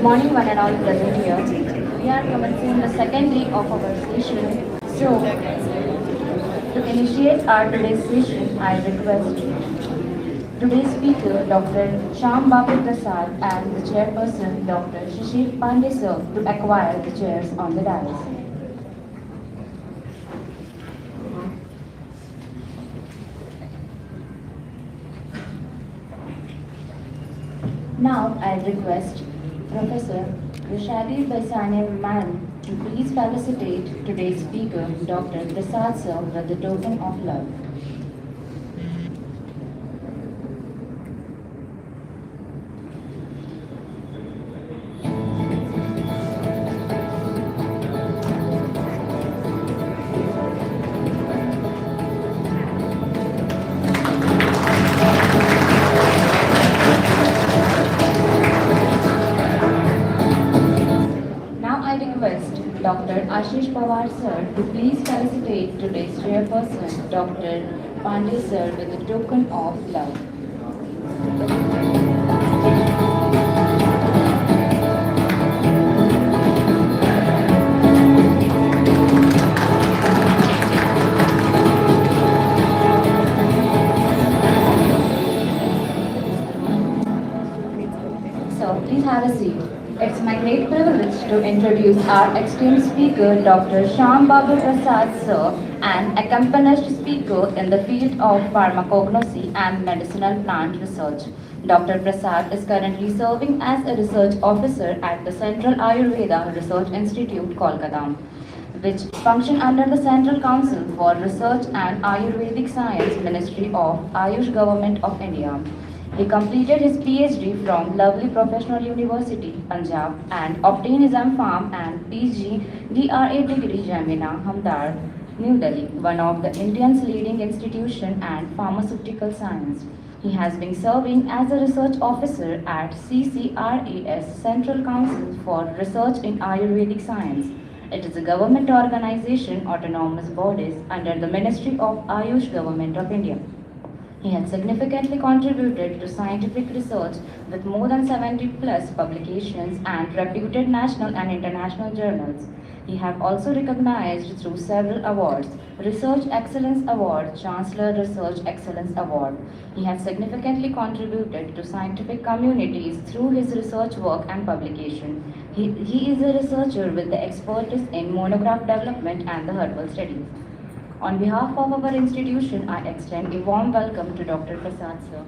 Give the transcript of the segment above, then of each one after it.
Good morning, one and all present here. We are commencing the second week of our session. So, to initiate our today's session, I request today's speaker, Dr. Shyam Babu Prasad, and the chairperson, Dr. Shishir Pandey sir, to acquire the chairs on the dais. Now, I request Professor Rishadi Baisane ma'am to please felicitate today's speaker, Dr. Prasad sir, with the token of love. Now I request Dr. Ashish Pawar sir to please felicitate today's chairperson, Dr. Pandey sir, with the token of love. So please have a seat. It's my great privilege to introduce our esteemed speaker, Dr. Shyam Babu Prasad sir, an accomplished speaker in the field of pharmacognosy and medicinal plant research. Dr. Prasad is currently serving as a research officer at the Central Ayurveda Research Institute, Kolkata, which function under the Central Council for Research and Ayurvedic Science Ministry of Ayush Government of India. He completed his PhD from Lovely Professional University, Punjab, and obtained his M.Pharm and PG DRA degree Jamina, Hamdard, New Delhi, one of the India's leading institution and pharmaceutical science. He has been serving as a research officer at CCRAS, Central Council for Research in Ayurvedic Science. It is a government organization, autonomous bodies under the Ministry of Ayush Government of India. He has significantly contributed to scientific research with more than 70 plus publications and reputed national and international journals. He has also recognized through several awards, Research Excellence Award, Chancellor Research Excellence Award. He has significantly contributed to scientific communities through his research work and publication. He is a researcher with the expertise in monograph development and the herbal studies. On behalf of our institution, I extend a warm welcome to Dr. Prasad sir.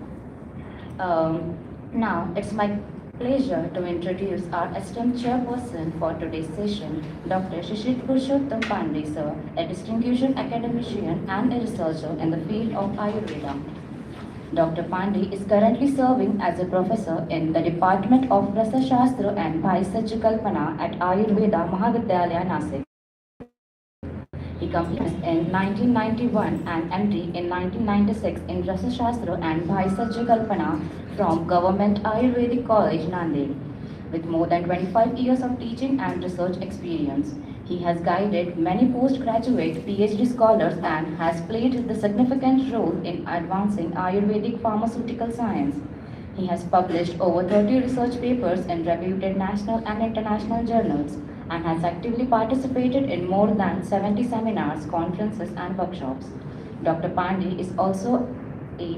Now, it's my pleasure to introduce our esteemed chairperson for today's session, Dr. Shishir Purushottam Pandey sir, a distinguished academician and a researcher in the field of Ayurveda. Dr. Pandey is currently serving as a professor in the Department of Rasa Shastra and Bhaisajya Kalpana at Ayurveda Mahavidyalaya, Nashik. He completed in 1991 and MD in 1996 in Rasa Shastra and Bhaisajya Kalpana from Government Ayurvedic College, Nanded. With more than 25 years of teaching and research experience, he has guided many postgraduate PhD scholars and has played the significant role in advancing Ayurvedic pharmaceutical science. He has published over 30 research papers in reputed national and international journals and has actively participated in more than 70 seminars, conferences, and workshops. Dr. Pandey is also a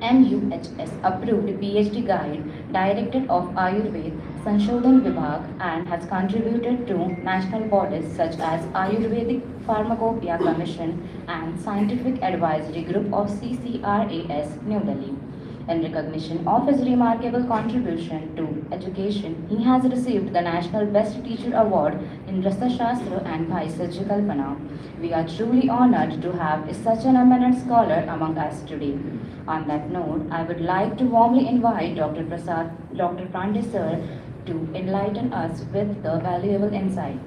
MUHS approved PhD guide, Director of Ayurveda Sanshodhan Vibhag, and has contributed to national bodies such as Ayurvedic Pharmacopoeia Commission and Scientific Advisory Group of CCRAS, New Delhi. In recognition of his remarkable contribution to education, he has received the National Best Teacher Award in Rasa Shastra and Bhaisajya Kalpana. We are truly honored to have such an eminent scholar among us today. On that note, I would like to warmly invite Dr. Pandey sir to enlighten us with the valuable insight.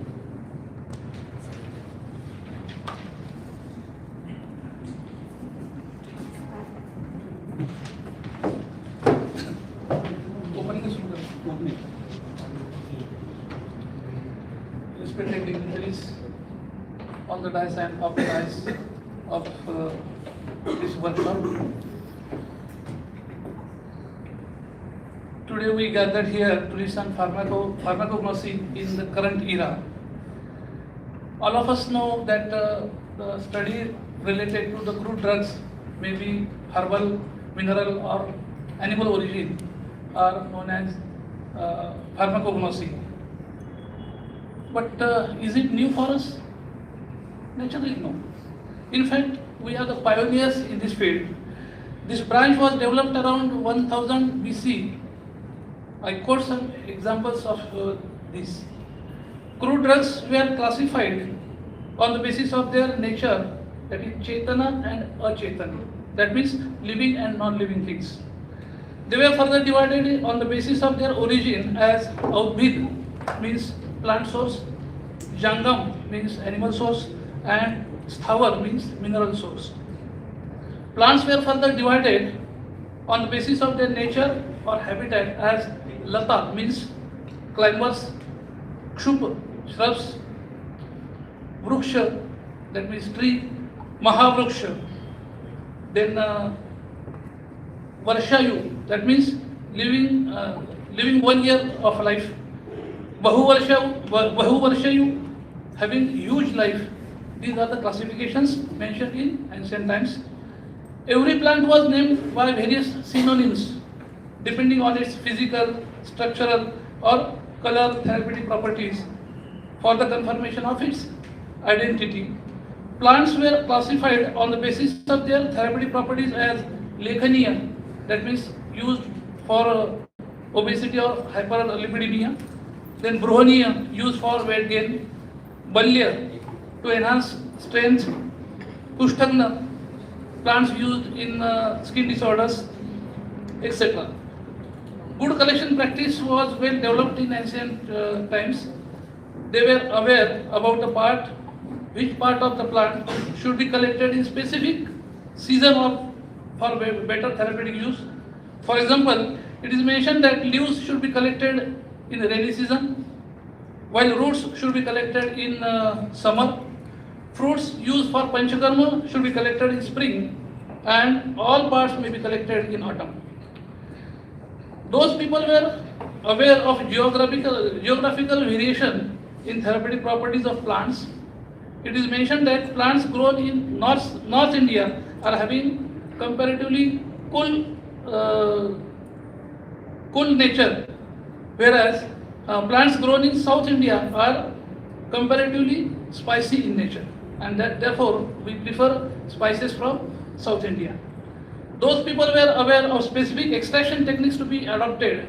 Respected dignitaries on the dais and off the dais of this workshop. today we gathered here to listen pharmacognosy in the current era. All of us know that the study related to the crude drugs may be herbal, mineral or animal origin are known as pharmacognosy. But is it new for us? Naturally no. In fact, we are the pioneers in this field. This branch was developed around 1000 BC. I quote some examples of this. Crude drugs were classified on the basis of their nature, that is Chetana and Achetana. That means living and non-living things. They were further divided on the basis of their origin as Audbhid means plant source, Jangam means animal source, and Sthavar means mineral source. Plants were further divided on the basis of their nature or habitat as Lata means climbers, Kshup shrubs, Vruksha that means tree, Mahavruksha, then Varshayu that means living 1 year of life, Bahuvarshayu having huge life. These are the classifications mentioned in ancient times. Every plant was named by various synonyms depending on its physical, structural or color therapeutic properties for the confirmation of its identity. Plants were classified on the basis of their therapeutic properties as Lekhaniya, that means used for obesity or hyperlipidemia, then Brohaniya, used for weight gain, Balya, to enhance strength, Kushtagna, plants used in skin disorders, etc. Good collection practice was well developed in ancient times. They were aware about which part of the plant should be collected in specific season or for better therapeutic use. For example, it is mentioned that leaves should be collected in rainy season, while roots should be collected in summer. Fruits used for Panchakarma should be collected in spring, and all parts may be collected in autumn. Those people were aware of geographical variation in therapeutic properties of plants. It is mentioned that plants grown in North India are having comparatively cool nature, whereas plants grown in South India are comparatively spicy in nature, and that therefore we prefer spices from South India. Those people were aware of specific extraction techniques to be adopted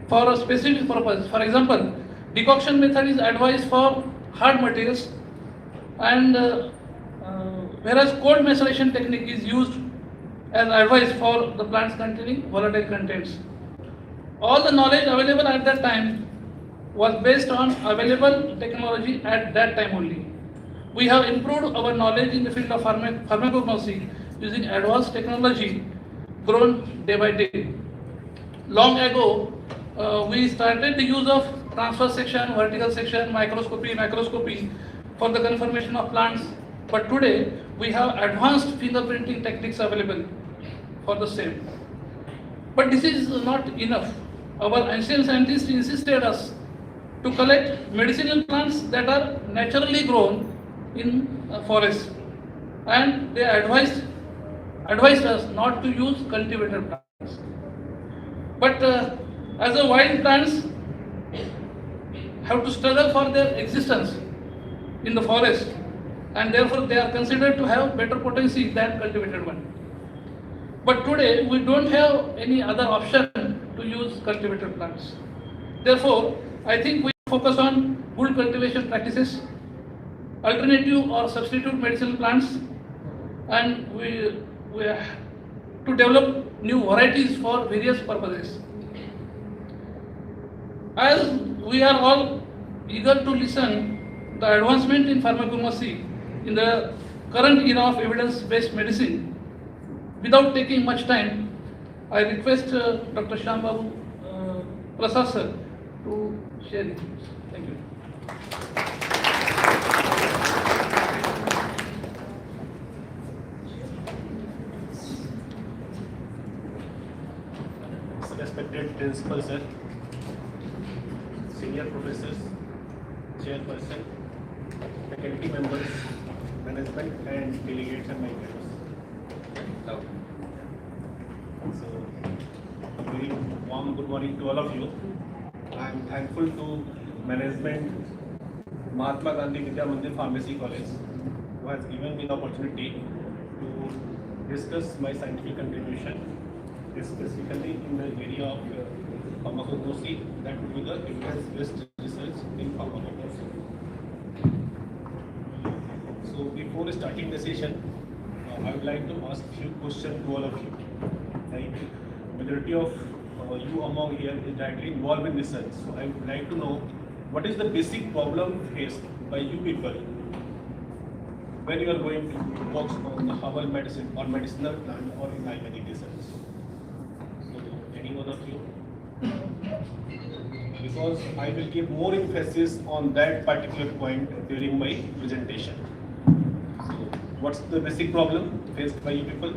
for a specific purpose. For example, decoction method is advised for hard materials, and whereas cold maceration technique is used as advised for the plants containing volatile contents. All the knowledge available at that time was based on available technology at that time only. We have improved our knowledge in the field of pharmacognosy using advanced technology grown day by day. Long ago, we started the use of transverse section, vertical section, macroscopy for the confirmation of plants. But today, we have advanced fingerprinting techniques available for the same. But this is not enough. Our ancient scientists insisted us to collect medicinal plants that are naturally grown in forests, and they advised us not to use cultivated plants. But as a wild plants have to struggle for their existence in the forest, and therefore they are considered to have better potency than cultivated one. But today we don't have any other option to use cultivated plants. Therefore, I think we focus on good cultivation practices, alternative or substitute medicinal plants, and we have to develop new varieties for various purposes. As we are all eager to listen the advancement in pharmacognosy in the current era of evidence-based medicine, without taking much time, I request Dr. Shyambabu Prasad sir to share his views. Thank you. Respected Principal Sir, Senior Professors, Chairperson, Faculty Members, Management and Delegates and my friends. So, a very warm good morning to all of you. I am thankful to management Mahatma Gandhi Vidya Mandir Pharmacy College who has given me the opportunity to discuss my scientific contribution, specifically in the area of pharmacognosy, that would be the evidence-based research in pharmacognosy. So before starting the session, I would like to ask few questions to all of you. Like majority of you among here is directly involved in research. So I would like to know what is the basic problem faced by you people when you are going to work on the herbal medicine or medicinal plant or in Ayurvedic research. So any one of you? Because I will give more emphasis on that particular point during my presentation. So what's the basic problem faced by you people?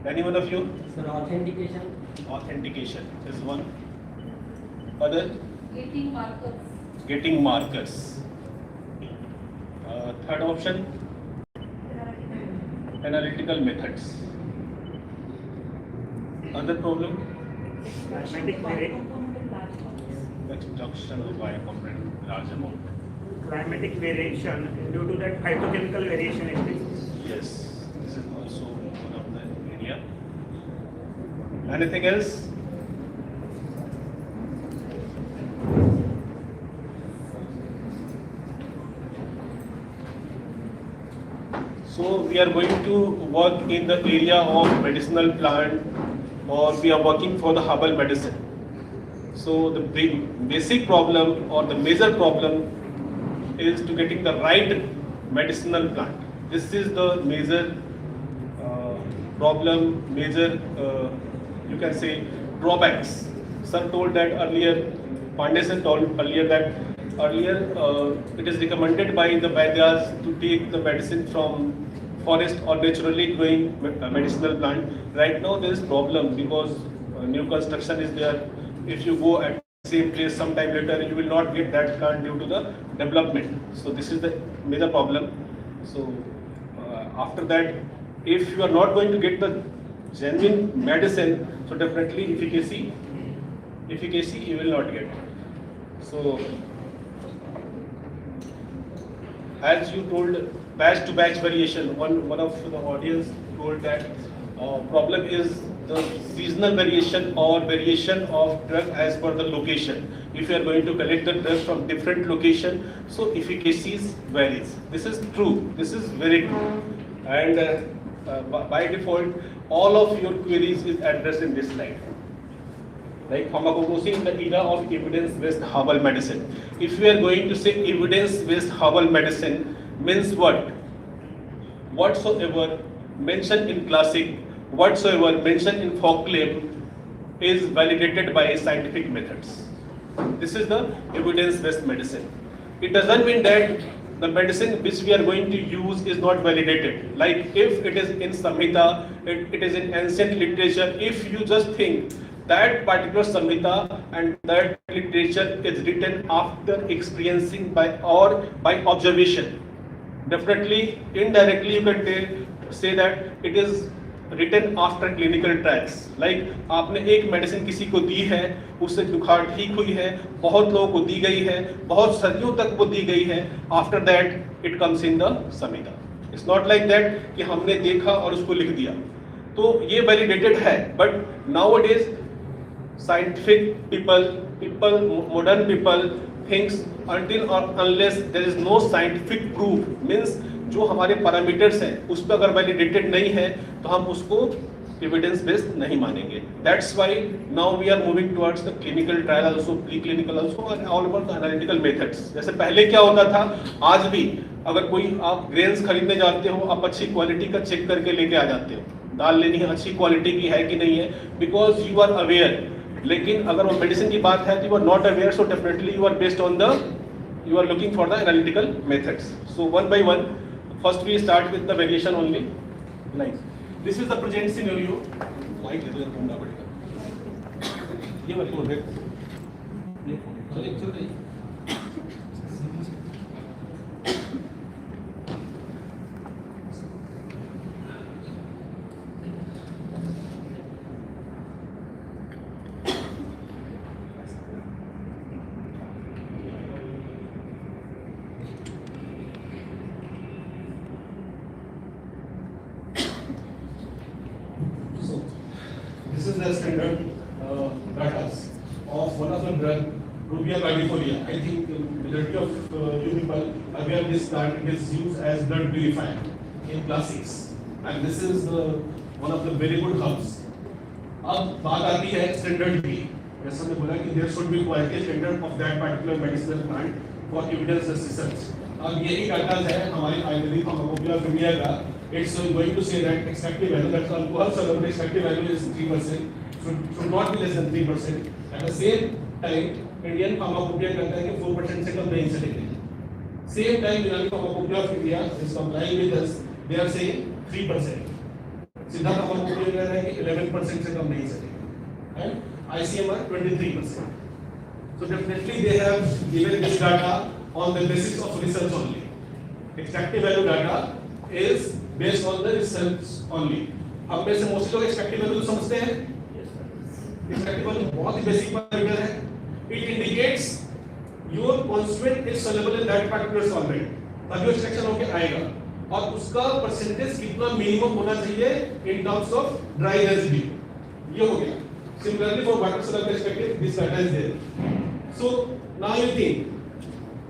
Any one of you? Sir, authentication. Authentication is one. Other? Getting markers. Getting markers. Third option? Analytical methods. Other problem? Climatic variation. Extraction of biocomponent large amount. Climatic variation due to that phytochemical variation exists. Yes, this is also one of the area. Anything else? So we are going to work in the area of medicinal plant, or we are working for the herbal medicine. So the basic problem or the major problem is to getting the right medicinal plant. This is the major problem, major you can say drawbacks. Sir told that earlier, Pandey sir told earlier that it is recommended by the Vaidyas to take the medicine from forest or naturally growing medicinal plant. Right now there is problem because new construction is there. If you go at the same place sometime later, you will not get that plant due to the development. So this is the major problem. So after that, if you are not going to get the genuine medicine, so definitely efficacy you will not get. So as you told, batch to batch variation, one of the audience told that problem is the seasonal variation or variation of drug as per the location. If you are going to collect the drug from different location, so efficacy varies. This is true. This is very true. And by default, all of your queries is addressed in this slide. Like pharmacognosy in the era of evidence-based herbal medicine. If we are going to say evidence-based herbal medicine means what? Whatsoever mentioned in classic, whatsoever mentioned in folk claim is validated by scientific methods. This is the evidence-based medicine. It doesn't mean that the medicine which we are going to use is not validated. Like if it is in Samhita, it is in ancient literature, if you just think that particular Samhita and that literature is written after experiencing by observation, definitely indirectly you can say that it is written after clinical trials. Like आपने एक medicine किसी को दी है, उससे बुखार ठीक हुई है, बहुत लोगों को दी गई है, बहुत सदियों तक वो दी गई है, after that it comes in the Samhita. It's not like that कि हमने देखा और उसको लिख दिया. तो ये validated है, but nowadays scientific people, modern people thinks until or unless there is no scientific proof, means जो हमारे पैरामीटर्स हैं उस पर अगर वैलिडेटेड नहीं है तो हम उसको एविडेंस बेस्ड नहीं मानेंगे. That's why now we are moving towards the clinical trial also, pre clinical also, and all about the analytical methods. जैसे पहले क्या होता था, आज भी अगर कोई आप ग्रेन्स खरीदने जाते हो, आप अच्छी क्वालिटी का चेक करके लेके आ जाते हो. दाल लेनी है, अच्छी क्वालिटी की है कि नहीं है, बिकॉज यू आर अवेयर. लेकिन अगर वो मेडिसिन की बात है तो you are not aware, so definitely you are based on the, you are looking for the analytical methods. So one by one, first we start with the variation only. Nice. This is the present scenario. ये वाली बोल रहे चल रही So, this is the standard data of one of the drug, Rubia cardifolia. I think majority of you people aware this plant. It is used as blood purifier in classics, and this is one of the very good herbs. अब बात आती है standard की, जैसे हमने बोला कि there should be quality standard of that particular medicinal plant for evidence research. अब यही डाटा है हमारी आयुर्वेदिक फार्माकोपिया ऑफ इंडिया का. It's going to say that extractive value, that's alcohol soluble extractive value is 3%, should not be less than 3%. At the same time, Indian pharmacopoeia कहता है कि 4% से कम नहीं चलेगी. Same time, United Pharmacopoeia of India is complying with us. They are saying 3%. Siddharth pharmacopoeia कह रहा है कि 11% से कम नहीं चलेगी. And ICMR 23%. So definitely they have given this data on the basis of research only. Extractive value data is based on the research only. अब में से मोस्टली लोग एक्सट्रैक्टिव वैल्यू समझते हैं. एक्सट्रैक्टिव वैल्यू बहुत ही बेसिक पैरामीटर है. It indicates your constituent is soluble in that particular solvent. तभी extraction होके आएगा. और उसका परसेंटेज कितना मिनिमम होना चाहिए in terms of dry residue. ये हो गया. Similarly for water soluble extractive, this data is there. So now you think,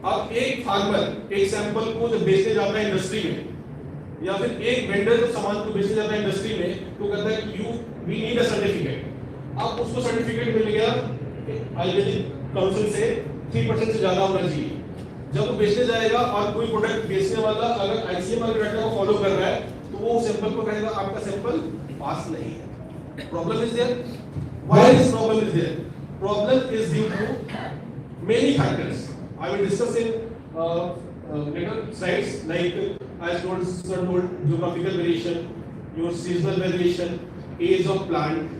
अब एक फार्मर एक सैंपल को जब बेचने जाता है इंडस्ट्री में, या फिर एक वेंडर जब सामान को बेचने जाता है इंडस्ट्री में, तो कहता है कि वी नीड अ सर्टिफिकेट. अब उसको सर्टिफिकेट मिल गया आयुर्वेदिक काउंसिल से 3% से ज्यादा होना चाहिए. जब वो बेचने जाएगा और कोई प्रोडक्ट बेचने वाला अगर आईसीएमआर डाटा को फॉलो कर रहा है, तो वो सैंपल को कहेगा आपका सैंपल पास नहीं है. Problem is there. Why this problem is there? Problem is due to many factors. I will discuss in later slides, like as told, geographical variation, your seasonal variation, age of plant,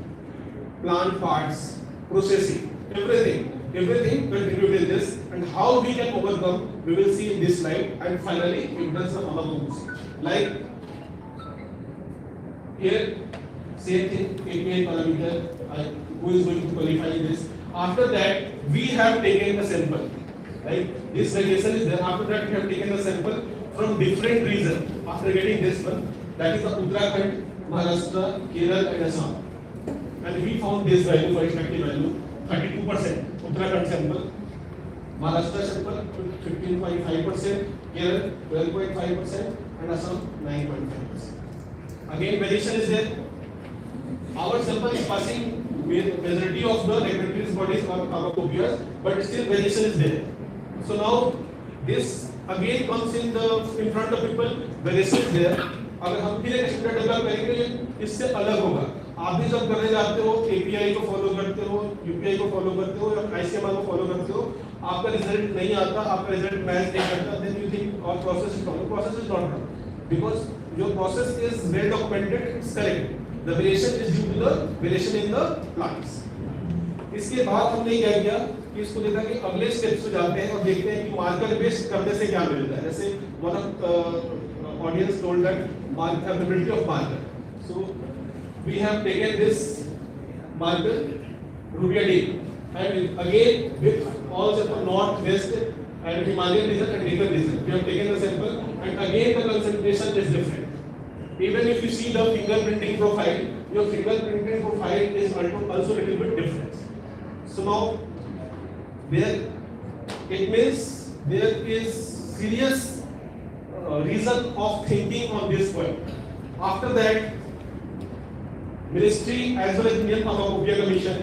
plant parts, processing, everything contribute in this, and how we can overcome, we will see in this slide, and finally importance of pharmacology. Like here, same thing, API parameter, who is going to qualify this. After that, we have taken a sample. Right? This variation is there. After that, we have taken a sample from different regions. After getting this one, that is the Uttarakhand, Maharashtra, Kerala, and Assam. And we found this value for extractive value 32%. Uttarakhand sample, Maharashtra sample 15.5%, Kerala 12.5%, and Assam 9.5%. Again, variation is there. Our sample is passing with majority of the regulatory bodies or pharmacopoeias, but still variation is there. So now this again comes in front of people. Variation is there. अगर हम फिर एक standard develop करेंगे, इससे अलग होगा. आप भी जब करने जाते हो, API को फॉलो करते हो, UPI को फॉलो करते हो, या ICMR को फॉलो करते हो, आपका रिजल्ट नहीं आता, आपका रिजल्ट मैच नहीं करता, then you think our process is wrong. Process is not wrong because your process is well documented, it's correct. The variation is due to the variation in the plants. इसके बाद हमने क्या किया कि इसको देखा कि अगले स्टेप्स पे जाते हैं और देखते हैं कि मार्कर बेस्ड करने से क्या मिलता है. जैसे one of audience told that marker ability of marker. So we have taken this marker rubia D and again with all the north west and Himalayan region and region region we have taken the sample and again the concentration is different. Even if you see the fingerprinting profile, your fingerprinting profile is also a little bit different. So now, it means there is serious reason of thinking on this point. After that, Ministry as well as Indian Pharmacopoeia Commission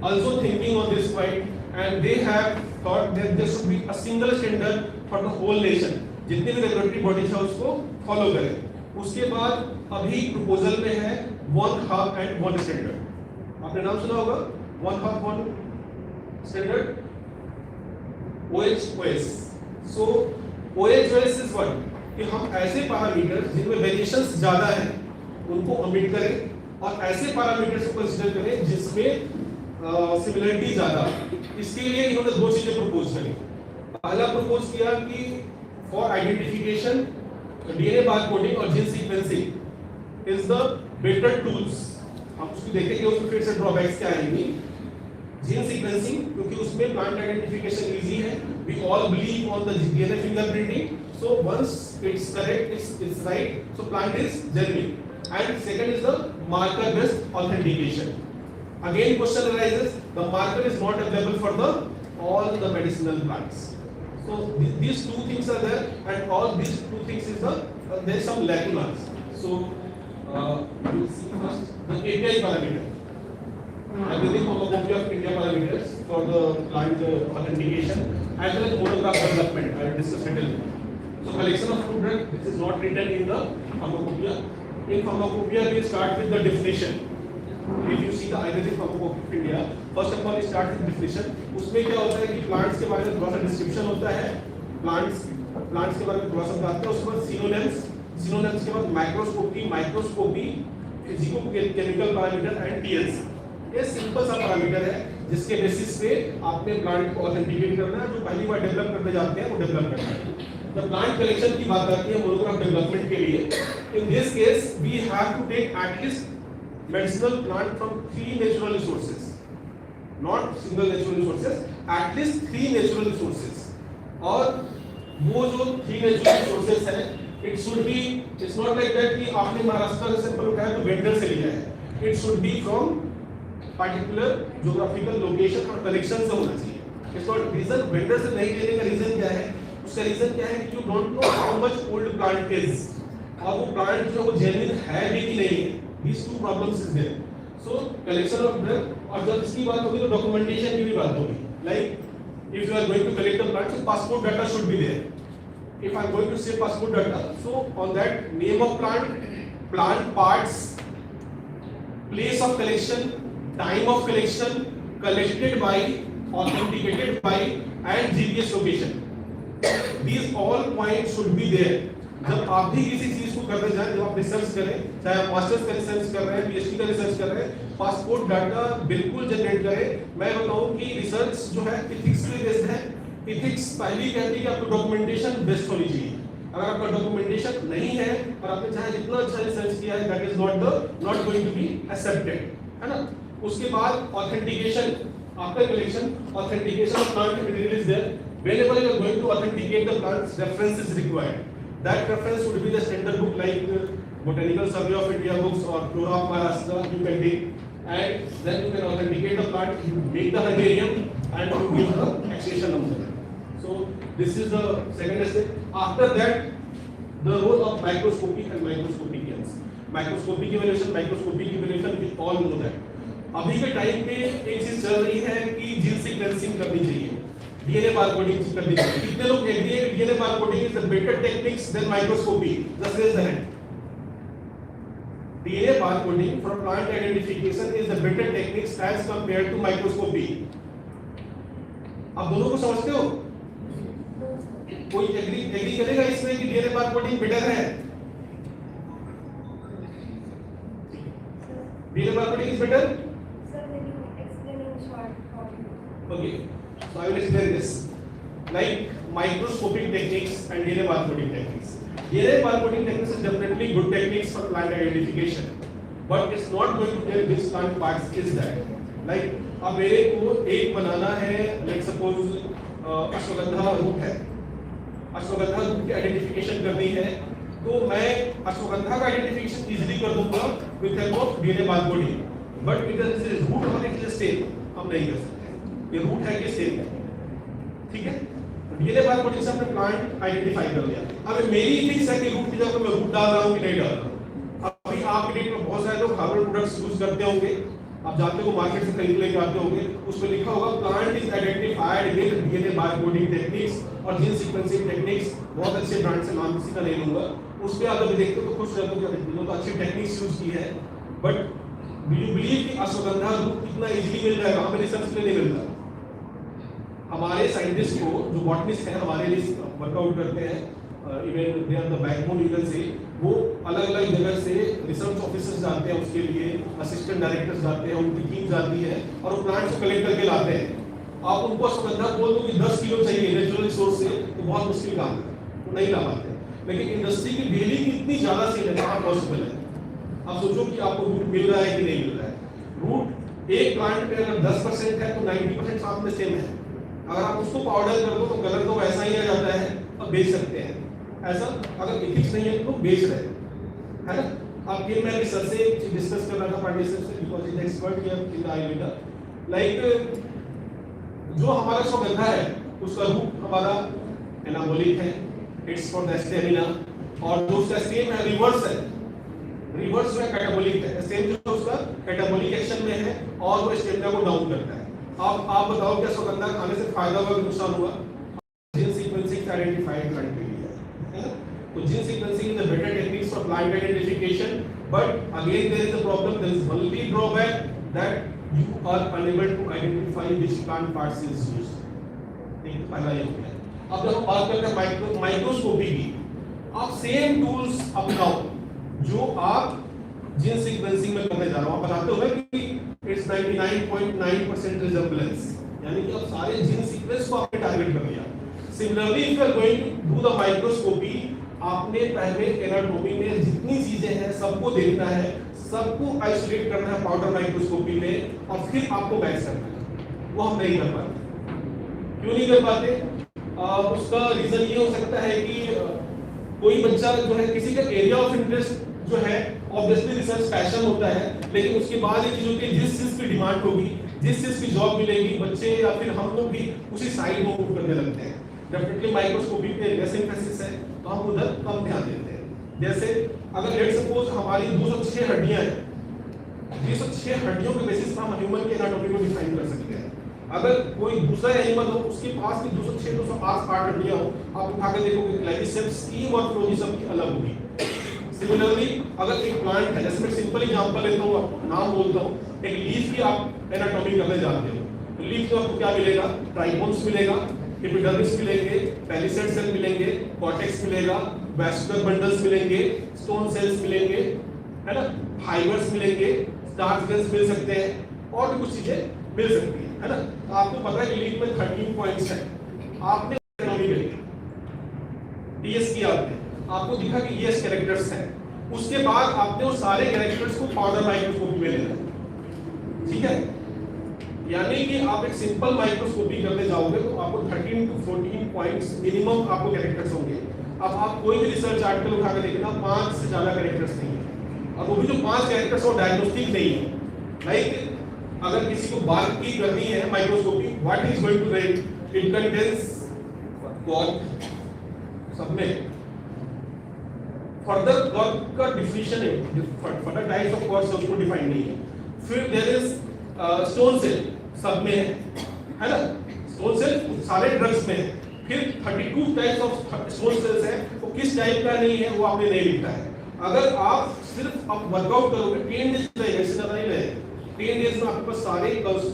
also thinking on this point, and they have thought that there should be a single standard for the whole nation. जितने भी regulatory bodies है उसको follow करें. उसके बाद अभी proposal में है one hub and one standard. आपने नाम सुना होगा one hub one standard, OHOS. So OHOS is one कि हम ऐसे पैरामीटर जिनमें वेरिएशंस ज्यादा हैं उनको ओमिट करें और ऐसे पैरामीटर्स को कंसीडर करें जिसमें सिमिलरिटी ज्यादा, इसके लिए इन्होंने दो चीजें प्रपोज करी। पहला प्रपोज किया कि फॉर आइडेंटिफिकेशन डीएनए बारकोडिंग और gene sequencing is the better tools. आप उसको देखेंगे उसमें फिर से ड्रॉबैक्स क्या आएंगी। जीन सीक्वेंसिंग क्योंकि उसमें प्लांट आइडेंटिफिकेशन इजी है, we all believe on the DNA fingerprinting, so once it's correct, it's right, so plant is genuine. And second is the marker based authentication. Again question arises, the marker is not available for all the medicinal plants. So these two things are there, and all these two things is there is some lacunas. So we'll see first the API parameter. Everything from the copy of India parameters for the plant authentication as well as monograph development. I will discuss little. So collection of fruit drug, this is not written in the pharmacopoeia. In pharmacopoeia we start with the definition. If you see the Ayurvedic pharmacopoeia of India, first of all it starts with definition. उसमें क्या होता है कि plants के बारे में थोड़ा सा description होता है, plants के बारे में थोड़ा सा बताते हैं, उसके बाद synonyms के बाद microscopy, physico-chemical parameter and TLC. ये सिंपल सा पैरामीटर है जिसके बेसिस पे आपने प्लांट को ऑथेंटिकेट करना है। जो पहली बार डेवलप करने जाते हैं वो डेवलप करना है। जब प्लांट कलेक्शन की बात आती है मोनोग्राफ डेवलपमेंट के लिए, in this case we have to take at least medicinal plant from 3 natural resources, not single natural resources, at least 3 natural resources. और वो जो 3 natural resources है, it should be, it's not like that कि आपने महाराष्ट्र से sample उठाया तो vendor से लिया है, it should be from particular geographical location और collection से होना चाहिए। It's not reason वेंडर से नहीं लेने का reason क्या है? उसका reason क्या है कि you don't know how much old plant is, और वो plant जो वो genuine है भी कि नहीं है। These two problems is there. So collection of drug, और जब इसकी बात होगी तो documentation की भी बात होगी. Like if you are going to collect a plant, so passport data should be there. If I am going to say passport data, so on that name of plant, plant parts, place of collection, time of collection, collected by, authenticated by, and GPS location. These all points should be there. जब आप भी किसी चीज को करने जाएं, जब आप रिसर्च करें, चाहे आप मास्टर्स का रिसर्च कर रहे हैं, पीएचडी का रिसर्च कर रहे हैं, पासपोर्ट डाटा बिल्कुल जनरेट करें। मैं बताऊं कि रिसर्च जो है इथिक्स पे बेस्ड है। इथिक्स पहली कहती है कि आपको डॉक्यूमेंटेशन बेस्ट होनी चाहिए। अगर आपका डॉक्यूमेंटेशन नहीं है और आपने चाहे जितना अच्छा रिसर्च किया है, that is not going to be accepted, है ना। उसके बाद authentication, after collection authentication of plant material is there. Whenever you are going to authenticate the plants, reference is required. That reference would be the standard book like Botanical Survey of India books or Flora of Maharashtra you can take, and then you can authenticate the plant, you make the herbarium and you give the accession number. So this is the second step. After that, the role of microscopy and microscopic lens. Microscopic evaluation we all know that. अभी के time पे एक चीज चल रही है कि gene sequencing करनी चाहिए, डीएनए बारकोडिंग करनी चाहिए। कितने लोग एग्री है DNA barcoding is the better techniques than microscopy? Just raise the hand. DNA barcoding for plant identification is the better techniques as compared to microscopy. आप दोनों को समझते हो? कोई एग्री करेगा इसमें कि डीएनए बारकोडिंग बेटर है? DNA barcoding is better? Sir, can you explain in short? Okay. So I will explain this. Like microscopic techniques and DNA barcoding techniques. DNA barcoding techniques is definitely good techniques for plant identification, but it's not going to tell which plant parts is that. Like अब मेरे को एक बनाना है, like suppose ashwagandha root है, ashwagandha root की identification करनी है, तो मैं अश्वगंधा का आइडेंटिफिकेशन इजीली कर दूंगा with help of DNA barcoding. But because this is root और एक स्टेम, हम नहीं कर सकते। ये रूट है कि स्टेम है, ठीक है। डीएनए बारकोडिंग से हमने प्लांट आइडेंटिफाई कर लिया। अब मेरी इथिक्स है कि रूट की जगह मैं रूट डाल रहा हूं कि नहीं डाल रहा हूं। अभी आपके डेट में बहुत सारे लोग हार्बल प्रोडक्ट्स यूज करते होंगे, आप जाते हो मार्केट से खरीद लेके आते होंगे, उसमें लिखा होगा plant is identified with DNA barcoding techniques और जीन सीक्वेंसिंग टेक्निक्स। बहुत अच्छे ब्रांड से नाम किसी का नहीं लूंगा, उस पे अगर देखते हो तो खुश रहते हो कि तो अच्छी टेक्निक्स यूज की है। बट डू यू बिलीव कि अश्वगंधा रूट इतना इजीली मिल जाएगा? हमें रिसर्च में नहीं मिल रहा। हमारे साइंटिस्ट को जो बॉटनिस्ट हैं हमारे लिए वर्कआउट करते हैं, even they are the backbone you can say, वो अलग अलग जगह से रिसर्च ऑफिसर्स जाते हैं, उसके लिए असिस्टेंट डायरेक्टर्स जाते हैं, उनकी टीम जाती है और वो प्लांट्स को कलेक्ट करके लाते हैं। आप उनको अश्वगंधा बोल दो कि 10 किलो चाहिए नेचुरल रिसोर्स से, तो बहुत मुश्किल काम है, वो नहीं ला पाते। लेकिन इंडस्ट्री की डेली की इतनी ज्यादा सेल है, कहाँ पॉसिबल है? आप सोचो कि आपको रूट मिल रहा है कि नहीं मिल रहा है। रूट एक प्लांट पे अगर 10% है तो 90% साथ में सेम है। अगर आप उसको पाउडर कर दो तो कलर तो वैसा ही आ जाता है और बेच सकते हैं। ऐसा अगर एथिक्स नहीं है तो बेच रहे हैं, है ना। आप ये मैं सर से डिस्कस कर रहा था पार्टिसिपेंट से, because is expert here in Ayurveda. Like जो हमारा अश्वगंधा है उसका रूट हमारा एनाबोलिक है, इट्स फॉर द स्टेमिना, और जो उसका स्टेम है रिवर्स है, रिवर्स में कैटाबोलिक है। स्टेम जो उसका कैटाबोलिक एक्शन में है और वो स्टेमिना को डाउन करता है। आप बताओ क्या अश्वगंधा खाने से फायदा हुआ कि नुकसान हुआ? जीन सीक्वेंसिंग आइडेंटिफाइड करने के लिए है ना। तो gene sequencing is a better techniques for plant identification, but again there is a problem, there is only drawback that you are unable to identify which plant parts is used। ठीक है, पहला ये हो गया। अब जब हम बात करते हैं माइक्रोस्कोपी की, आप सेम टूल्स अपनाओ जो आप जीन सीक्वेंसिंग में करने जा रहे हो। आप बताते हो कि इट्स 99.9% रिजेम्बलेंस, यानी कि आप सारे जीन सीक्वेंस को आपने टारगेट कर लिया। Similarly if you are going to do the microscopy, आपने पहले एनाटॉमी में जितनी चीजें हैं सबको देखना है, सबको आइसोलेट करना है पाउडर माइक्रोस्कोपी में, और फिर आपको मैच करना है। वो हम नहीं कर पाते। क्यों नहीं कर पाते? उसका रीजन ये हो सकता है कि कोई बच्चा जो है, किसी का एरिया ऑफ इंटरेस्ट जो है, ऑब्वियसली रिसर्च पैशन होता है, लेकिन उसके बाद ये चीज होती है जिस चीज की डिमांड होगी, जिस चीज की जॉब मिलेगी, बच्चे या फिर हम लोग भी उसी साइड में मूव करने लगते हैं। डेफिनेटली माइक्रोस्कोपी पे लेस एम्फेसिस है तो हम उधर कम ध्यान देते हैं। जैसे अगर लेट सपोज हमारी 206 हड्डियां हैं, 206 हड्डियों के बेसिस पर हम ह्यूमन के एनाटॉमी को डिफाइन कर सकते हैं। अगर कोई दूसरा एनिमल हो, उसके पास भी 206 208 हड्डियां हो, आप उठा के देखोगे ग्लाइकोसेप्स स्कीम और फ्लोजी सबकी अलग होगी। सिमिलरली अगर एक प्लांट है, जैसे मैं सिंपल एग्जांपल लेता हूँ, नाम बोलता हूँ, एक लीफ की आप एनाटॉमी करने जाते हो, तो लीफ में आपको क्या मिलेगा? ट्राइकोन्स मिलेगा, एपिडर्मिस मिलेंगे, पेलिसेड सेल मिलेंगे, कॉर्टेक्स मिलेगा, वैस्कुलर बंडल्स मिलेंगे, स्टोन सेल्स मिलेंगे, है ना, फाइबर्स मिलेंगे, स्टार्च ग्रेन्स मिल सकते हैं, और भी कुछ चीजें मिल सकती है ना। तो आपको पता है कि लीफ में 13 पॉइंट्स है। आपने एनाटॉमी करी, टीएस किया आपको दिखा कि ये कैरेक्टर्स हैं। उसके बाद आपने वो सारे कैरेक्टर्स को पाउडर माइक्रोस्कोपी में लेना, ठीक है। यानी कि आप एक सिंपल माइक्रोस्कोपी करने जाओगे तो आपको 13 to 14 पॉइंट्स मिनिमम आपको कैरेक्टर्स होंगे। अब आप कोई भी रिसर्च आर्टिकल उठा के देखना, 5 से ज्यादा कैरेक्टर्स नहीं है, और वो भी जो 5 कैरेक्टर्स वो डायग्नोस्टिक नहीं है। लाइक अगर किसी को बात की करनी है microscopy, what is going to write, it contains cork, सब में फर्दर कॉर्क का डिफिनेशन है, फर्दर टाइप्स ऑफ कॉर्क उसको डिफाइन नहीं है। फिर देयर इज स्टोन सेल, सब में है ना, स्टोन सेल सारे ड्रग्स में है। फिर 32 टाइप्स ऑफ स्टोन सेल्स है, वो किस टाइप का नहीं है वो आपने नहीं लिखा है। अगर आप सिर्फ आप वर्कआउट करोगे 10 डेज लगेगा, इससे ज्यादा नहीं लगेगा। 10 डेज में आपके पास सारे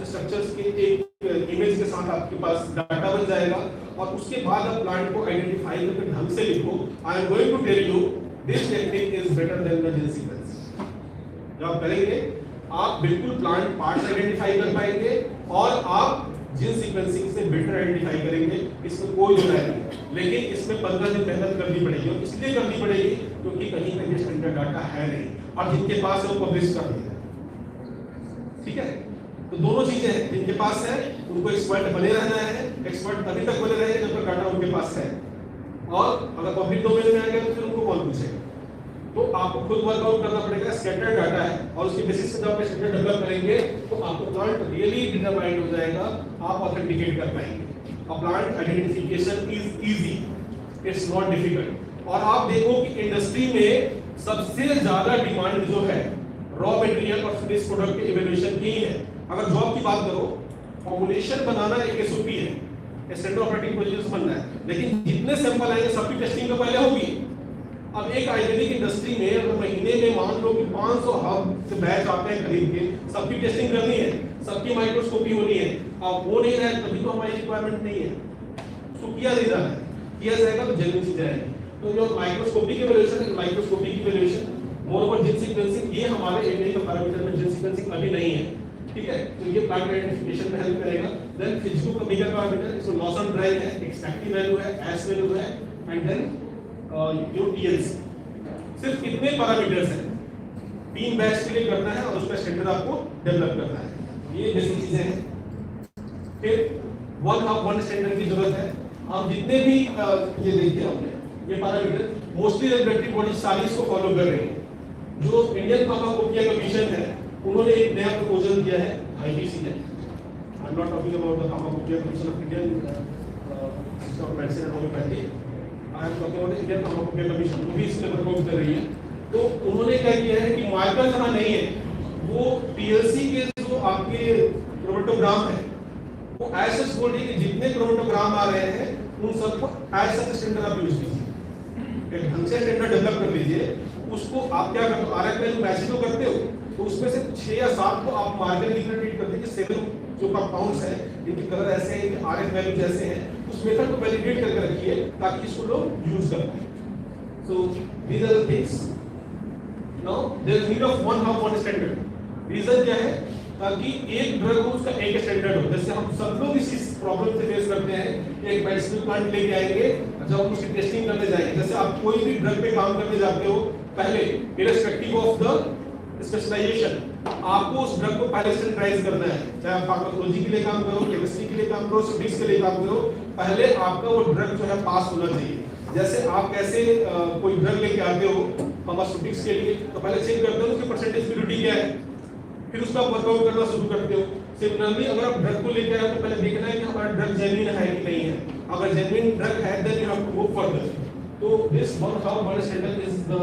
स्ट्रक्चर्स के एक इमेज के साथ आपके पास डाटा बन जाएगा, और उसके बाद आप प्लांट को आइडेंटिफाई करके ढंग से लिखो। I am going to tell you this technique is better than the gene sequence. जब आप करेंगे आप बिल्कुल प्लांट पार्ट्स आइडेंटिफाई कर पाएंगे, और आप जीन सीक्वेंसिंग से बेटर आइडेंटिफाई करेंगे, इसमें कोई दो राय नहीं। लेकिन इसमें 15 दिन मेहनत करनी पड़ेगी, और इसलिए करनी पड़ेगी क्योंकि कहीं ना कहीं स्टैंडर्ड डाटा है नहीं, और जिनके पास है वो पब्लिश कर दिया, ठीक है। तो दोनों चीजें हैं, जिनके पास है उनको एक्सपर्ट बने रहना है, एक्सपर्ट तभी तक बने रहेंगे जब तक डाटा उनके पास है, और अगर पब्लिक डोमेन में आ गया तो फिर उनको कौन पूछेगा। तो आपको खुद वर्कआउट करना पड़ेगा, स्कैटर्ड डाटा है, और उसके बेसिस पे जब आप स्टैंडर्ड डेवलप करेंगे तो आपको प्लांट रियली डिटरमाइंड हो जाएगा, आप ऑथेंटिकेट कर पाएंगे। और plant identification is easy, it's not difficult. और आप देखो कि इंडस्ट्री में सबसे ज्यादा डिमांड जो है रॉ मटेरियल और फिनिश प्रोडक्ट के इवैल्यूएशन की है। अगर जॉब की बात करो, फॉर्मुलेशन बनाना एक एसओपी है, स्टैंडर्ड ऑपरेटिंग प्रोसीजर्स बनना है, लेकिन जितने सैंपल आएंगे सबकी टेस्टिंग तो पहले होगी। अब एक आयुर्वेदिक इंडस्ट्री में अगर महीने में मान लो कि 500 हब से बैच आते हैं खरीद के, सबकी टेस्टिंग करनी है, सबकी माइक्रोस्कोपी होनी है, अब वो नहीं रहा तभी तो हमारी रिक्वायरमेंट नहीं है। उसको किया नहीं जा रहा है, किया जाएगा तो जल्दी से जाएगी। तो जो माइक्रोस्कोपिक इवैल्यूएशन है, microscopic evaluation more over gene sequencing, ये हमारे एरिया का पैरामीटर में जीन सीक्वेंसिंग अभी नहीं है, ठीक है। तो ये प्लांट आइडेंटिफिकेशन में हेल्प करेगा। देन फिजिकोकेमिकल पैरामीटर, इसमें लॉस ऑन ड्राइव है, एक्सट्रैक्टिव वैल्यू है, एस वैल्यू है, एंड देन योर टीएलसी। सिर्फ इतने पैरामीटर्स हैं, 3 बैच के लिए करना है और उसका स्टैंडर्ड आपको डेवलप करना है। ये बेसिक चीजें हैं। फिर वन हाफ वन स्टैंडर्ड की जरूरत है। आप जितने भी ये देखिए हमने ये पैरामीटर मोस्टली रेगुलेटरी बॉडी सारी इसको फॉलो कर रही है। जो इंडियन फार्माकोपिया कमीशन है उन्होंने एक नया प्रपोजल दिया है, आईबीसी है, I am not talking about the pharmacopoeia commission of Indian system of medicine and homeopathy, I am talking about Indian pharmacopoeia commission, वो भी इसमें प्रपोज कर रही है। तो उन्होंने क्या किया है कि मार्कर जहां नहीं है वो टीएलसी के जो आपके क्रोमेटोग्राम है वो ऐसे बोल रही है कि जितने क्रोमेटोग्राम आ रहे हैं उन सबको ऐसा स्टैंडर्ड आप यूज कीजिए, एक ढंग से स्टैंडर्ड डेवलप कर लीजिए। उसको आप क्या करते हो, आरएफ वैल्यू मैसेज तो करते हो, तो उसमें से 6 या 7 को आप मार्कर की तरह ट्रीट करते हैं कि 7 जो कंपाउंड्स हैं इनके कलर ऐसे हैं कि आरएफ वैल्यू जैसे हैं, उस मेथड को वैलिडेट करके रखिए ताकि इसको लोग यूज कर पाए। So these are the things. Now there is need of one half one standard. Reason क्या है, ताकि एक ड्रग हो उसका एक स्टैंडर्ड हो। जैसे हम सब लोग इस प्रॉब्लम से फेस करते हैं, एक मेडिसिन प्लांट लेके आएंगे, जब हम उसकी टेस्टिंग करने जाएंगे, जैसे आप कोई भी ड्रग पे काम करने जाते हो, पहले इररिस्पेक्टिव ऑफ द स्पेशलाइजेशन आपको उस ड्रग को पहले स्टैंडर्डाइज करना है। चाहे आप फार्माकोलॉजी के लिए काम करो, केमिस्ट्री के लिए काम करो, स्टैटिस्टिक्स के लिए काम करो, पहले आपका वो ड्रग जो है पास होना चाहिए। जैसे आप कैसे कोई ड्रग लेके आते हो फार्मास्यूटिक्स के लिए, तो पहले चेक करते हो उसकी परसेंटेज प्योरिटी क्या है, फिर उसका वर्कआउट करना शुरू करते हो। सिमिलरली अगर आप ड्रग को लेकर आए तो पहले देखना है कि हमारा ड्रग जेन्युइन है कि नहीं है। अगर जेन्युइन ड्रग है then you have to go further. तो this one half one standard is the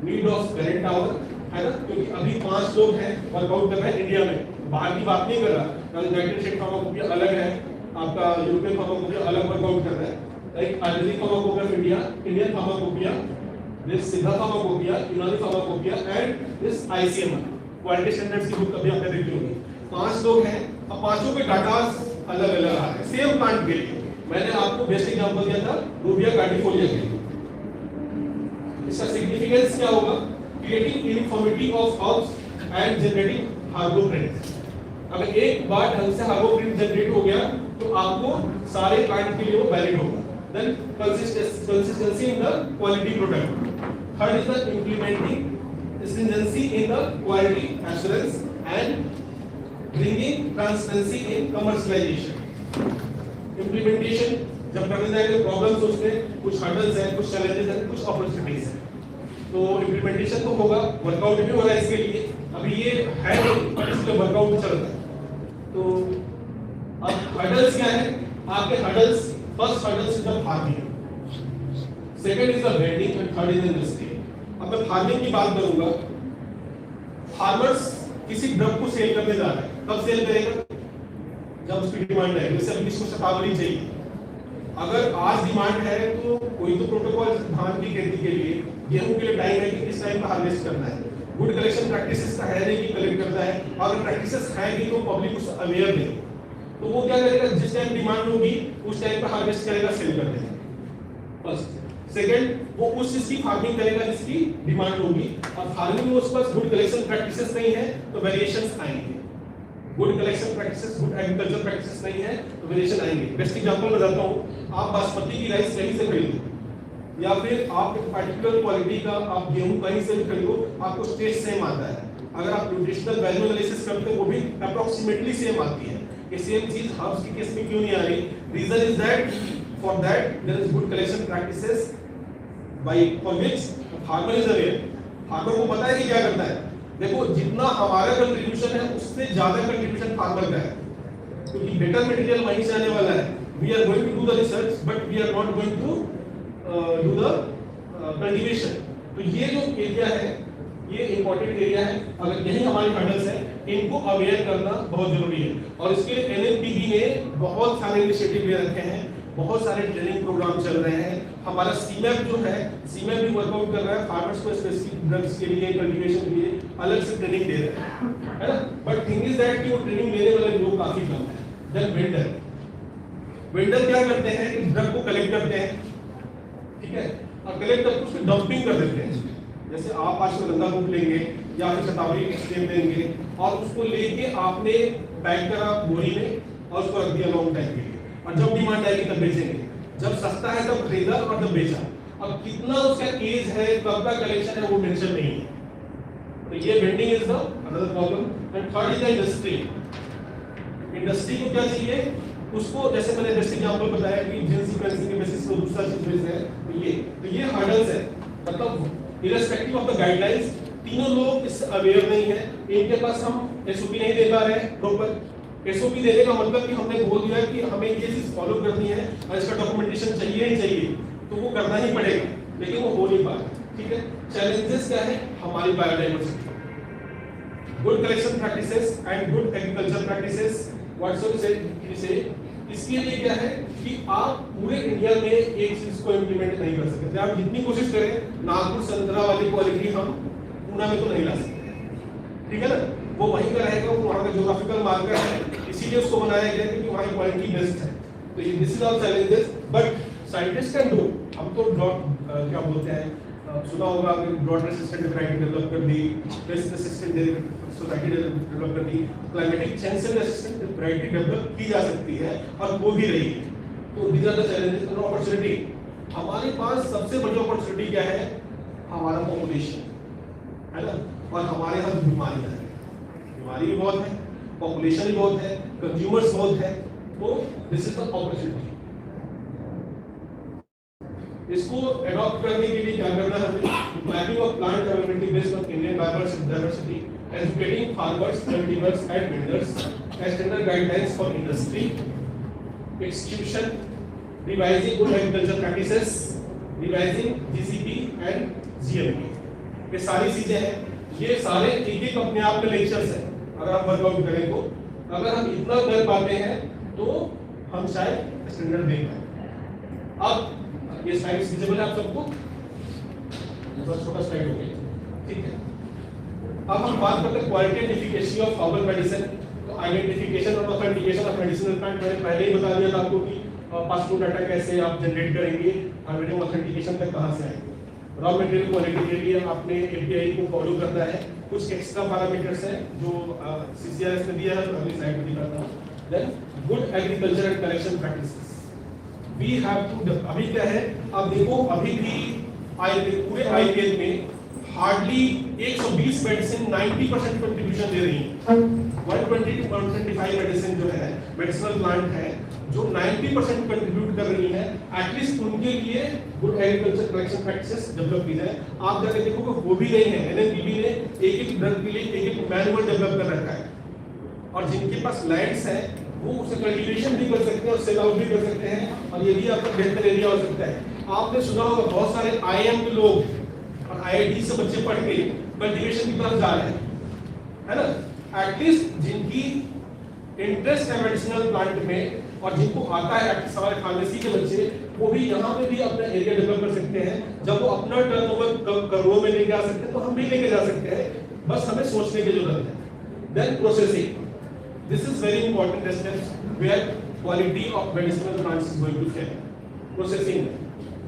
need of current hour, है ना, क्योंकि अभी 5 लोग हैं वर्कआउट कर रहे हैं इंडिया में, बाहर की बात नहीं कर रहा। यूनाइटेड स्टेट फार्माकोपिया अलग है, आपका यूरोपियन फार्माकोपिया अलग वर्कआउट कर रहा है। Like Ayurvedic pharmacopoeia of India, Indian pharmacopoeia, this सिद्धा फार्माकोपिया, यूनानी pharmacopoeia and this ICMR quality standards की बुक कभी आपने देखी होगी। 5 लोग हैं, अब पांचों के डाटा अलग अलग आ रहे हैं सेम प्लांट के लिए। मैंने आपको बेस्ट एग्जांपल दिया था रूबिया कार्डिफोलिया के लिए। इसका सिग्निफिकेंस क्या होगा, creating uniformity of herbs and generating herboprint. अगर एक बार ढंग से हार्बोप्रिंट जनरेट हो गया तो आपको सारे प्लांट के लिए वो वैलिड होगा। Then consistency in the quality product. Third is the implementing stringency in the quality assurance and bringing transparency in commercialization. Implementation जब करने जाएंगे प्रॉब्लम्स उसमें कुछ हर्डल्स हैं, कुछ चैलेंजेस हैं, कुछ अपॉर्चुनिटीज हैं। तो इम्प्लीमेंटेशन तो होगा, वर्कआउट भी हो रहा है इसके लिए। अभी ये है पर इसका वर्कआउट चल रहा है। तो अब हर्डल्स क्या है, आपके hurdles, first hurdles is the farming, second is the vending and third is industry. अब मैं फार्मिंग की बात करूंगा। फार्मर्स किसी ड्रग को सेल करने जा रहे हैं, कब सेल करेगा, जब उसकी डिमांड है। जैसे अभी इसको शतावरी चाहिए, अगर आज डिमांड है तो कोई तो प्रोटोकॉल धान की खेती के लिए, गेहूं के लिए टाइम है कि किस टाइम पर हार्वेस्ट करना है। गुड कलेक्शन प्रैक्टिसेस का है नहीं कि कलेक्ट करता है, अगर प्रैक्टिसेस है नहीं तो पब्लिक उससे अवेयर नहीं, तो वो क्या करेगा, जिस टाइम डिमांड होगी उस टाइम पर हार्वेस्ट करेगा, सेल कर देगा। फर्स्ट। सेकंड, वो उस चीज की फार्मिंग करेगा जिसकी डिमांड होगी। और फार्मिंग में उसके पास गुड कलेक्शन प्रैक्टिसेस नहीं है तो वेरिएशंस आएंगे। Good collection practices, good agriculture practices नहीं है तो वेरिएशन आएंगे। बेस्ट एग्जांपल बताता हूं, आप बासमती की राइस कहीं से खरीदो या फिर आप एक पर्टिकुलर क्वालिटी का आप गेहूं कहीं से भी खरीदो, आपको टेस्ट सेम आता है। अगर आप न्यूट्रिशनल वैल्यू एनालिसिस करते हो वो भी अप्रोक्सीमेटली सेम आती है। ये सेम चीज हर्ब्स की केस में क्यों नहीं आ रही? Reason is that for that there is good collection practices by for which farmer is aware। Farmer को पता है कि क्या करना है। देखो जितना हमारा कंट्रीब्यूशन है उससे ज्यादा कंट्रीब्यूशन फार्मर का है, क्योंकि बेटर मटेरियल वहीं से आने वाला है। We are going to do the research but we are not going to do the cultivation. तो ये जो एरिया है ये इंपॉर्टेंट एरिया है। अगर यही हमारी हर्डल्स है, इनको अवेयर करना बहुत जरूरी है। और इसके लिए एनएमपीबी ने बहुत सारे इनिशिएटिव ले रखे हैं, बहुत सारे ट्रेनिंग प्रोग्राम चल रहे हैं। हमारा सीमैप जो है, सीमैप भी वर्कआउट कर रहा है फार्मर्स को स्पेसिफिक ड्रग्स के लिए, कल्टीवेशन के लिए अलग से ट्रेनिंग दे रहा है ना। बट थिंग इज दैट कि वो ट्रेनिंग लेने वाले लोग काफी कम है। देन वेंडर क्या करते हैं, इस ड्रग को कलेक्ट करते हैं, ठीक है। और कलेक्ट करके उसकी डंपिंग कर देते हैं। जैसे आप आज गंगा बुक लेंगे या फिर शतावरी स्टेम लेंगे और उसको लेके आपने पैक करा बोरी में और उसको रख दिया लॉन्ग टाइम के लिए, और जब डिमांड आएगी तब बेचेंगे, जब सस्ता है तब खरीदा और तब बेचा। अब कितना उसका एज है, कब का कलेक्शन है, वो मेंशन नहीं है। तो ये vending is the another problem. And third is the industry. Industry को क्या चाहिए, उसको जैसे मैंने बेस्ट एग्जांपल बताया कि जीन सीक्वेंसिंग के बेसिस पे दूसरा चीज है, तो ये हर्डल्स है। मतलब इररिस्पेक्टिव ऑफ द गाइडलाइंस, तीनों लोग इससे अवेयर नहीं है। इनके पास हम एसओपी नहीं दे पा रहे हैं प्रॉपर। एसओपी देने का मतलब कि हमने बोल दिया कि हमें ये चीज फॉलो करनी है और इसका डॉक्यूमेंटेशन चाहिए ही चाहिए, तो वो करना ही पड़ेगा, लेकिन वो हो नहीं पा रहा। ठीक है, चैलेंजेस क्या है, हमारी biodiversity, good collection practices and good agriculture practices, से इसके लिए क्या है कि आप पूरे इंडिया में एक चीज को इम्प्लीमेंट नहीं कर सकते। आप जितनी कोशिश करें, नागपुर संतरा वाली क्वालिटी हम पुणे में तो नहीं ला सकते, ठीक है ना, वो वहीं का रहेगा, वो वहाँ का ज्योग्राफिकल मार्कर है, इसीलिए उसको बनाया गया क्योंकि वहाँ की क्वालिटी बेस्ट है। तो ये this is all challenges, but scientist can do. हम तो क्या बोलते हैं, सुना होगा कि ड्रॉट रेसिस्टेंट वैरायटी डेवलप कर दी, पेस्ट रेसिस्टेंट सोसाइटी डेवलप कर दी, क्लाइमेटिक चेंज से रेसिस्टेंट वैरायटी डेवलप की जा सकती है और हो भी रही है। तो दीज आर द चैलेंजेस और अपॉर्चुनिटी। हमारे पास सबसे बड़ी अपॉर्चुनिटी क्या है, हमारा पॉपुलेशन है ना, और हमारे यहाँ बीमारियां हैं, बीमारी भी बहुत है, पॉपुलेशन भी बहुत है, कंज्यूमर्स बहुत है, तो दिस इज द अपॉर्चुनिटी। इसको अडॉप्ट करने के लिए क्या करना है हमें, planning of plant availability based on Indian diversity, educating farmers, cultivars and vendors, standard guidelines for industry, execution, revising good agriculture practices, revising GCP and GMP। ये सारी चीजें हैं, ये सारे एक अपने आप में लेक्चर्स हैं। अगर आप वर्कआउट करें तो, अगर हम इतना कर पाते हैं तो हम शायद स्टैंडर्ड दे पाए। अब ये स्लाइड विजिबल है आप सबको, छोटा स्लाइड हो गया, ठीक है। अब हम बात करते हैं quality and efficacy of herbal medicine. Identification और ऑथेंटिकेशन ऑफ मेडिसिनल प्लांट मैंने पहले ही बता दिया था आपको कि पासपोर्ट डाटा कैसे आप जनरेट करेंगे और ऑथेंटिकेशन तक कहां से आएंगे। रॉ मटेरियल क्वालिटी के लिए आपने एपीआई को फॉलो करना है, कुछ एक्स्ट्रा पैरामीटर्स हैं जो सीसीआरएस ने दिया है, अगली स्लाइड में दिखाता हूं। Then good agriculture and collection practices, we have to. अभी क्या है, अब देखो अभी भी पूरे आईपीएल में हार्डली 120 मेडिसिन 90% कंट्रीब्यूशन दे रही है। 120 to 125 मेडिसिन जो है, मेडिसिनल प्लांट है जो 90% कंट्रीब्यूट कर रही है। एटलीस्ट उनके लिए good agriculture collection practices develop की जाए। आप जाके देखो वो भी नहीं है, एनएनपीबी ने एक ड्रग के लिए एक मैनुअल डेवलप कर रखा है, और जिनके पास लैंड्स है वो उसे कल्टीवेशन भी कर सकते हैं और सेल आउट भी कर सकते हैं, और ये भी आपका बेहतर एरिया हो सकता है। आपने सुना होगा बहुत सारे आईएम के लोग और आईआईटी से बच्चे पढ़ के कल्टीवेशन की तरफ जा रहे हैं, है ना। एटलीस्ट जिनकी इंटरेस्ट है मेडिसिनल प्लांट में और जिनको आता है हमारे फार्मेसी के बच्चे, वो भी यहाँ पे भी अपना एरिया डेवलप कर सकते हैं। जब वो अपना टर्नओवर करोड़ों में लेके आ सकते हैं तो हम भी लेके जा सकते हैं, बस हमें सोचने की जरूरत है। Then processing, this is very important step where quality of medicinal plants is going to fail. Processing,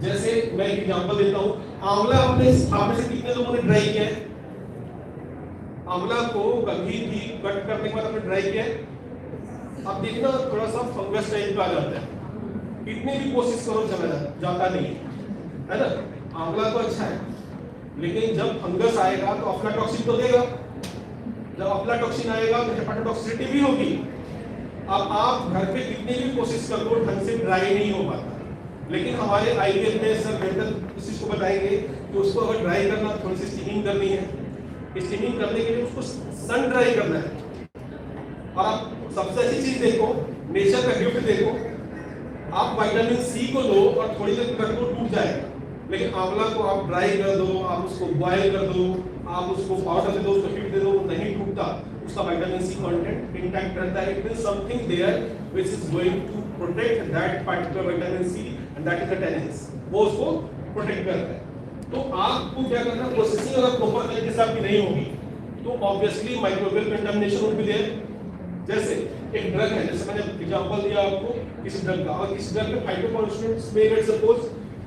जैसे मैं एक एग्जांपल देता हूँ, आंवला आप में से कितने लोगों ने ट्राई किया है? आंवला को कभी भी कट करने के बाद आपने ट्राई किया है? अब देखना थोड़ा सा फंगस टाइप का आ जाता है, कितनी भी कोशिश करो चला जाता नहीं है ना। आंवला तो अच्छा है, लेकिन जब फंगस आएगा तो अफ्लाटॉक्सिन तो देगा, जब अफ्लाटॉक्सिन आएगा तो हेपाटोटॉक्सिसिटी भी होगी। अब आप घर पे कितनी भी कोशिश कर लो ढंग से ड्राई नहीं हो पाता, लेकिन हमारे आईवीएफ में सर बेहतर इस चीज को बताएंगे कि उसको अगर ड्राई करना, थोड़ी सी स्टीमिंग करनी है, स्टीमिंग करने के लिए उसको सन ड्राई करना है। और आप सबसे अच्छी चीज देखो, नेचर का गिफ्ट देखो, आप विटामिन सी को लो और थोड़ी देर कर दो टूट जाएगा, लेकिन आंवला को आप ड्राई कर दो, आप उसको बॉयल कर दो, आप उसको पाउडर दे दो, उसको हीट दे दो, नहीं टूटता, उसका विटामिन सी कंटेंट इंटैक्ट रहता है। It is something there which is going to protect that particular vitamin C and that is the tannins, वो उसको प्रोटेक्ट करता है। तो आपको क्या करना, प्रोसेसिंग अगर प्रॉपर तरीके से आपकी नहीं होगी तो obviously microbial contamination will be there. जैसे एक ड्रग है, जैसे मैंने एग्जांपल दिया आपको किसी ड्रग का, और किसी ड्रग में फाइटोकेमिकल्स में लेट्स सपोज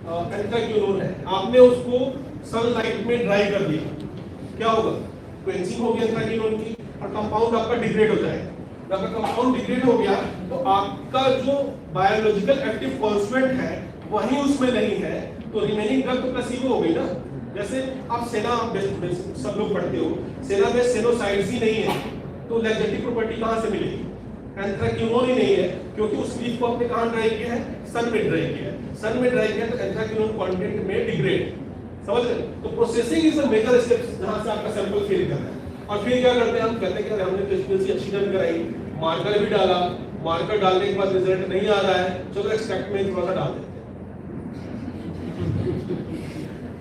एंथ्राक्विनोन है, आपने उसको सनलाइट में ड्राई कर दिया, क्या होगा? क्वेंचिंग हो गया एंथ्राक्विनोन की और कंपाउंड आपका डिग्रेड हो जाएगा। जब कंपाउंड डिग्रेड हो गया तो आपका जो बायोलॉजिकल एक्टिव कांस्टेंट है वही उसमें नहीं है, तो रिमेनिंग ड्रग तो प्लेसिबो हो गई ना। जैसे आप सेना सब लोग पढ़ते हो, सेना में सेनोसाइड्स ही नहीं है तो लैक्सेटिव प्रॉपर्टी कहां से मिलेगी? एंथ्राक्विनोन ही नहीं है, क्योंकि उस लीफ को आपने कहां ड्राई किया है? सन में ड्राई किया है। सन में ड्राई किया तो एंथ्राक्विनोन कंटेंट में डिग्रेड, समझ रहे? तो processing is a major step जहां से आपका सैंपल फिल करना है। और फिर क्या करते हैं हम? कहते हैं कि हमने तो एसपीएलसी अच्छी रन कराई, मार्कर भी डाला, मार्कर डालने के बाद रिजल्ट नहीं आ रहा है, चलो एक्सट्रैक्ट में थोड़ा सा डाल देते हैं।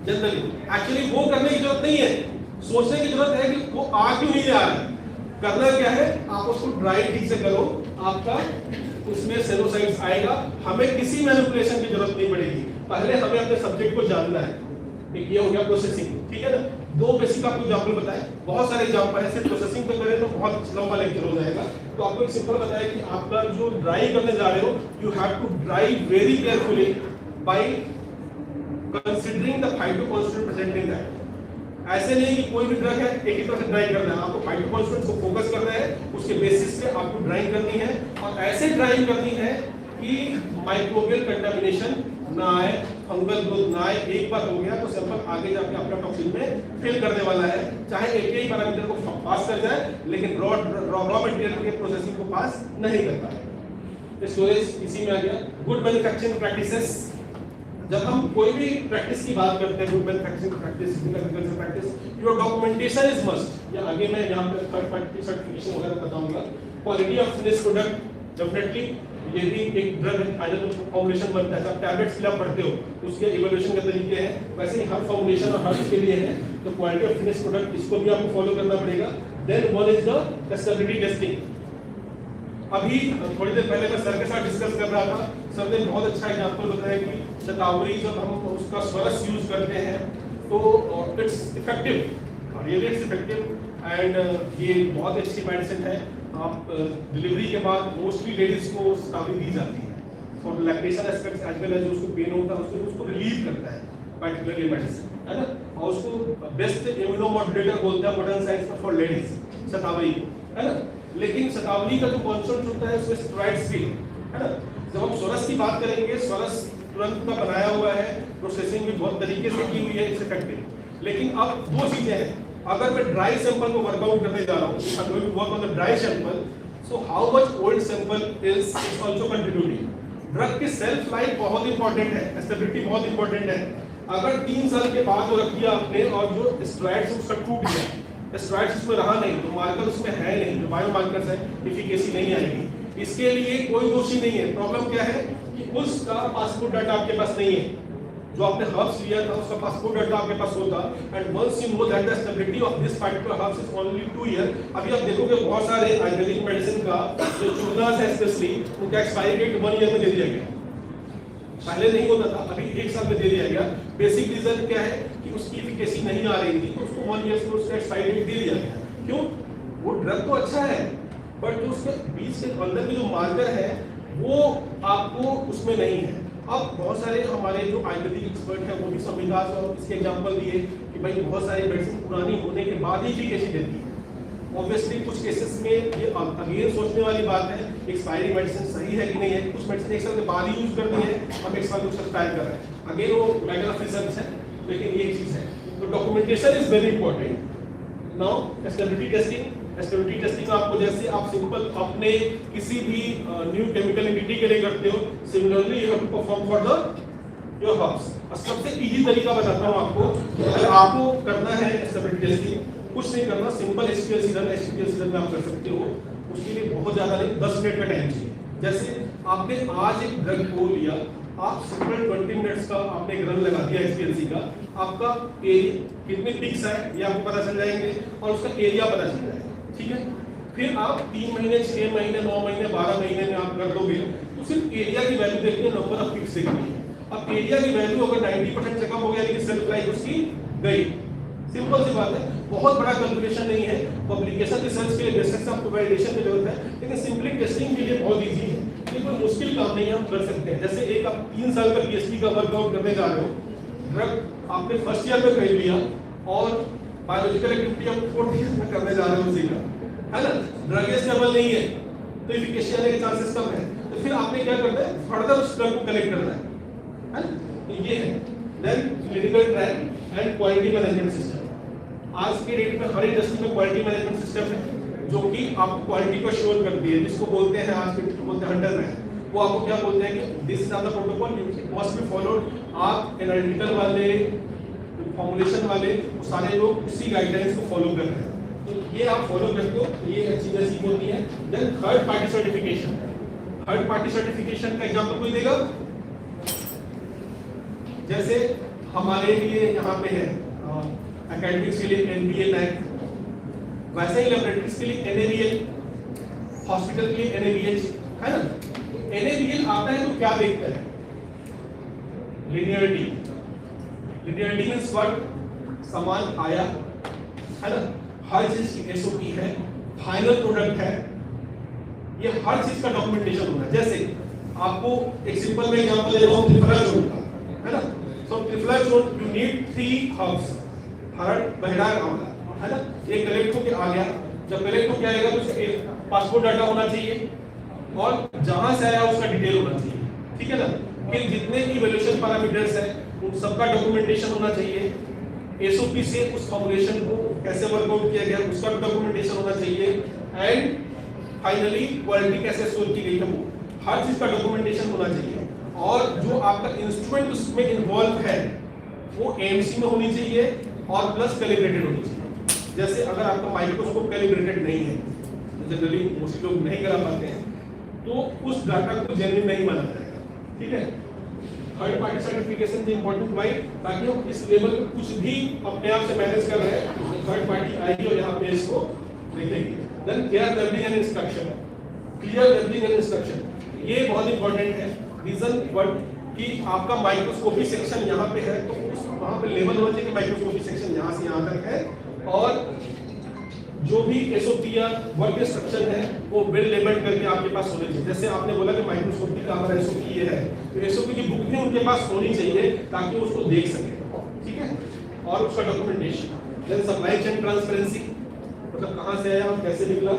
जनरली एक्चुअली वो करने की जरूरत नहीं है, सोचने की जरूरत है कि वो आ क्यों नहीं आ रहा है। करना क्या है? आप उसको ड्राई ठीक से करो, आपका उसमें सेनोसाइड्स आएगा। हमें किसी मैनिपुलेशन की जरूरत नहीं पड़ेगी, पहले हमें अपने सब्जेक्ट को जानना है। एक ये हो गया प्रोसेसिंग, ठीक है ना। दो बेसिक आपको एग्जांपल बताए, बहुत सारे एग्जांपल है, सिर्फ प्रोसेसिंग पे करें तो बहुत लंबा लेक्चर हो जाएगा। तो आपको एक सिंपल बताया कि आपका जो ड्राई करने जा रहे हो, you have to dry very carefully by considering the phytoconstant present in that. ऐसे नहीं कि कोई भी ड्रग है एक ही तरह से ड्राई करना है, आपको फाइटोकांस्टेंट को फोकस करना है, उसके बेसिस पे आपको ड्राइंग करनी है और ऐसे ड्राइंग करनी है कि माइक्रोबियल कंटामिनेशन ना आए, फंगल ग्रोथ ना आए। एक बार हो गया तो सैंपल आगे जाके आपका टॉक्सिन में फिल करने वाला है, चाहे एक ही पैरामीटर को पास कर जाए लेकिन रॉ मटेरियल के प्रोसेसिंग को पास नहीं करता है। स्टोरेज इसी में आ गया। गुड मैन्युफैक्चरिंग प्रैक्टिसेस, जब हम कोई भी प्रैक्टिस की बात करते हैं, good manufacturing practice, agriculture practice, your documentation is must. या आगे मैं यहाँ पे थर्ड पार्टी सर्टिफिकेशन वगैरह बताऊंगा। Quality of finish product, definitely ये भी एक ड्रग फाइनल फॉर्मुलेशन बनता है, आप टैबलेट्स फिल पढ़ते हो तो उसके इवोल्यूशन के तरीके हैं, वैसे ही हर फॉर्मुलेशन और हर के लिए है। तो क्वालिटी ऑफ फिनिश प्रोडक्ट इसको भी आपको फॉलो करना पड़ेगा। Then one is the testability testing. अभी थोड़ी देर पहले मैं सर के साथ डिस्कस कर रहा था, सर ने बहुत अच्छा एग्जांपल बताया कि शतावरी जब हम उसका स्वरस यूज करते हैं तो it's effective, really it's effective and ये बहुत अच्छी मेडिसिन है। आप डिलीवरी के बाद मोस्टली लेडीज को शतावरी दी जाती है for lactation aspects as well as उसको पेन होता है उसको रिलीव करता है पर्टिकुलरली मेडिसिन, है ना। और उसको बेस्ट इम्यूनोमॉड्यूलेटर बोलते हैं मॉडर्न साइंस में फॉर लेडीज शतावरी को, है ना। लेकिन शतावरी का जो कॉन्सेप्ट होता है उसमें स्टेरॉइड्स भी, है ना। जब हम स्वरस की बात करेंगे, स्वरस तुरंत का बनाया हुआ है, प्रोसेसिंग भी बहुत तरीके से की हुई है, इट्स इफेक्टिव। लेकिन अब दो चीजें हैं, अगर मैं ड्राई सैंपल को वर्कआउट करने जा रहा हूं, I am going to work on the dry sample, so how much old sample is also contributing. Drug की सेल्फ लाइफ बहुत इंपॉर्टेंट है, स्टेबिलिटी बहुत इंपॉर्टेंट है। अगर 3 साल के बाद वो रख दिया आपने और जो स्टेरॉइड्स उसका टूट गया, स्टेरॉइड्स उसमें रहा नहीं, तो मार्कर उसमें है नहीं, जो बायो मार्कर्स है, एफिकेसी नहीं आएगी। इसके लिए कोई दोषी नहीं है। प्रॉब्लम क्या है कि उसका पासपोर्ट डाटा आपके पास नहीं है, जो आपने हर्ब्स लिया था उसका पासपोर्ट डाटा आपके पास होता, and once you know that the stability of this particular herbs is only 2 year. अभी आप देखोगे बहुत सारे आयुर्वेदिक मेडिसिन का जो चूर्नास है स्पेशली, उनका एक्सपायरी डेट 1 ईयर में दे दिया गया, पहले नहीं होता था, अभी 1 साल में दे दिया गया। बेसिक रीजन क्या है कि उसकी एफिकेसी नहीं आ रही थी, तो उसको 1 ईयर में उसका एक्सपायरी डेट दे दिया गया। क्यों? वो ड्रग तो अच्छा है बट जो उसके बीच के अंदर के जो मार्कर है वो आपको उसमें नहीं है। अब बहुत सारे हमारे जो आयुर्वेदिक एक्सपर्ट हैं वो भी संविधान और इसके एग्जांपल दिए कि भाई बहुत सारी मेडिसिन पुरानी होने के बाद ही एफिकेसी देती है। ऑब्वियसली कुछ केसेस में ये अगेन सोचने वाली बात है, एक्सपायरी मेडिसिन सही है कि नहीं है। कुछ मेडिसिन 1 साल के बाद ही यूज करनी है, हम 1 साल में उसका एक्सपायर कर रहे हैं, अगेन वो मैटर ऑफ रिसर्च है, लेकिन ये चीज है। तो documentation is very important. Now stability testing, stability testing आपको जैसे आप सिंपल अपने किसी भी न्यू केमिकल एंटिटी के लिए करते हो, similarly you have to perform for the your herbs. और सबसे इजी तरीका बताता हूं आपको, अगर आपको करना है स्टेबिलिटी टेस्टिंग, कुछ नहीं करना, सिंपल एसक्यूएल सीजन में आप कर सकते हो। उसके लिए बहुत ज्यादा नहीं, 10 मिनट का टाइम चाहिए। जैसे आपने आज एक ड्रग को लिया, आप सिंपल 20 मिनट्स का आपने एक रन लगा दिया एसपीएलसी का, आपका एरिया कितने पिक्स है ये आपको पता चल जाएंगे और उसका एरिया पता चल जाएगा, ठीक है। फिर आप 3 महीने, 6 महीने, 9 महीने, 12 महीने में आप कर दोगे तो सिर्फ एरिया की वैल्यू देखिए, नंबर ऑफ पिक्स देखिए। अब एरिया की वैल्यू अगर 90% से कम हो गया लेकिन सेल्फ लाइफ उसकी गई, सिंपल सी बात है, बहुत बड़ा कैलकुलेशन नहीं है। पब्लिकेशन रिसर्च के लिए बेसिक से आपको वैलिडेशन की जरूरत है, लेकिन सिंपली टेस्टिंग के लिए बहुत इजी है। ये कोई मुश्किल काम नहीं है, हम कर सकते हैं। जैसे एक आप 3 साल का पीएचडी का वर्कआउट करने जा रहे हो, ड्रग आपने फर्स्ट ईयर में खरीद लिया और बायोलॉजिकल एक्टिविटी आप 4th ईयर में करने जा रहे हो उसी का, है ना, ड्रग स्टेबल नहीं है तो एफिकेसी आने के चांसेस कम है, तो फिर आपने क्या करना है, फर्दर उस ड्रग को कलेक्ट करना है ना, तो ये है। Then clinical trial and quality management system. आज के डेट में हर इंडस्ट्री में क्वालिटी मैनेजमेंट सिस्टम है जो कि आपको क्वालिटी को श्योर करती है, जिसको बोलते हैं आज के बोलते हैं हंटर है, वो आपको क्या बोलते हैं कि this is the protocol must be followed. आप एनालिटिकल वाले, फॉर्मुलेशन वाले सारे लोग उसी गाइडलाइंस को फॉलो कर रहे हैं, तो ये आप फॉलो करते हो, ये अच्छी बेसिक होती है। Then third party certification. Third party certification का एग्जांपल कोई देगा? जैसे हमारे लिए यहाँ पे है एकेडमिक्स के लिए एनबीए नैक, वैसे ही लैबोरेटरीज के लिए एनएबीएल, हॉस्पिटल के लिए एनएबीएच, है ना। एनएबीएल आता है तो क्या देखता है? लिनियरिटी। Linearity means what? सामान आया, है ना, हर चीज की एसओपी है, फाइनल प्रोडक्ट है, ये हर चीज का डॉक्यूमेंटेशन होना है। जैसे आपको एक सिंपल में एग्जांपल दे रहा हूं ट्रिफ्लाजोन का, है ना। सो ट्रिफ्लाजोन यू नीड 3 हर्ब्स, हरड़, बहरा, आंवला, है ना। ये कलेक्ट होके आ गया, जब कलेक्ट होके आएगा तो उसके पासपोर्ट डाटा होना चाहिए और जहां से आया उसका डिटेल होना चाहिए, ठीक है ना। फिर जितने इवैल्यूएशन पैरामीटर्स है उन सबका डॉक्यूमेंटेशन होना चाहिए। एसओपी से उस फॉर्मुलेशन को कैसे वर्कआउट किया गया उसका डॉक्यूमेंटेशन होना चाहिए एंड फाइनली क्वालिटी कैसे स्टोर की गई है वो हर चीज का डॉक्यूमेंटेशन होना चाहिए। और जो आपका इंस्ट्रूमेंट उसमें इन्वॉल्व है वो एएमसी में होनी चाहिए और प्लस कैलिब्रेटेड होनी चाहिए। जैसे अगर आपका माइक्रोस्कोप कैलिब्रेटेड नहीं है, जनरली मोस्टली लोग नहीं करा पाते हैं, तो उस डाटा को जेन्युइन नहीं माना जाएगा, ठीक है। Third party certification is important Y, ताकि हम इस लेवल पे कुछ भी अपने आप से मैनेज कर रहे हैं तो थर्ड पार्टी आएगी और यहाँ पे इसको देखेंगे। Then clear labelling and instruction. Clear labelling and instruction ये बहुत इंपॉर्टेंट है। रीजन व्हाट कि आपका माइक्रोस्कोपी सेक्शन यहाँ पे है तो उस वहाँ पे लेवल होना चाहिए कि माइक्रोस्कोपी सेक्शन यहाँ से यहाँ तक है और जो भी एसओपी या वर्क इंस्ट्रक्शन है वो वेल लेबल्ड करके आपके पास होने चाहिए। जैसे आपने बोला कि माइक्रोस्कोपी का हमारा एसओपी ये है तो एसओपी की बुक भी उनके पास होनी चाहिए ताकि उसको देख सके, ठीक है, और उसका documentation. Then supply chain transparency, मतलब कहाँ से आया और कैसे निकला।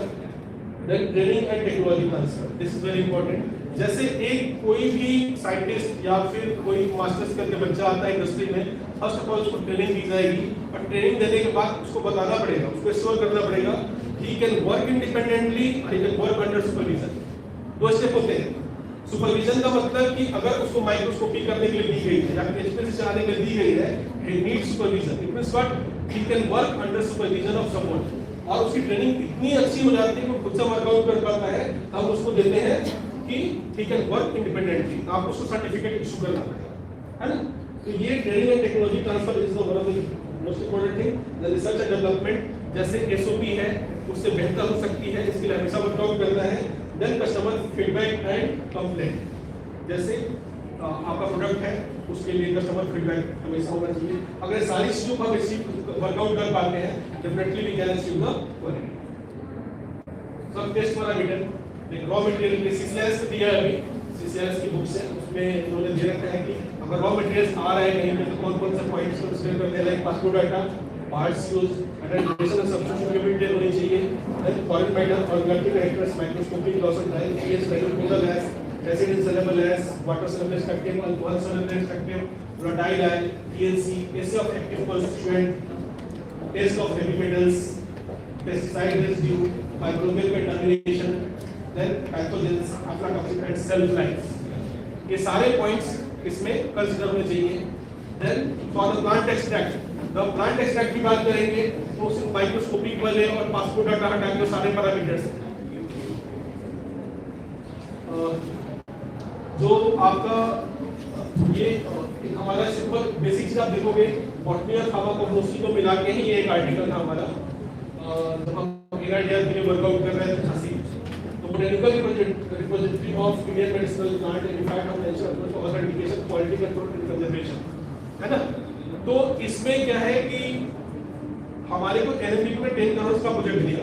Then training and technology transfer, this is very important. जैसे एक कोई भी साइंटिस्ट या फिर कोई मास्टर्स करके बच्चा आता है इंडस्ट्री में, फर्स्ट ऑफ ऑल उसको ट्रेनिंग दी जाएगी और ट्रेनिंग देने के बाद उसको बताना पड़ेगा, उसको श्योर करना पड़ेगा he can work independently, he can work under supervision. 2 step होते हैं। सुपरविजन का मतलब कि अगर उसको माइक्रोस्कोपी करने के लिए दी गई है या फिर एक्सपीरियंस चलाने के लिए दी गई है, he needs supervision. It means what? He can work under supervision of someone और उसकी ट्रेनिंग इतनी अच्छी हो जाती है कि वो खुद से वर्कआउट कर पाता है, हम उसको देते हैं कि ही कैन वर्क इंडिपेंडेंटली। आपको उसको सर्टिफिकेट इशू करना पड़ेगा, है ना। तो ये training and technology transfer is one of the most important thing. The research and development, जैसे एसओपी है उससे बेहतर हो सकती है, इसके लिए हमेशा वर्कआउट करना है। Then customer feedback and complaint, जैसे आपका प्रोडक्ट है उसके लिए कस्टमर फीडबैक हमेशा होना चाहिए। अगर सारी चीजों को हम इसी वर्कआउट कर पाते हैं definitely we can achieve the quality. सब टेस्ट पैरामीटर, एक रॉ मटेरियल के सीसीएस दिया है, अभी सीसीएस की बुक से उसमें इन्होंने दे रखा है कि अगर रॉ मटेरियल्स आ रहे हैं कहीं पे तो कौन-कौन से पॉइंट्स को कंसीडर करते हैं, like passport data, parts use, identification and substitutability होनी चाहिए। Then foreign matter, organic characters, microscopic loss of time, pH value gas, acid insoluble as, water soluble structure, alcohol soluble structure, volatile ion, TNC, essay of active constituent, test of heavy metals, pesticide residue, microbial contamination, then pathogens, aflatoxin and shelf life. ये सारे points इसमें consider होने चाहिए. Then for the plant extract, the plant extract की बात करेंगे तो सिर्फ माइक्रोस्कोपिक वाले और पासपोर्ट डाटा हटा के सारे पैरामीटर्स जो आपका ये हमारा सिंपल बेसिक चीज आप देखोगे बॉटनी और फार्माकोग्नोसी को मिला के ही ये एक आर्टिकल था हमारा जब हम एनआईडीआर के लिए वर्कआउट कर रहे थे खांसी तो botanical repository of Indian medicinal plant and effect of nature for authentication quality control and conservation, है ना। तो इसमें क्या है कि हमारे को एनएमडी में 10 करोड़ का प्रोजेक्ट दिया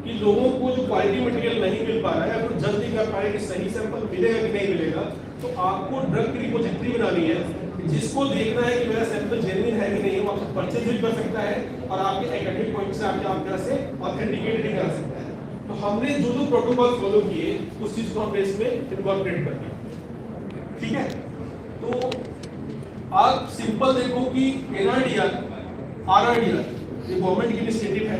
कि लोगों को जो क्वालिटी मटेरियल नहीं मिल पा रहा है, अगर जज नहीं कर पा रहे कि सही सैंपल मिलेगा कि नहीं मिलेगा, तो आपको ड्रग की रिपोजिटरी बनानी है जिसको देखना है कि मेरा सैंपल जेन्युइन है कि नहीं, वो आपसे परचेज भी कर सकता है और आपके एकेडमिक पॉइंट से आपके आप तरह से ऑथेंटिकेट भी करा सकता है। तो हमने जो जो प्रोटोकॉल फॉलो किए उस चीज को हमने इसमें इनकॉर्पोरेट कर दिया। ठीक है, तो आप सिंपल देखो कि एनआरडीआर, आरआरडीआर ये गवर्नमेंट की इनिशिएटिव है,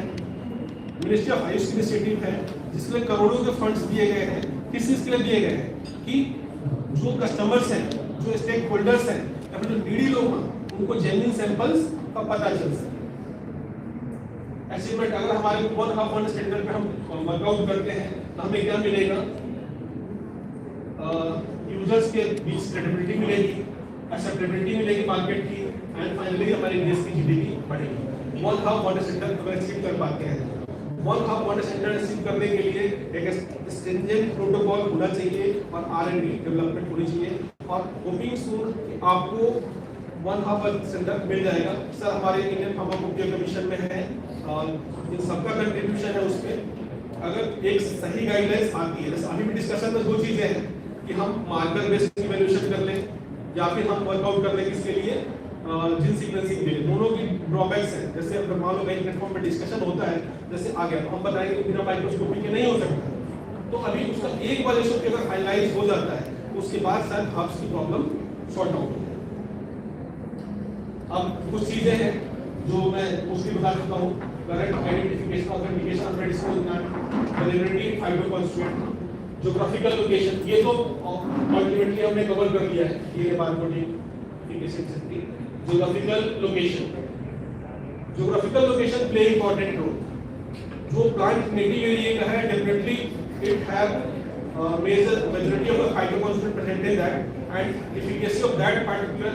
मिनिस्ट्री ऑफ हाइस्ट की इनिशिएटिव है, जिसमें करोड़ों के फंड्स दिए गए हैं। किस चीज के लिए दिए गए हैं कि जो कस्टमर्स हैं, जो स्टेक होल्डर्स हैं या फिर जो नीडी लोग हैं, उनको जेन्युइन सैंपल्स का पता चल सके। अचीवमेंट अगर हमारे वन हाफ वन स्टैंडर्ड पे हम वर्कआउट करते हैं तो हमें क्या मिलेगा, यूजर्स के बीच क्रेडिबिलिटी मिलेगी, एक्सेप्टेबिलिटी मिलेगी मार्केट की, एंड फाइनली हमारे देश की जीडीपी बढ़ेगी। वन हाफ वन स्टैंडर्ड अगर अचीव कर पाते हैं, one half one standard achieve करने के लिए एक स्ट्रिंजेंट प्रोटोकॉल होना चाहिए और आर&डी डेवलपमेंट होनी चाहिए, और होपिंग सून आपको वन हाफ वन स्टैंडर्ड मिल जाएगा। सर हमारे इंडियन फार्माकोपिया कमीशन में है और इन सबका कंट्रीब्यूशन है उसमें। अगर एक सही गाइडलाइंस आती है, जैसे अभी भी डिस्कशन में दो चीजें हैं कि हम मार्कर बेस्ड इवैल्यूएशन कर लें या फिर हम वर्कआउट कर लें किसके लिए, जीन सीक्वेंसिंग के लिए। दोनों की ड्रॉबैक्स हैं। जैसे अगर मान लो कहीं प्लेटफॉर्म पे डिस्कशन होता है, जैसे आ गया तो हम बताएंगे कि बिना माइक्रोस्कोपी के नहीं हो सकता, तो अभी उसका एक बार इशू अगर फाइनलाइज हो जाता है उसके बाद शायद आपकी प्रॉब्लम सॉर्ट आउट हो जाए। अब कुछ चीजें हैं जो मैं उसकी बता देता हूँ। Correct identification, authentication of medicinal plant, validity, phytoconstituent, geographical location, ये तो अल्टीमेटली हमने कवर कर लिया है। ये barcoding, geographical location play important role. जो प्लांट नेटिव एरिया का है, definitely it have majority of the phytoconstituent present in that, and efficacy of that particular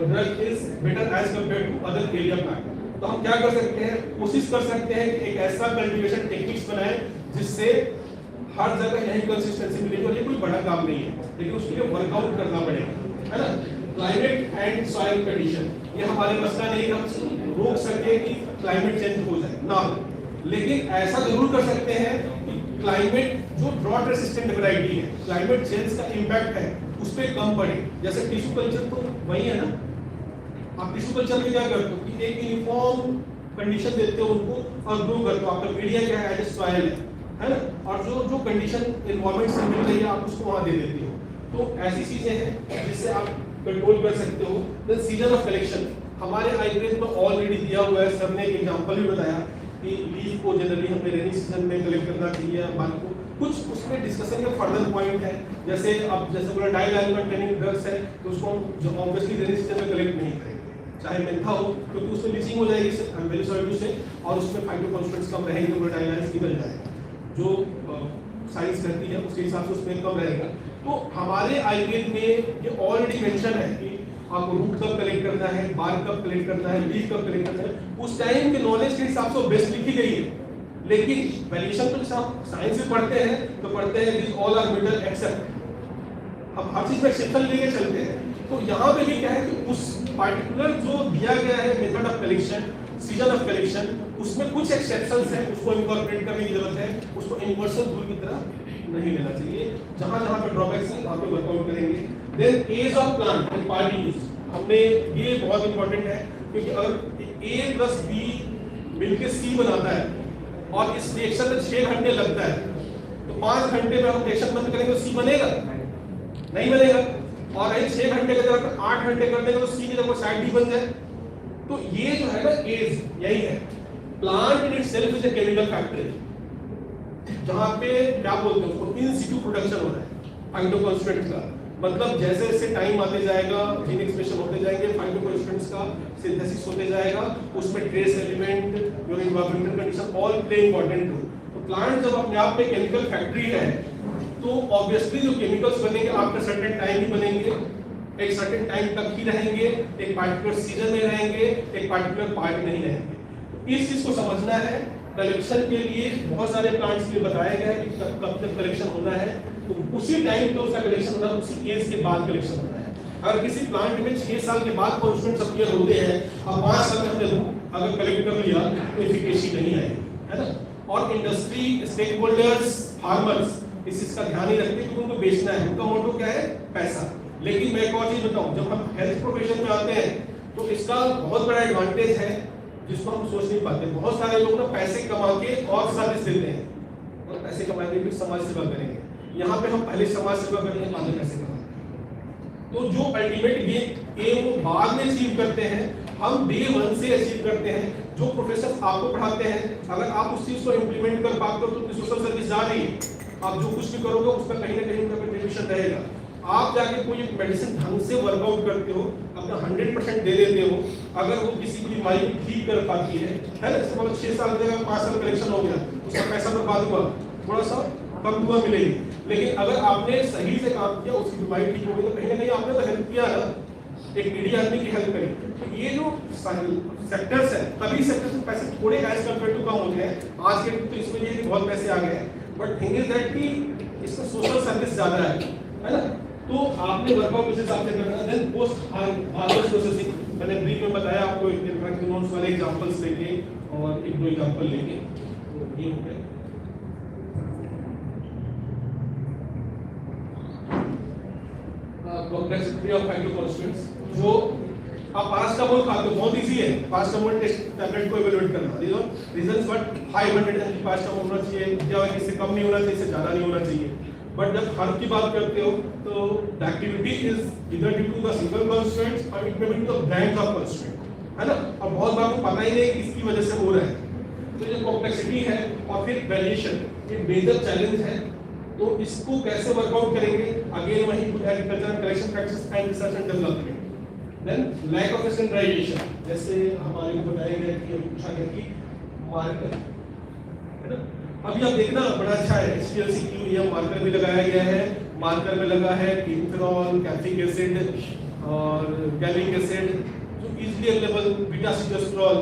drug is better as compared to other area plant. तो हम क्या कर सकते हैं, कोशिश कर सकते हैं कि एक ऐसा कल्टीवेशन टेक्निक्स बनाएं जिससे हर जगह यही कंसिस्टेंसी मिलेगी। और ये कोई बड़ा काम नहीं है, लेकिन उसके लिए वर्कआउट करना पड़ेगा, है ना। क्लाइमेट एंड सॉइल कंडीशन, ये हमारे बस का नहीं, हम रोक सके कि क्लाइमेट चेंज हो जाए ना, लेकिन ऐसा जरूर कर सकते हैं कि क्लाइमेट जो ड्रॉट रेसिस्टेंट वैरायटी है, क्लाइमेट चेंज का इंपैक्ट है उस पर कम पड़े। जैसे टिश्यू कल्चर तो वही है ना, आप टिश्यू कल्चर में क्या करते हो कि एक यूनिफॉर्म कंडीशन देते हो उनको और ग्रो करते हो। आपका मीडिया क्या है, एज सॉइल है ना, और जो कंडीशन एनवायरनमेंट से मिल रही है आप उसको वहां दे देते हो। तो ऐसी चीजें हैं जिससे आप कंट्रोल कर सकते हो। देन सीजन ऑफ कलेक्शन, हमारे आईग्रेड में ऑलरेडी दिया हुआ है, सर ने एक एग्जांपल भी बताया कि लीफ को जनरली हमें रेनी सीजन में कलेक्ट करना चाहिए, बाल को कुछ उसमें डिस्कशन का फर्दर पॉइंट है। जैसे अब जैसे बोला डाइल टेनिंग ड्रग्स है तो उसको हम जो ऑब्वियसली रेनी सीजन में कलेक्ट नहीं करेंगे, चाहे मेंथा हो, क्योंकि उसमें लीचिंग हो जाएगी वेरी सॉरी से, और उसमें फाइटोकॉन्स्टिट्यूएंट्स कम रहेंगे, वो डाइलाइंस निकल जाएगा। जो साइंस करती है उसके हिसाब से उसमें कम रहेगा। तो हमारे आईग्रेड में ये ऑलरेडी मेंशन है कि आपको रूट कब कलेक्ट करना है, बार कब कलेक्ट करना है, लीफ कब कलेक्ट करना है, उस टाइम के नॉलेज के हिसाब से बेस्ट लिखी गई है। लेकिन वैल्यूएशन तो आप साइंस में पढ़ते हैं तो पढ़ते हैं this all are middle except, हम हर चीज में एक्सेप्शन लेके चलते हैं। तो यहाँ पे भी क्या है कि उस पार्टिकुलर जो दिया गया है method of collection, season of collection, उसमें कुछ एक्सेप्शंस हैं, उसको इनकॉर्पोरेट करने की जरूरत है, उसको यूनिवर्सल रूल की तरह नहीं लेना चाहिए। जहां जहां पे ड्रॉबैक्स हैं वहां पे वर्कआउट करेंगे। Then age of plant and party use, हमने ये बहुत इंपॉर्टेंट है, क्योंकि अगर A प्लस B मिलके C बनाता है और इस रिएक्शन में 6 घंटे लगता है, तो 5 घंटे में हम रिएक्शन बंद करेंगे तो C बनेगा नहीं बनेगा, और अगर 6 घंटे की जगह 8 घंटे कर देंगे तो C की जगह शायद D बन जाए। तो ये जो है ना एज, यही है plant in itself is a chemical factory, जहां पे क्या बोलते हैं उसको, इन सिटू प्रोडक्शन हो रहा है फाइटोकॉन्स्टिट्यूएंट्स का। मतलब जैसे जैसे टाइम आते जाएगा, जीन एक्सप्रेशन होते जाएंगे, फाइटोकॉन्स्टिट्यूएंट्स का सिंथेसिस होते जाएगा, उसमें ट्रेस एलिमेंट, जो environmental condition, all play important role. तो प्लांट जब अपने आप में केमिकल फैक्ट्री है तो ऑब्वियसली जो केमिकल्स बनेंगे आपके सर्टेन टाइम ही बनेंगे, एक सर्टेन टाइम तक ही रहेंगे, एक पार्टिकुलर सीजन में रहेंगे, एक पार्टिकुलर पार्ट नहीं रहेंगे। इस चीज को समझना है। कलेक्शन के लिए बहुत सारे प्लांट्स के लिए बताया गया है कि कब तक कलेक्शन होना है, तो उसी टाइम पे उसका कलेक्शन होना है, उसी एज के बाद कलेक्शन होना है। अगर किसी प्लांट में 6 साल के बाद कॉन्स्टिट्यूएंट्स अपीयर होते हैं और 5 साल में हमने अगर कलेक्ट कर लिया तो एफिकेसी नहीं आएगी, है ना। और इंडस्ट्री स्टेक होल्डर्स फार्मर्स इस चीज का ध्यान नहीं रखते क्योंकि उनको बेचना है, उनका मोटो क्या है, पैसा। लेकिन मैं एक और चीज बताऊं, जब हम हेल्थ प्रोफेशन में आते हैं तो इसका बहुत बड़ा एडवांटेज है जिसको हम सोच नहीं पाते। बहुत सारे लोग ना पैसे कमा के और सर्विस देते हैं, और पैसे कमाएंगे फिर समाज सेवा करेंगे। यहाँ पे हम पहले समाज सेवा करेंगे, बाद में पैसे कमाएंगे। तो जो अल्टीमेट एम वो बाद में अचीव करते हैं, हम डे 1 से अचीव करते हैं। जो प्रोफेसर आपको पढ़ाते हैं, अगर आप उस चीज को इम्प्लीमेंट कर पाते हो तो सोशल सर्विस जा रही है। आप जो कुछ भी करोगे उसका कहीं ना कहीं उनका कंट्रीब्यूशन रहेगा। आप जाके कोई एक मेडिसिन ढंग से वर्कआउट करते हो, अपना 100% दे देते हो, अगर वो किसी की बीमारी को ठीक कर पाती है ना, जैसे मतलब 6 साल का 5 साल कलेक्शन हो गया, उसका पैसा बर्बाद हुआ, थोड़ा सा कम हुआ मिलेगी। लेकिन अगर आपने सही से काम किया, उसकी बीमारी ठीक हो गई, तो कहीं ना कहीं आपने तो हेल्प किया ना, एक नीडी आदमी की हेल्प करी। तो ये जो सेक्टर्स है, तभी सेक्टर्स में पैसे थोड़े एज कम्पेयर टू कम होते हैं। आज के तो इसमें ये बहुत पैसे आ गए हैं, बट थिंग इज दैट कि इसमें सोशल सर्विस ज्यादा है ना। तो आपने वर्कआउट उस हिसाब से करना। देन पोस्ट हार्वेस्ट प्रोसेसिंग मैंने ब्रीफ में बताया आपको, इंटरैक्टिव नोट्स वाले एग्जांपल्स लेके और एक दो एग्जांपल लेके। तो ये हो गया कॉम्प्लेक्सिटी ऑफ फाइटोकॉन्स्टिट्यूएंट्स। जो आप पारास्टामोल खाते हो, बहुत इजी है पारास्टामोल टेस्ट टैबलेट को इवैल्यूएट करना। रीजंस बट 500 mg पारास्टामोल होना चाहिए, क्या है इससे कम नहीं होना चाहिए, इससे ज्यादा नहीं होना चाहिए। बट जब हर्ब की बात करते हो तो द एक्टिविटी इज इधर due to the single constituents और it may be to the branch of constituent, है ना। और बहुत बार को पता ही नहीं किसकी वजह से हो रहा है। तो ये कॉम्प्लेक्सिटी है और फिर वेरिएशन, ये मेजर चैलेंज है। तो इसको कैसे वर्कआउट करेंगे, अगेन वही agriculture collection practice and research and development. Then lack of standardisation, जैसे हमारे को बताया गया कि पूछा गया कि मार्कर, है ना। अभी आप देखना बड़ा अच्छा है, HPLC क्यू मार्कर भी लगाया गया है, मार्कर में लगा है कीटोल, कैफिक एसिड और गैलिक एसिड जो इजीली अवेलेबल, बीटा सिट्रोल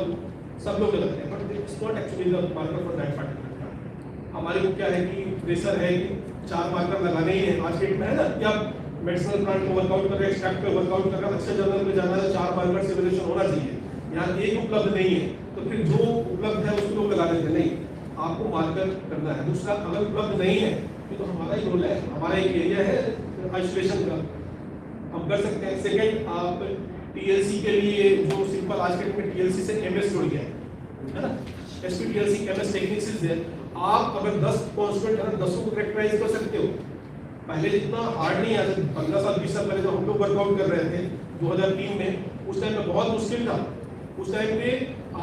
सब लोग लगाते हैं, but it's not actually the marker for that particular. हमारे को क्या है कि प्रेशर है कि 4 मार्कर लगाने ही है आज के डेट में, है ना। कि आप मेडिसिनल प्लांट को वर्कआउट कर रहे हैं, एक्सट्रैक्ट पे वर्कआउट कर रहे हैं, अच्छे जर्नल में जाना है, 4 मार्कर से इवैल्यूएशन होना चाहिए। यहाँ एक उपलब्ध नहीं है तो फिर जो उपलब्ध है उसको लोग लगा देते नहीं, आपको मार्कर करना है। दूसरा, अगर उपलब्ध नहीं है तो हमारा ही रोल है, हमारा एक एरिया है आइसोलेशन का, हम कर सकते हैं। सेकंड, आप TLC के लिए जो सिंपल आज के डेट में TLC से MS जुड़ गया है ना, SPTLC MS techniques is there. आप अगर 10 कॉन्स्टेंट अगर 10 को कैरेक्टराइज कर सकते हो, पहले जितना हार्ड नहीं है, 15 साल 20 साल पहले जो हम लोग वर्कआउट कर रहे थे 2003 में, उस टाइम में बहुत मुश्किल था। उस टाइम पे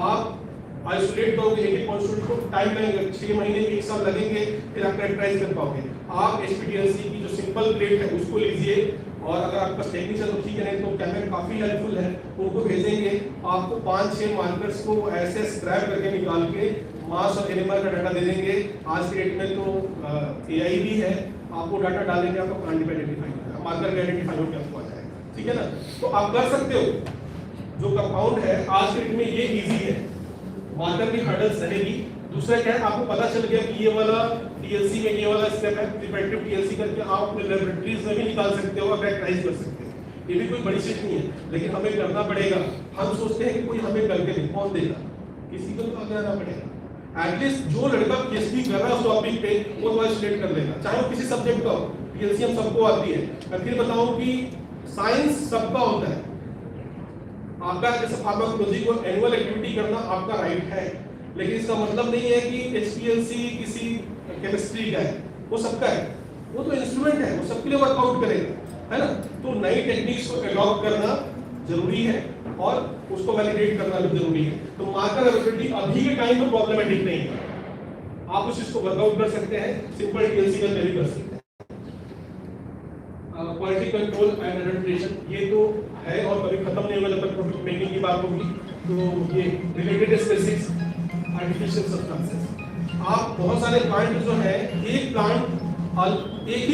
आप आइसोलेट करोगे एक कॉन्स्टेंट को, टाइम लगेगा, 6 महीने 1 साल लगेंगे, फिर आप कैरेक्टराइज कर पाओगे। आप SPTLC की जो सिंपल प्लेट है उसको लीजिए, और अगर आपके पास टेक्निक है तो ठीक है, नहीं तो कैमरा काफी हेल्पफुल है, उनको भेजेंगे। आपको 5-6 मार्कर्स को ऐसे स्क्रैप करके निकाल के मास और एनिमल का डाटा दे देंगे। आज के डेट में तो AI भी है, आपको डाटा डालेंगे, आपको प्लांट आइडेंटिफाई होगा, मार्कर आइडेंटिफाई होकर आपको आ जाएगा, ठीक है ना। तो आप कर सकते हो, जो कंपाउंड है आज के डेट में ये इजी है, मार्कर की हर्डल्स रहेगी। दूसरा क्या है, आपको पता चल गया कि ये वाला TLC में ये वाला स्टेप है, प्रिपरेटिव TLC करके आप अपने लैबोरेटरीज में भी निकाल सकते हो, कैरेक्टराइज कर सकते हो। ये भी कोई बड़ी चीज नहीं है, लेकिन हमें करना पड़ेगा। हम सोचते हैं कि कोई हमें करके दे, कौन देगा, किसी को तो आगे आना पड़ेगा। एटलीस्ट जो लड़का PhD कर रहा है उस टॉपिक पे वो तो आइसोलेट कर लेगा, चाहे वो किसी सब्जेक्ट का हो। TLC हम सबको आती है। मैं फिर बताऊं कि साइंस सबका होता है। आपका जैसे फार्माकोलॉजी को एनुअल एक्टिविटी करना आपका राइट है, लेकिन इसका मतलब नहीं है कि HPLC किसी केमिस्ट्री का है, वो सबका है, वो तो इंस्ट्रूमेंट है, वो सबके लिए वर्कआउट करेगा, है ना। तो नई टेक्निक्स को अडॉप्ट करना जरूरी है और उसको वैलिडेट करना भी जरूरी है। तो मार्कर अवेलेबिलिटी अभी के टाइम में प्रॉब्लमेटिक नहीं है, आप उस चीज को वर्कआउट कर सकते हैं, सिंपल TLC का भी कर सकते हैं। क्वालिटी कंट्रोल एंड एडल्ट्रेशन, ये तो है और कभी खत्म नहीं होगा जब तक प्रोडक्ट मेकिंग की बात होगी। तो ये रिलेटेड स्पेसिफिक्स आर्टिफिशियल सब्सटेंसेस, आप बहुत सारे प्लांट जो है, एक ही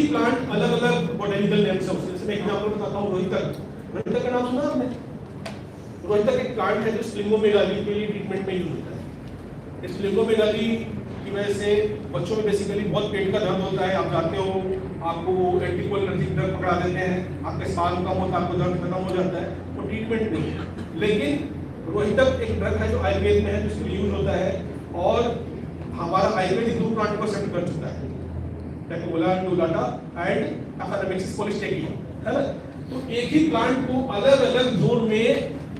प्लांट अलग अलग बोटेनिकल नेम्स है। जैसे मैं एग्जांपल बताता हूँ, रोहितक का नाम सुना आपने? रोहितक एक प्लांट है जो स्लिंगोमेगाली के लिए ट्रीटमेंट में यूज होता है। इस स्लिंगोमेगाली की वजह से बच्चों में बेसिकली बहुत पेट का दर्द होता है, आप जाते हो, आपको एंटीकोलिनर्जिक ड्रग पकड़ा देते हैं, आपके साल कम होता है, आपको दर्द खत्म हो जाता है, वो ट्रीटमेंट नहीं है। लेकिन रोहितक एक ड्रग है जो आयुर्वेद में है, जिसके लिए यूज होता है, और हमारा आयुर्वेदिक 2 प्लांट को एक्सेप्ट कर चुका है, टेकोला, टोलाटा एंड अफारामेक्सिस पॉलिस्टेकिया, है ना। तो एक ही प्लांट को अलग अलग जोन में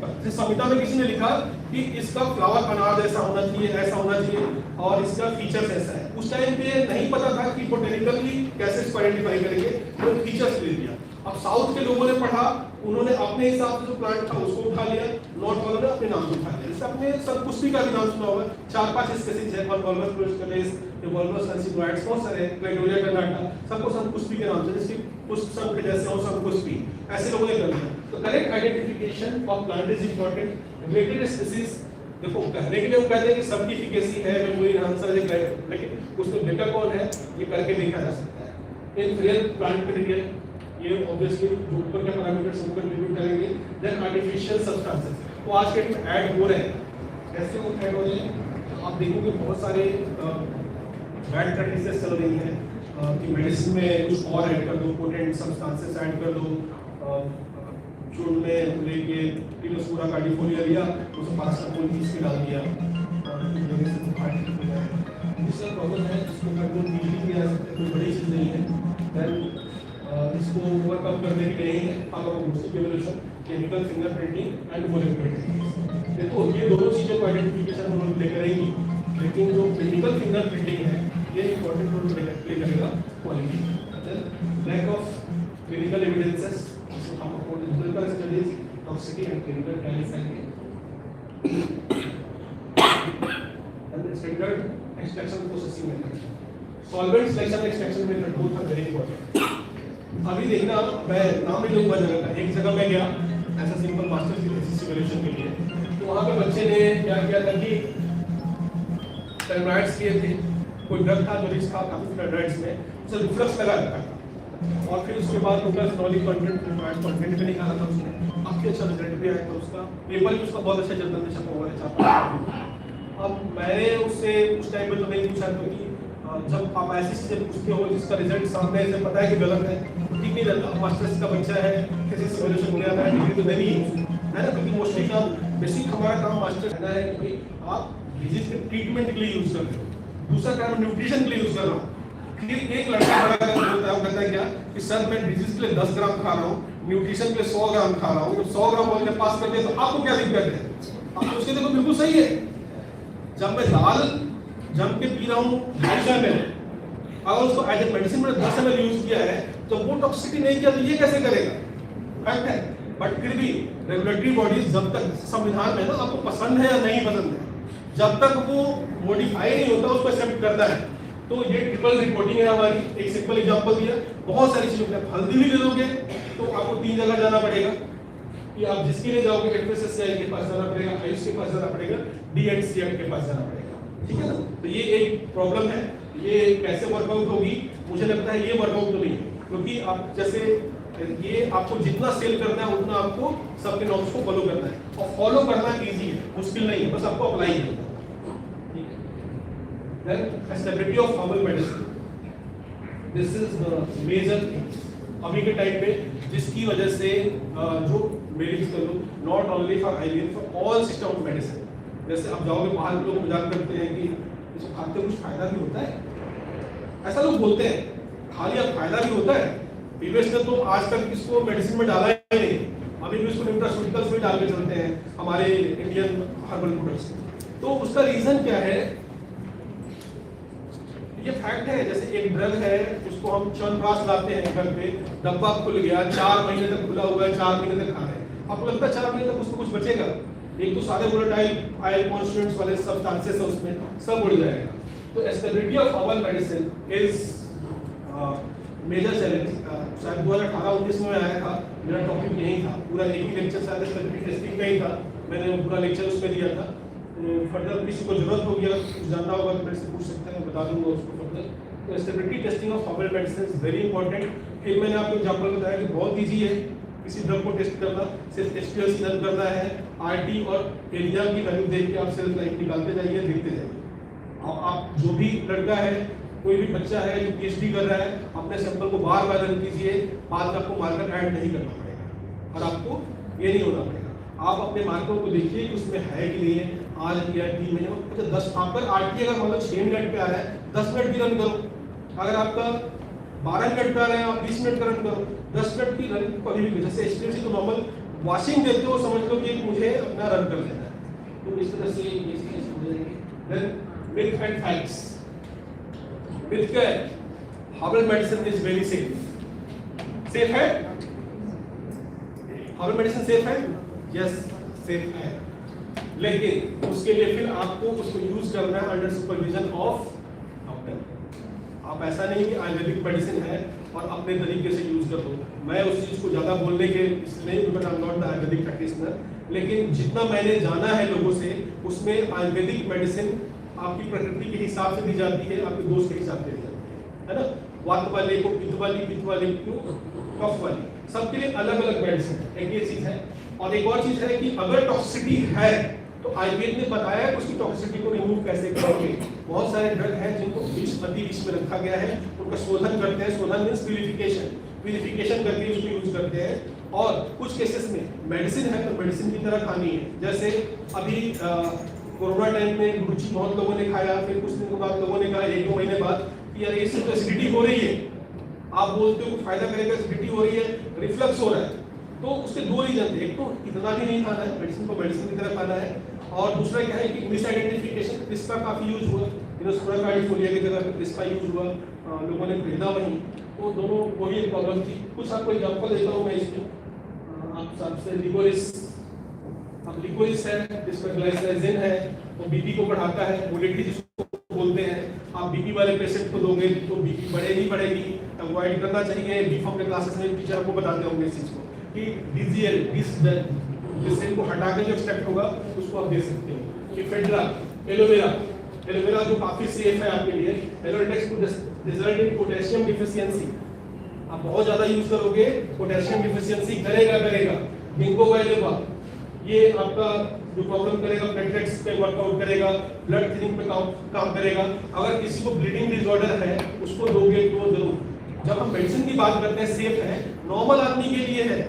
संहिता में किसी ने लिखा कि इसका फ्लावर अनार जैसा होना चाहिए, ऐसा होना चाहिए और इसका फीचर्स ऐसा है। उस टाइम पे नहीं पता था कि बोटेनिकली कैसे इसको आइडेंटिफाई करेंगे, तो फीचर्स ले लिया। अब साउथ के लोगों ने पढ़ा, उन्होंने अपने हिसाब से जो प्लांट था उसको उठा लिया, नॉर्थ वालों ने अपने नाम से उठा लिया। जैसे अपने सब कुछ का भी नाम सुना होगा, 4-5 स्पीसीज है, वॉल्वस प्रोस्कलेस, वॉल्वस संसिग्वाइड्स, बहुत सारे क्लाइडोरिया कर्नाटा, सबको संकुष्पी के नाम से, जैसे पुष्प सब के जैसे और संकुष्पी, ऐसे लोगों ने कर लिया। तो correct identification of plant is important. Related species देखो कहने के लिए हम कहते हैं कि सबकी एफिकेसी है, मेमोरी आंसर है, लेकिन उसमें बेटा कौन है ये करके देखा जा सकता है। इन रियल प्लांट मटेरियल ये ऑब्वियसली जो ऊपर के पैरामीटर्स ऊपर कंट्रीब्यूट करेंगे। देन आर्टिफिशियल सब्सटेंसेस, तो आज के दिन ऐड हो रहे हैं, कैसे वो ऐड हो रहे हैं आप देखोगे, बहुत सारे बैड प्रैक्टिसेस चल रही हैं कि मेडिसिन में कुछ और ऐड कर दो, पोटेंट सब्सटेंसेस ऐड कर दो, चूर्ण में लेके टिनोस्पूरा कार्डिफोलिया लिया, उसमें पारासिटामोल 20 के डाल दिया, इसका प्रॉब्लम है, इसको कंट्रोल इजीली किया जा सकता है, कोई बड़ी चीज नहीं है। देन इसको ओवरकम करने के लिए pharmacochemical chemical fingerprinting and molecular techniques. देखो ये दोनों चीजों को आइडेंटिफिकेशन हम लोग प्ले करेंगे, लेकिन जो क्लिनिकल फिंगरप्रिंटिंग है ये इंपॉर्टेंट रोल प्ले करेगा quality. Lack of clinical evidences, हम clinical studies, toxicity and clinical trials आएंगे। And standard extraction processing method, solvent selection extraction method both are very important. अभी देखना, मैं नाम नहीं लूंगा जगह का, एक जगह मैं गया ऐसा सिंपल मास्टर्स की थीसिस इवैल्यूएशन के लिए, तो वहां पे बच्चे ने क्या किया था कि स्टेरॉइड्स लिए थे, कोई ड्रग था जो रिस्क था काफी स्टेरॉइड्स में, उसे रिफ्लक्स लगा रखा था और फिर उसके बाद उनका फिनोलिक कंटेंट कंटेंट भी निकाला था उसने, काफी अच्छा रिजल्ट भी आया था उसका, पेपर भी उसका बहुत अच्छा जर्नल में छपा हुआ है। अब मैंने उससे उस टाइम में तो नहीं पूछा, क्योंकि जब आप ऐसी चीजें पूछते हो जिसका रिजल्ट सामने से पता है कि गलत है, ठीक नहीं रहता। मास्टर्स का बच्चा है, किसी सिमुलेशन में आता है, डिग्री तो देनी है ना, क्योंकि मोस्टली काम बेसिक हमारा काम मास्टर है ना, कि आप डिजीज के ट्रीटमेंट के लिए यूज कर रहे हो, दूसरा काम न्यूट्रिशन के लिए यूज कर रहा हूँ। फिर एक लड़का बड़ा बोलता है, वो कहता है क्या कि सर मैं डिजीज के लिए 10 ग्राम खा रहा हूँ, न्यूट्रिशन के लिए 100 ग्राम खा रहा हूँ, जब 100 ग्राम बोल के पास कर दिया तो आपको क्या दिक्कत है? आप उसके देखो बिल्कुल सही है। जब मैं दाल जम के पी रहा हूँ 250 ml, अगर उसको एज ए मेडिसिन में 10 ml यूज किया है तो वो टॉक्सिसिटी नहीं किया तो ये कैसे करेगा? फैक्ट है। बट फिर भी रेगुलेटरी बॉडीज जब तक संविधान में ना आपको पसंद है या नहीं पसंद है, जब तक वो मॉडिफाई नहीं होता उसको एक्सेप्ट करता है। तो ये ट्रिपल रिपोर्टिंग है हमारी। एक सिंपल एग्जांपल दिया, बहुत सारी चीजों में हल्दी भी ले लोगे तो आपको 3 जगह जाना पड़ेगा, कि आप जिसके लिए जाओगे एफएसएससीआई के पास जाना पड़ेगा, आयुष के पास जाना पड़ेगा, डीएनसीएम के पास जाना पड़ेगा, ठीक है ना। तो ये एक प्रॉब्लम है, ये कैसे वर्कआउट होगी मुझे लगता है ये वर्कआउट तो नहीं है, क्योंकि आप जैसे ये आपको जितना सेल करना है उतना आपको सबके नॉर्म्स को फॉलो करना है, और फॉलो करना इजी है, मुश्किल नहीं है, बस आपको अप्लाई करना है। Then stability of herbal medicine, this is the major thing अभी के टाइम पे, जिसकी वजह से जो मेडिसिन कर लो, not only for IVF, for all system of medicine. जैसे आप जाओगे बाहर के लोग मजाक करते हैं कि इसको खाते कुछ फायदा भी होता है, ऐसा लोग बोलते हैं, खाली अब फायदा भी होता है। प्रीवियस में तो आज तक इसको मेडिसिन में डाला ही नहीं, अभी भी इसको न्यूट्रास्यूटिकल्स में डाल के चलते हैं हमारे इंडियन हर्बल प्रोडक्ट्स। तो उसका रीजन क्या है? ये फैक्ट है, जैसे एक ड्रग है उसको हम च्यवनप्राश लाते हैं घर पे, डब्बा खुल गया, 4 महीने तक खुला हुआ है, 4 महीने तक खा रहे हैं, आपको लगता है 4 महीने तक उसको कुछ बचेगा? एक तो सारे वोलेटाइल आयल कॉन्स्टिट्यूएंट्स वाले सब्सटेंसेस है उसमें, सब उड़ जाएगा। तो stability of herbal medicine is major challenge. शायद 2018-19 में आया था, मेरा टॉपिक यही था, पूरा एक ही लेक्चर शायद स्टेबिलिटी टेस्टिंग का ही था, मैंने पूरा लेक्चर उसमें दिया था। फर्दर किसी को जरूरत होगी, अगर कुछ जानना होगा तो मेरे से पूछ सकते हैं, मैं बता दूंगा उसको फर्दर। तो stability testing of herbal medicine is very important. फिर मैंने आपको एग्जांपल बताया कि बहुत इजी है किसी ड्रग को टेस्ट करना, सिर्फ एचपीएलसी रन करना है, आरटी और एरिया की वैल्यू देख के आप सेल्फ लाइफ निकालते जाइए, देखते जाइए। आप जो भी लड़का है, कोई भी बच्चा है जो पीएचडी कर रहा है, अपने सैंपल को बार बार रन कीजिए, बाद में आपको मार्कर ऐड नहीं करना पड़ेगा और आपको ये नहीं होना पड़ेगा। आप अपने मार्कर को देखिए कि उसमें है कि नहीं है, आज या 3 महीने में, अच्छा 10 आपका आरटी अगर मतलब 6 मिनट पे आ रहा है 10 मिनट की रन करो। अगर आपका 12 मिनट पे आ रहा है आप 20 मिनट का रन करो। 10 मिनट की रन कभी भी, जैसे एचपीएमसी को नॉर्मल वॉशिंग देते हो, समझ लो कि मुझे अपना रन कर लेना है, तो इस तरह से ये चीजें समझेंगे। Then myth and facts. Myth क्या है? Herbal medicine is very safe. Safe है? हर्बल मेडिसिन सेफ है? यस सेफ है, लेकिन उसके लिए फिर आपको उसको यूज करना है अंडर सुपरविजन ऑफ डॉक्टर। आप ऐसा नहीं कि आयुर्वेदिक मेडिसिन है और अपने तरीके से यूज कर दो। मैं उस चीज को ज्यादा बोलने के इसलिए, because I am not the Ayurvedic practitioner, लेकिन जितना मैंने जाना है लोगों से, उसमें आयुर्वेदिक मेडिसिन आपकी प्रकृति के हिसाब से दी जाती है, आपके दोष के हिसाब से दी जाती है ना। वात वाले को पित्त वाले को कफ वाली, सबके लिए अलग अलग मेडिसिन है, एक ये चीज है। और एक और चीज है कि अगर टॉक्सिसिटी है तो आयुर्वेद ने बताया कि उसकी टॉक्सिसिटी को रिमूव कैसे करेंगे। बहुत सारे ड्रग हैं जिनको अति विष में रखा गया है, उनका शोधन करते हैं। शोधन मींस प्यूरिफिकेशन करके उसको यूज करते हैं। और कुछ केसेस में मेडिसिन है तो मेडिसिन की तरह खानी है। जैसे अभी कोरोना टाइम में गुरुची बहुत लोगों ने खाया, फिर कुछ दिन के बाद लोगों ने कहा 1-2 महीने बाद कि यार इससे तो एसिडिटी हो रही है। आप बोलते हो फायदा करेगा, एसिडिटी हो रही है, रिफ्लक्स हो रहा है, तो उसके 2 रीजन थे। एक तो इतना भी नहीं खाना है, मेडिसिन को मेडिसिन की तरह खाना है। और दूसरा क्या है कि मिस आइडेंटिफिकेशन, क्रिस्पा काफी यूज हुआ, कार्डियोफोलिया की जगह पे क्रिस्पा यूज हुआ, लोगों ने खरीदा वहीं, तो दोनों वही एक प्रॉब्लम थी। कुछ आपको एग्जांपल देता हूं मैं इसमें। आप सबसे लिकोरिस, अब लिकोरिस है जिसमें ग्लाइसराइजिन है, वो बीपी को बढ़ाता है, मोलिटी जिसको बोलते हैं। आप बीपी वाले पेशेंट को दोगे तो बीपी बढ़ेगी, अवॉइड करना चाहिए। बीफॉर्म के क्लासेस में टीचर आपको बताते होंगे इस चीज को कि डीजीएल जिससे इनको हटा के जो एक्सट्रैक्ट होगा उसको आप दे सकते हो। कि फेड्रा, एलोवेरा जो काफी सेफ है आपके लिए, aloe vera to result in potassium deficiency. आप बहुत ज्यादा यूज करोगे पोटेशियम डिफिशियंसी करेगा। गिंको बाइलोबा ये आपका जो प्रॉब्लम करेगा, प्लेटलेट्स पे वर्कआउट करेगा, ब्लड थिनिंग पे काम करेगा। अगर किसी को ब्लीडिंग डिसऑर्डर है उसको दोगे तो जरूर। जब हम मेडिसिन की बात करते हैं सेफ है, नॉर्मल आदमी के लिए है,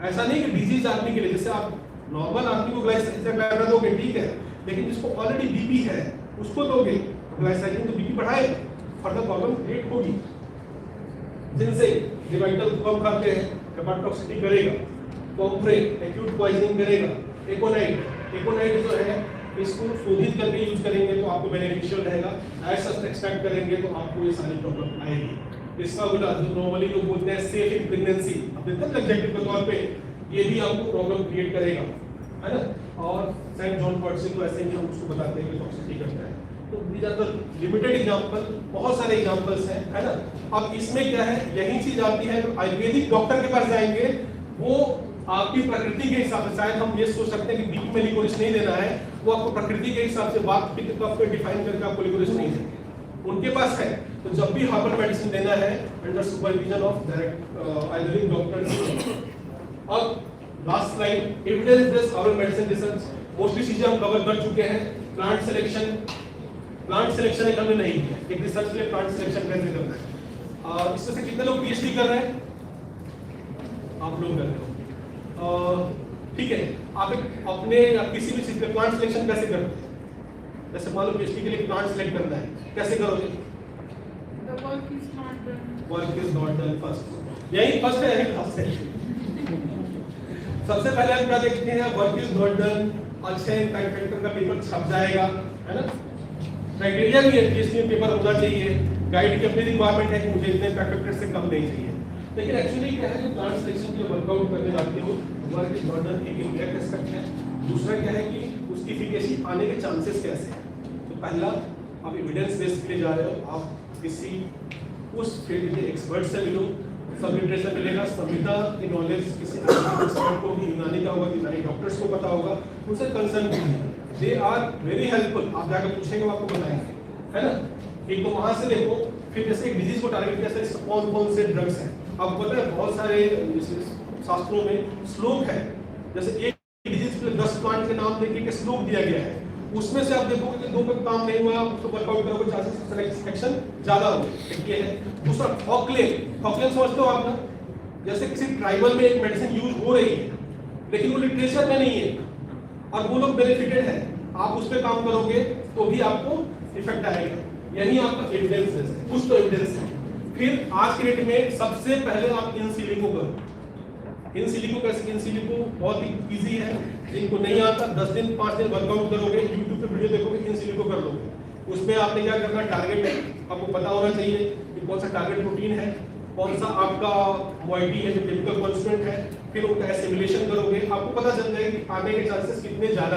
ऐसा नहीं कि डिजीज आदमी के लिए। जैसे आप नॉर्मल आदमी को ग्लाइसराइजिन दोगे ठीक है, लेकिन जिसको ऑलरेडी बीपी है उसको दोगे ग्लाइसराइजिन तो बीपी बढ़ाएगा, फर्दर प्रॉब्लम क्रिएट होगी। जिनसे रिवाइटल कम खाते हैं, हेपाटोटॉक्सिटी करेगा, कॉम्प्रे एक्यूट पॉइजनिंग करेगा, एकोनाइट जो है इसको शोधित करके यूज करेंगे तो आपको बेनिफिशियल रहेगा। ऐसा एक्सट्रैक्ट करेंगे तो आपको ये सारी प्रॉब्लम आएगी। इसका बोला जो नॉर्मली लोग बोलते हैं सेफ इन प्रेगनेंसी, अब देखते हैं एग्जेक्टिव के तौर पे ये भी आपको प्रॉब्लम क्रिएट करेगा, है ना। और सेंट जॉन पॉट से तो ऐसे ही हम उसको बताते हैं कि टॉक्सिसिटी करता है। तो these are the limited example, बहुत सारे एग्जांपल्स हैं, है ना। अब इसमें क्या है, यही चीज आती है तो आयुर्वेदिक डॉक्टर के पास जाएंगे, वो आपकी प्रकृति के हिसाब से, शायद हम ये सोच सकते हैं कि बीपी में लिकोरिस नहीं देना है, वो आपको प्रकृति के हिसाब से वात पित्त कफ को डिफाइन करके आपको लिकोरिस नहीं देंगे। उनके पास है तो जब भी हर्बल मेडिसिन देना है under supervision of direct ayurvedic doctor. अब last slide, evidence based herbal medicine research. Mostly चीजें हम कवर कर चुके हैं। प्लांट सिलेक्शन एक हमने नहीं किया, एक रिसर्च के लिए प्लांट सिलेक्शन कैसे करना है। इसमें से कितने लोग पीएचडी कर रहे हैं? आप लोग कर रहे हो, ठीक है। आप किसी भी चीज पे प्लांट सिलेक्शन कैसे करते हैं? जैसे मान लो पीएचडी के लिए प्लांट सिलेक्ट करना है, कैसे करोगे? Work is not done first. यही फर्स्ट है, यही फर्स्ट है। सबसे पहले हम क्या देखते हैं, वर्क इज नॉट डन, अच्छे इम्पैक्ट फैक्टर का पेपर छप जाएगा, है ना। क्राइटेरिया भी है, पीएचडी में पेपर होना चाहिए, गाइड की अपनी रिक्वायरमेंट है कि मुझे इतने इम्पैक्ट फैक्टर से कम नहीं चाहिए। लेकिन एक्चुअली क्या है, जो प्लांट सिलेक्शन के लिए वर्कआउट करने जाते हो, वर्क इज नॉट डन एक इम्पैक्ट एस्पेक्ट है। दूसरा क्या है कि उसकी एफिकेसी आने के चांसेस कैसे हैं। तो पहला, आप एविडेंस बेस्ड के लिए जा रहे हो, आप किसी उस फील्ड के एक्सपर्ट से मिलो, सब लिटरेचर मिलेगा, संहिता की नॉलेज किसी एक्सपर्ट को भी यूनानी का होगा, यूनानी डॉक्टर्स को पता होगा, उनसे कंसर्न कीजिए, दे आर वेरी हेल्पफुल। आप जाकर पूछेंगे वो आपको बताएंगे, है ना। एक तो वहां से देखो, फिर जैसे एक डिजीज को टारगेट किया, जैसे कौन कौन से ड्रग्स हैं। आपको पता है बहुत सारे शास्त्रों में श्लोक है, जैसे एक डिजीज के 10 प्लांट के नाम देके के श्लोक दिया गया है, उसमें से आप देखोगे कि 2 पे काम नहीं हुआ, आप उसको वर्कआउट करोगे, चांसेस सिलेक्शन ज्यादा होंगे। ये है। दूसरा फॉकलेन समझते हो आप ना, जैसे किसी ट्राइबल में एक मेडिसिन यूज हो रही है लेकिन वो लिटरेचर में नहीं है और वो लोग बेनिफिटेड है, आप उस पर काम करोगे तो भी आपको इफेक्ट आएगा। यही आपका एविडेंस है, कुछ तो एविडेंस है। फिर आज के डेट में सबसे पहले आप इन सिलिको करो। इन सिलिको कैसे, इन सिलिको बहुत ही इजी है, जिनको नहीं आता 10 दिन 5 दिन वर्कआउट करोगे, यूट्यूब पे वीडियो देखोगे, इन सिलिको कर लोगे। उसमें आपने क्या करना, टारगेट है आपको पता होना चाहिए कि कौन सा टारगेट प्रोटीन है, कौन सा आपका मॉइटी है जो केमिकल कांस्टेंट है, फिर उनका एसिमुलेशन करोगे, आपको पता चल जाएगा कि आने के चांसेस कितने ज्यादा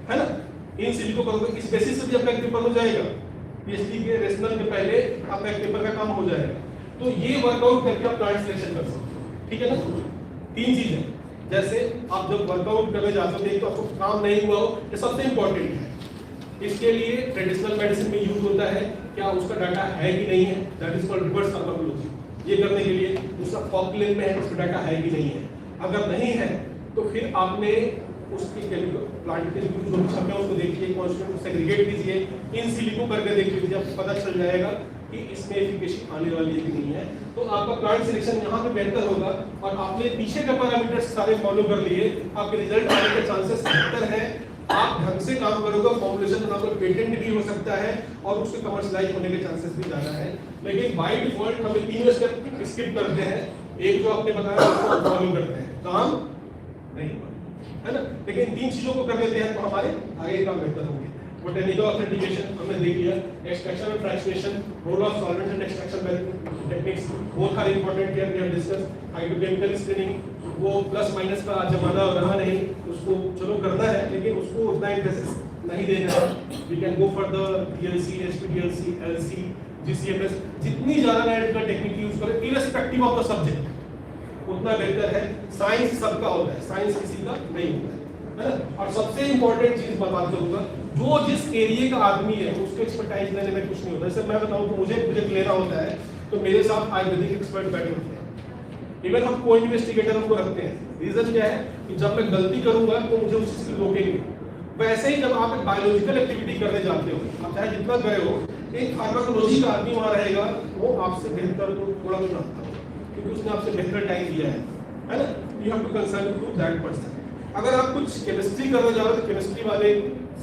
है ना। इन सिलिको करोगे, इस बेसिस से भी आपका एक पेपर हो जाएगा, पीएचडी के रेशनल के पहले आपका एक पेपर का काम हो जाएगा। तो ये वर्कआउट करके आप प्लांट सिलेक्शन कर सकते हो, ठीक है ना। 3 चीजें, जैसे आप जब वर्कआउट करने जाते हो तो आपको काम नहीं हुआ हो, ये सबसे इंपॉर्टेंट है। इसके लिए ट्रेडिशनल मेडिसिन में यूज होता है, क्या उसका डाटा है कि नहीं है, that is called reverse pharmacology. ये करने के लिए दूसरा फॉकलेन में है, उसका डाटा है कि नहीं है। अगर नहीं है तो फिर आपने उसकी केमिकल प्लांट के जो छपे हैं उसको देखिए, कांस्टेंट सेग्रीगेट कीजिए, इन सिलिको करके देख लीजिए, आपको पता चल जाएगा कि इसमें एफिकेसी आने वाली है कि नहीं है। तो आपका प्लांट सिलेक्शन यहाँ पे बेहतर होगा, और आपने पीछे के पैरामीटर्स सारे फॉलो कर लिए, आपके रिजल्ट आने के चांसेस बेहतर है। आप ढंग से काम करोगे, फॉर्मुलेशन बनाओगे, पेटेंट भी हो सकता है और उसके कमर्शियलाइज होने के चांसेस भी ज्यादा है। लेकिन बाय डिफॉल्ट हमें 3 स्टेप स्किप करते हैं, एक जो आपने बताया उसको फॉलो करते हैं, काम नहीं हुआ है ना। लेकिन 3 चीजों को कर लेते हैं तो हमारे आगे काम बेहतर होंगे। बोटेनिकल ऑथेंटिकेशन हमने देख लिया, extraction and fractionation, role of solvent and extraction techniques, both are important here, we have discuss. Hydrochemical screening, वो प्लस माइनस का जमाना रहा नहीं, उसको चलो करना है लेकिन उसको उतना इंटरेस्ट नहीं देना है। We can go for the DLC, SPDLC, LC, GCMS, जितनी ज्यादा एनालिटिकल टेक्निक यूज करें इररिस्पेक्टिव ऑफ द सब्जेक्ट उतना बेहतर है। साइंस सबका होता है, साइंस किसी का नहीं होता है ना। और सबसे इंपॉर्टेंट चीज मैं बात करूंगा, जो जिस एरिया का आदमी है उसको एक्सपर्टाइज लेने में कुछ नहीं होता। जैसे मैं बताऊं तो मुझे प्रोजेक्ट लेना होता है तो मेरे साथ आयुर्वेदिक एक्सपर्ट बैठे होते हैं, इवन हम को इन्वेस्टिगेटर हमको रखते हैं। रीजन क्या है कि जब मैं गलती करूंगा तो मुझे उस चीज को रोकेंगे। वैसे ही जब आप एक बायोलॉजिकल एक्टिविटी करने जाते हो, आप चाहे जितना गए हो, एक फार्माकोलॉजी का आदमी वहां रहेगा, वो आपसे बेहतर तो थोड़ा कुछ आता है क्योंकि उसने आपसे बेहतर टाइम दिया है ना। You have to concern to that person. अगर आप कुछ केमिस्ट्री करने जा रहे हो तो केमिस्ट्री वाले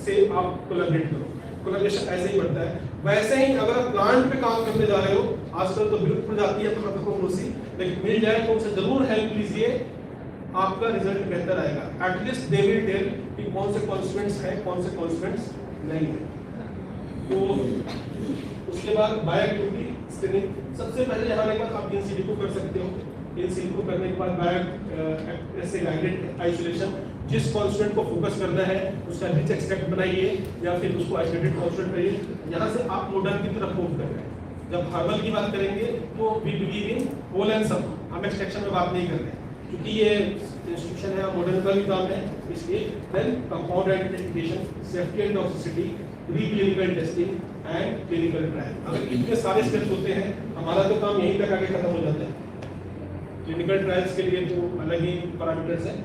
से आप कोलैबोरेट करो, कोलैबोरेशन ऐसे ही बढ़ता है। वैसे ही अगर आप प्लांट पे काम करने जा रहे हो, आजकल तो विलुप्त हो जाती है फार्माकोलॉजी, लेकिन मिल जाए तो उनसे जरूर हेल्प लीजिए, आपका रिजल्ट बेहतर आएगा। एटलीस्ट दे विल टेल कि कौन से कॉन्स्टेंट्स हैं, कौन से कॉन्स्टेंट्स नहीं है। तो उसके बाद बायोएक्टिविटी स्क्रीनिंग, सबसे पहले यहाँ के बाद आप इन सिलिको कर सकते हो। इन सिलिको करने के बाद बायो ऐसे गाइडेड आइसोलेशन, जिस कांस्टेंट को फोकस करना है उसका रिच एक्सट्रैक्ट बनाइए या फिर उसको आइसोलेटेड कांस्टेंट करिए। यहाँ से आप मॉडर्न की तरफ मूव कर रहे हैं। जब हार्बल की बात करेंगे तो we believe in whole and sum, हम एक्सट्रैक्शन में बात नहीं कर रहे क्योंकि ये इंस्टीट्यूशन है, मॉडर्न का भी काम है, इसलिए then compound identification, safety and toxicity, preclinical testing and clinical trial. अगर इतने सारे स्टेप्स होते हैं, हमारा तो काम यहीं तक आगे खत्म हो जाता है। क्लिनिकल ट्रायल्स के लिए तो अलग ही पैरामीटर्स हैं,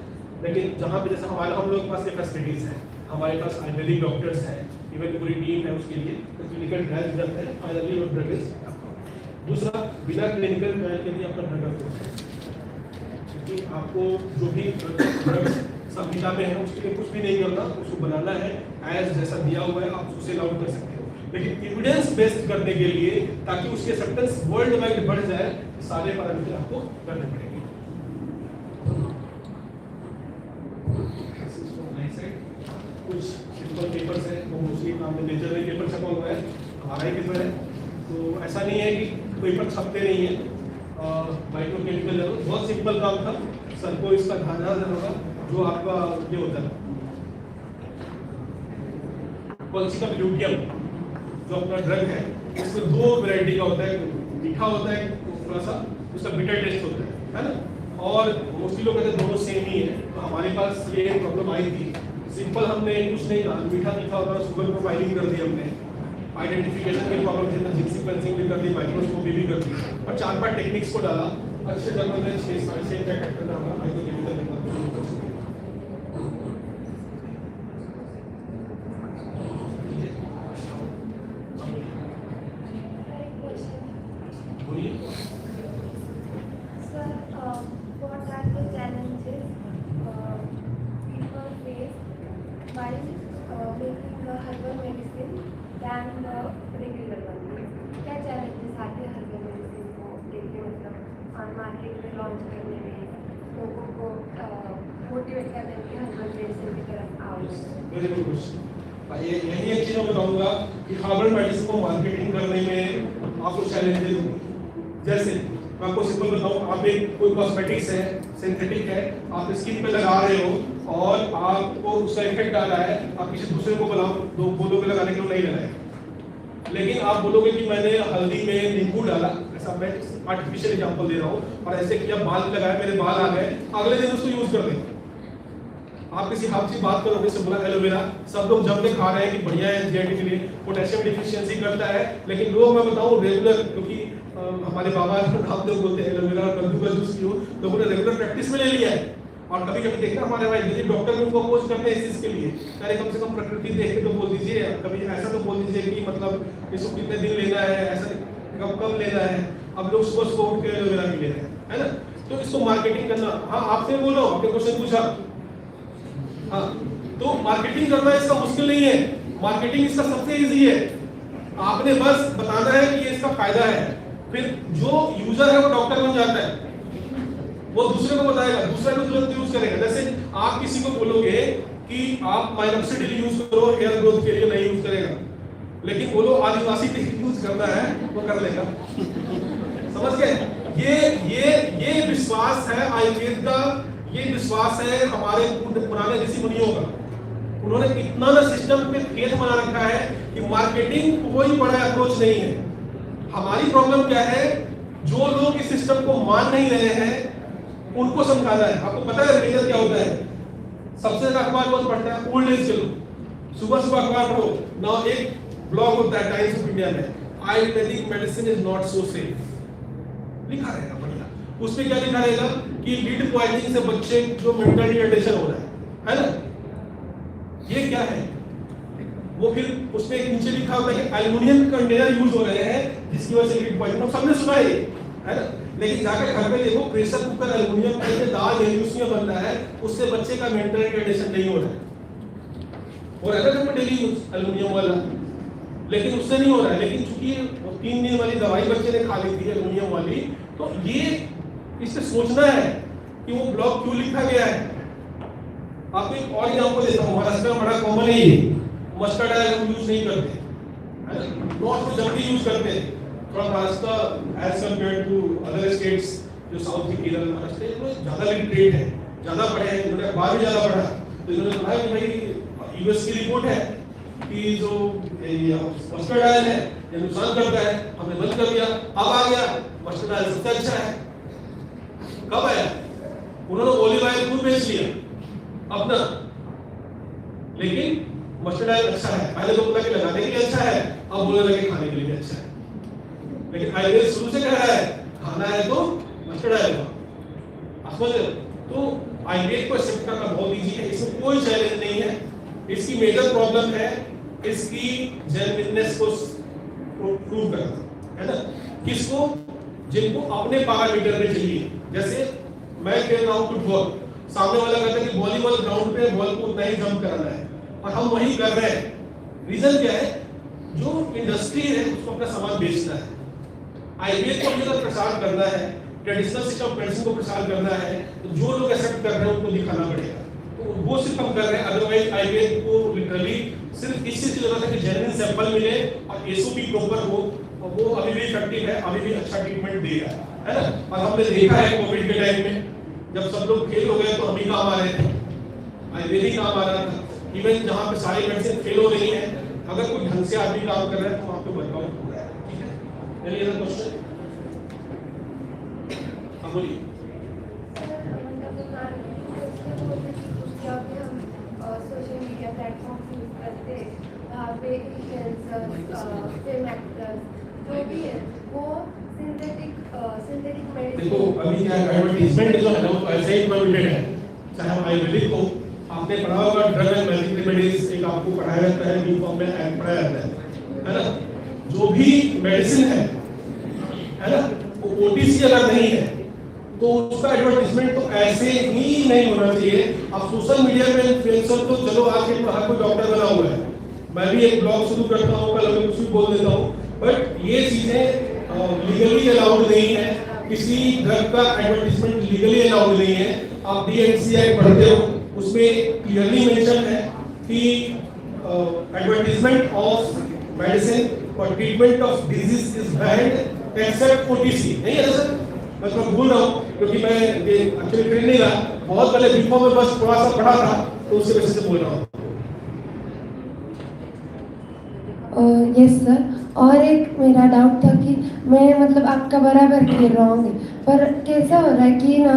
लेकिन जहाँ पे जैसे हम लोग के पास ये फैसिलिटीज हैं, हमारे पास आयुर्वेदिक डॉक्टर्स हैं, इवन पूरी टीम है उसके लिए, तो क्लिनिकल ट्रायल्स जब है फाइनली वो ड्रग इज। दूसरा, बिना क्लिनिकल ट्रायल के लिए आपका ड्रग अप्रूव है, क्योंकि आपको जो भी ड्रग्स संहिता में है उसके लिए कुछ भी नहीं करना, उसको बनाना है एज जैसा दिया हुआ है, आप उसे लागू कर सकते हो। लेकिन एविडेंस बेस्ड करने के लिए, ताकि उसके एक्सेप्टेंस वर्ल्ड वाइड बढ़ जाए, सारे पैरामीटर आपको करने पड़ेंगे। कुछ सिंपल पेपर्स है, वो मोस्टली हमने नेचर में पेपर छपा हुआ है, हमारा ही पेपर है, तो ऐसा नहीं है कि पेपर छपते नहीं है। माइक्रोकेमिकल बहुत सिंपल काम था, सबको इसका ध्यान रखना होगा। जो आपका ये होता है कॉल्सिकम ल्यूटियम, जो अपना ड्रग है, इसमें 2 वैरायटी का होता है, मीठा होता है थोड़ा सा, उसका बिटर टेस्ट होता है ना, और मोस्टली लोग कहते हैं दोनों सेम ही है। तो हमारे पास ये प्रॉब्लम आई थी, सिंपल हमने कुछ नहीं कहा, मीठा मीठा होता है, शुगर प्रोफाइलिंग कर दी हमने, आइडेंटिफिकेशन की प्रॉब्लम थी, जीन सीक्वेंसिंग भी कर दी, माइक्रोस्कोपी भी कर दी, और 4-5 टेक्निक्स को डाला। अच्छे जर्नल में 6 क्या करना होगा, माइक्रोकेमिकल What are the challenges people face while making market में लॉन्च करने में, लोगों को मोटिवेट करने में कि हर्बल मेडिसिन की तरफ आओ? Very good question. यही एक चीज मैं बताऊंगा कि हर्बल मेडिसिन को मार्केटिंग करने में आपको चैलेंजेस होंगे। जैसे मैं आपको सिंपल बताऊं, आप एक कोई कॉस्मेटिक्स है, सिंथेटिक है, आप स्किन पे लगा रहे हो और आपको उसका इफेक्ट आ रहा है, आप किसी दूसरे को बोलोगे लगाने के लिए नहीं लगाएगा। लेकिन आप बोलोगे कि मैंने हल्दी में नींबू डाला, ऐसा मैं आर्टिफिशियल एग्जांपल दे रहा हूँ, और ऐसे किया, बाल लगाया, मेरे बाल आ गए, अगले दिन उसको यूज कर देंगे। आप किसी हाथ से बात करोगे, से बोला एलोवेरा, सब लोग जम के खा रहे हैं कि बढ़िया है, जेड के लिए पोटेशियम डिफिशियंसी करता है, लेकिन लोग, मैं बताऊं, रेगुलर, क्योंकि हमारे बाबा आप लोग बोलते हैं एलोवेरा और कद्दू का जूस पियो, लोगों ने रेगुलर प्रैक्टिस में ले लिया है। और कभी कभी देखना हमारे भाई यदि डॉक्टर भी उनको अपोज करते हैं इस चीज के लिए, अरे कम से कम प्रकृति देख के तो बोल दीजिए, कभी ऐसा तो बोल दीजिए कि मतलब इसको कितने दिन लेना है, ऐसा कब लेना है। अब लोग सुबह सुबह उठ के एलोवेरा भी ले रहे हैं, है ना। तो इसको मार्केटिंग करना, हाँ आपसे बोल रहा हूँ, आपने क्वेश्चन पूछा, हाँ, तो मार्केटिंग करना इसका मुश्किल नहीं है, मार्केटिंग इसका सबसे इजी है। आपने बस बताना है कि ये इसका फायदा है, फिर जो यूजर है वो डॉक्टर बन जाता है, वो दूसरे को बताएगा, दूसरा भी तुरंत यूज करेगा। जैसे आप किसी को बोलोगे कि आप माइनॉक्सिडिल यूज करो हेयर ग्रोथ के लिए, नहीं यूज करेगा, लेकिन बोलो आदिवासी तेल यूज करना है, वो कर लेगा। समझ गए? ये विश्वास है आयुर्वेद का, ये विश्वास है हमारे पुराने ऋषि मुनियों का। उन्होंने इतना ना सिस्टम पे खेत बना रखा है कि मार्केटिंग कोई बड़ा अप्रोच नहीं है। हमारी प्रॉब्लम क्या है, जो लोग इस सिस्टम को मान नहीं रहे हैं उनको समझाना है। आपको पता है रीजन क्या होता है? सबसे ज्यादा अखबार कौन पढ़ता है? ओल्ड एज के लोग। सुबह सुबह अखबार पढ़ो ना, एक ब्लॉग होता है टाइम्स ऑफ इंडिया में, Ayurvedic medicine is not so safe, लिखा रहेगा बढ़िया। उसमें क्या लिखा रहेगा कि लीड पॉइजनिंग से बच्चे जो मेंटल रिटार्डेशन हो रहा है ना, ये क्या है? वो फिर उसमें एक नीचे लिखा होता है कि एल्युमिनियम कंटेनर यूज हो रहे हैं जिसकी वजह से लीड पॉइजनिंग, सबने सुना है ना। लेकिन जाकर घर पे देखो, प्रेशर कुकर एल्युमिनियम का दाल है उसमें बन रहा है, उससे बच्चे का मेंटल रिटार्डेशन नहीं हो रहा है। और अगर हम डेली यूज एल्युमिनियम वाला, लेकिन उससे नहीं हो रहा है। लेकिन चूंकि 3 दिन वाली दवाई बच्चे ने खा ली थी एल्युमिनियम वाली, तो ये इससे सोचना है कि वो ब्लॉक क्यों लिखा गया है। आपको एक और एग्जांपल देता हूं, महाराष्ट्र में बड़ा कॉमन है ये, मस्टर्ड ऑयल हम यूज नहीं करते, है ना, नॉर्थ में जल्दी यूज करते हैं। थोड़ा Maharashtra as compared to other states, जो साउथ के केरल, महाराष्ट्र, इनमें ज्यादा लिटरेट है, ज्यादा पढ़े हैं, इन्होंने अखबार भी ज्यादा पढ़ा, तो इन्होंने कहा कि भाई यूएस की रिपोर्ट है कि जो मस्टर्ड ऑयल है ये नुकसान करता है, हमने बंद कर दिया। अब आ गया मस्टर्ड ऑयल सबसे अच्छा है। कब आया? उन्होंने ओलिव ऑयल खुद बेच लिया अपना, लेकिन मस्टर्ड ऑयल अच्छा है। पहले तो बोला कि लगाने के लिए अच्छा है, अब बोलने लगे खाने के लिए भी अच्छा है। लेकिन आयुर्वेद शुरू से कह रहा है खाना है तो मस्टर्ड ऑयल का, समझ रहे हो? तो आयुर्वेद को एक्सेप्ट करना बहुत इजी है, इसमें कोई चैलेंज नहीं है। इसकी मेजर प्रॉब्लम है इसकी जेन्युइननेस को प्रूव करना, है ना। किसको? जिनको अपने पैरामीटर में चाहिए। जैसे मैं खेल रहा हूं फुटबॉल, सामने वाला कहता है कि वॉलीबॉल ग्राउंड पे बॉल को उतना ही जंप करना है, और हम वही कर रहे हैं। रीजन क्या है? जो इंडस्ट्री है उसको अपना सामान बेचना है। आयुर्वेद को अगर प्रसार करना है, ट्रेडिशनल सिस्टम मेडिसिन को प्रसार करना है, तो जो लोग एक्सेप्ट कर रहे हैं उनको दिखाना पड़ेगा। तो वो सिर्फ हम कर रहे हैं, अदरवाइज आयुर्वेद को लिटरली सिर्फ इस चीज की जरूरत है कि जेन्युइन सैंपल मिले और एसओपी प्रॉपर हो, और वो अभी भी इफेक्टिव है, अभी भी अच्छा ट्रीटमेंट देगा, है ना। और हमने देखा है कोविड के टाइम में जब सब लोग फेल हो गए तो हम ही काम आ रहे थे, आयुर्वेद ही काम आ रहा था। इवन जहाँ पे सारी मेडिसिन फेल हो रही है, अगर कोई ढंग से आदमी काम कर रहा है तो वहाँ पे वर्कआउट हो रहा है। ठीक है, चलिए अगला क्वेश्चन। हाँ बोलिए। सोशल मीडिया प्लेटफॉर्म यूज करते हैं, वहाँ पे इन्फ्लुएंसर्स, फिल्म एक्टर्स, जो भी है वो सिंथेटिक देखो अभी क्या एडवर्टाइजमेंट जो है ना वो ऐसे ही प्रमोटेड है, चाहे हम आयुर्वेदिक हो, आपने पढ़ा होगा ड्रग एंड मैजिक रेमेडीज, एक आपको पढ़ाया जाता है न्यू फॉर्म में ऐड पढ़ाया जाता है ना। जो भी मेडिसिन है ना, वो ओटीसी अगर नहीं है तो उसका एडवर्टाइजमेंट तो ऐसे ही नहीं होना चाहिए। अब सोशल मीडिया में इन्फ्लुएंसर तो चलो आज हर कोई डॉक्टर बना हुआ है, मैं भी एक ब्लॉग शुरू करता हूँ, कल मैं कुछ भी बोल देता हूँ, बट ये चीजें लीगली अलाउड नहीं है। किसी ड्रग का एडवर्टाइजमेंट लीगली अलाउड नहीं है। आप DNC एक्ट पढ़ते हो, उसमें क्लियरली मेंशन है कि advertisement of medicine for treatment of disease is banned except OTC। नहीं है ना सर? मैं तो भूल रहा हूँ क्योंकि मैं एक्चुअली ट्रेन नहीं रहा, बहुत पहले बिफोर में बस थोड़ा सा पढ़ा था, तो उससे वजह से बोल रहा हूँ। यस सर, और एक मेरा डाउट था कि मैं मतलब आपका बराबर खेल रहा हूँ, पर कैसा हो रहा है कि ना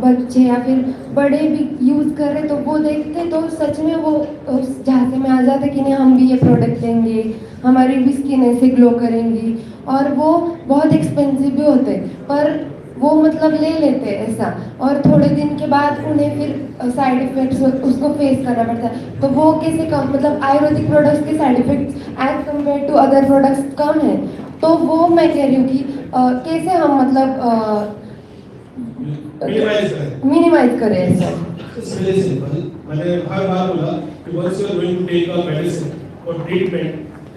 बच्चे या फिर बड़े भी यूज़ कर रहे तो वो देखते तो सच में वो उस झांसे में आ जाते कि नहीं हम भी ये प्रोडक्ट लेंगे, हमारी भी स्किन ऐसे ग्लो करेंगी, और वो बहुत एक्सपेंसिव भी होते पर वो मतलब ले लेते हैं ऐसा, और थोड़े दिन के बाद उन्हें फिर साइड इफेक्ट्स उसको फेस करना पड़ता है। तो वो कैसे कम, मतलब आयुर्वेदिक प्रोडक्ट्स के side effects as compare to other products कम है, तो वो मैं कह रही हूँ कि कैसे हम मतलब मिनिमाइज करें ऐसा। It's very simple. मैंने हर बार बोला कि once you are going to take a medicine for treatment,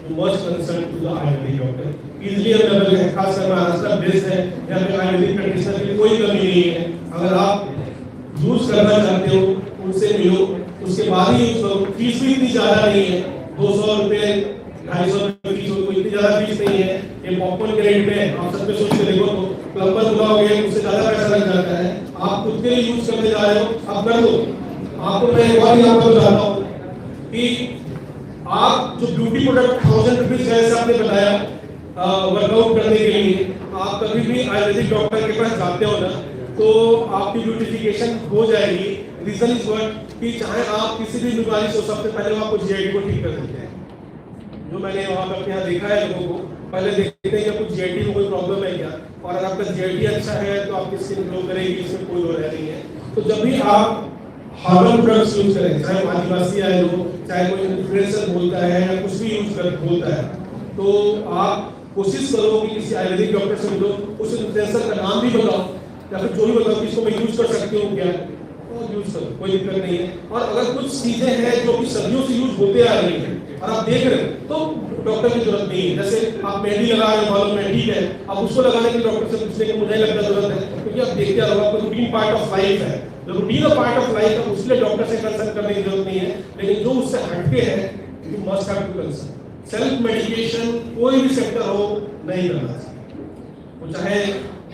you must consult to the Ayurvedic doctor. Easily available है, खासकर महाराष्ट्र बेस्ड है, यहाँ पे आयुर्वेदिक प्रैक्टिशनर की कोई कमी नहीं है। अगर आप यूज करना चाहते हो, उनसे मिलो, उसके बाद ही यूज करो। फीस भी इतनी ज्यादा नहीं है, 200 रुपए, 250 रुपए फीस, कोई इतनी ज्यादा फीस नहीं है। ये पॉपकॉर्न के रेट में आप सब पे सोच के देखो तो प्लम्बर बुलाओगे उससे ज्यादा पैसा लग जाता है। आप खुद के लिए यूज करने जा रहे हो, आप कर दो। आपको मैं एक और एग्जांपल बताता हूँ कि आप जो ब्यूटी प्रोडक्ट 1000 रुपीज जैसे आपने बताया वर्कआउट करने के लिए, आप कभी भी आयुर्वेदिक डॉक्टर के पास जाते हो ना, तो आपकी ब्यूटिफिकेशन हो जाएगी। रीजन इज व्हाट कि चाहे आप किसी भी बीमारी से, सबसे पहले वो आपको GIT को ठीक कर देते हैं। जो मैंने वहाँ पे अपने यहाँ देखा है लोगों को, पहले देखते हैं कि आपको GIT में कोई प्रॉब्लम है क्या, और अगर आपका GIT अच्छा है तो आपकी स्किन ग्लो करेगी, इसमें कोई दो राय नहीं है। तो जब भी आप हर्बल प्रोडक्ट्स यूज करें, चाहे आदिवासी आए हो, चाहे कोई इन्फ्लुएंसर बोलता है या कुछ भी यूज कर बोलता है, तो आप कोशिश करो कि किसी आयुर्वेदिक डॉक्टर से मिलो, उस इन्फ्लुएंसर का नाम भी बताओ या फिर जो भी बताओ कि इसको मैं यूज कर सकती हूँ क्या, तो यूज करो, कोई दिक्कत नहीं है। और अगर कुछ चीजें हैं जो कि सदियों से यूज होते आ रही हैं और आप देख रहे हैं, तो डॉक्टर की जरूरत नहीं है। जैसे आप मेहंदी लगा रहे हो बालों में, ठीक है, अब उसको लगाने के लिए डॉक्टर से पूछने की मुझे नहीं लगता जरूरत है, क्योंकि आप देखते आ रहे हो, आपका रूटीन पार्ट ऑफ लाइफ है। जो routine of part of life है उसके लिए डॉक्टर से कंसल्ट करने की जरूरत नहीं है, लेकिन जो उससे हटके है you must have to consult. Self medication कोई भी सेक्टर हो नहीं करना चाहिए, वो चाहे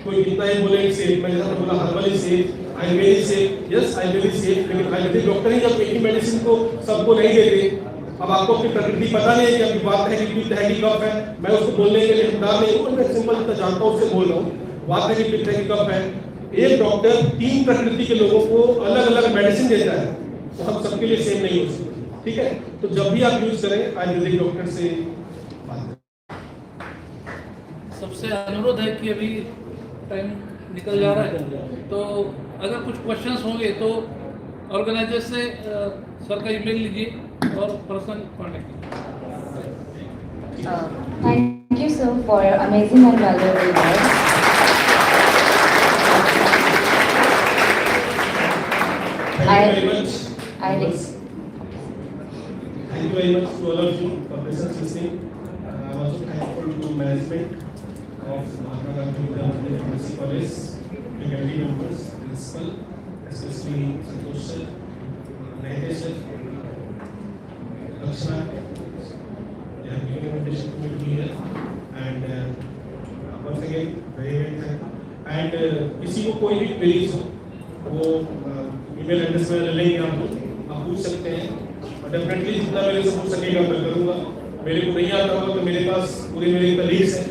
कोई कितना ही बोले सेफ, मैं जैसा बोला हर्बल ही safe, Ayurvedic safe, yes Ayurvedic safe, लेकिन आयुर्वेदिक डॉक्टर ही जब एक ही मेडिसिन को सबको नहीं देते। अब आपको अपनी प्रकृति पता नहीं है कि आपकी बात है कि पित्त है कि कफ है, मैं उसको बोलने के लिए खुदा नहीं हूँ, मैं सिंपल इतना जानता हूँ उससे बोल रहा हूँ, बात है कि पित्त है कि कफ है। एक डॉक्टर 3 प्रकृति के लोगों को अलग अलग मेडिसिन देता है, तो हम सबके लिए सेम नहीं हो सकते, ठीक है। तो जब भी आप यूज करें आयुर्वेदिक डॉक्टर से बात करें। सबसे अनुरोध है कि अभी टाइम निकल जा रहा है, तो अगर कुछ क्वेश्चंस होंगे तो ऑर्गेनाइजर से सर का ईमेल लीजिए और पर्सनल कॉन्टेक्ट कीजिए। Thank you, sir, for your amazing and valuable words. Thank you very much. Thank you very much to all of you for patience listening. I'm also thankful to management of Mahatma Gandhi University College, faculty members, principal, especially Santosh sir, Mahesh sir, Lakshana. They have given invitation to me to be here, and once again very very thankful. And किसी को कोई भी queries हो, वो email address में लेंगे आप पूछ सकते हैं, और डेफिनेटली जितना मेरे से पूछ सकेगा मैं करूँगा। मेरे को नहीं आता होगा तो मेरे पास पूरे मेरे कलीग्स हैं,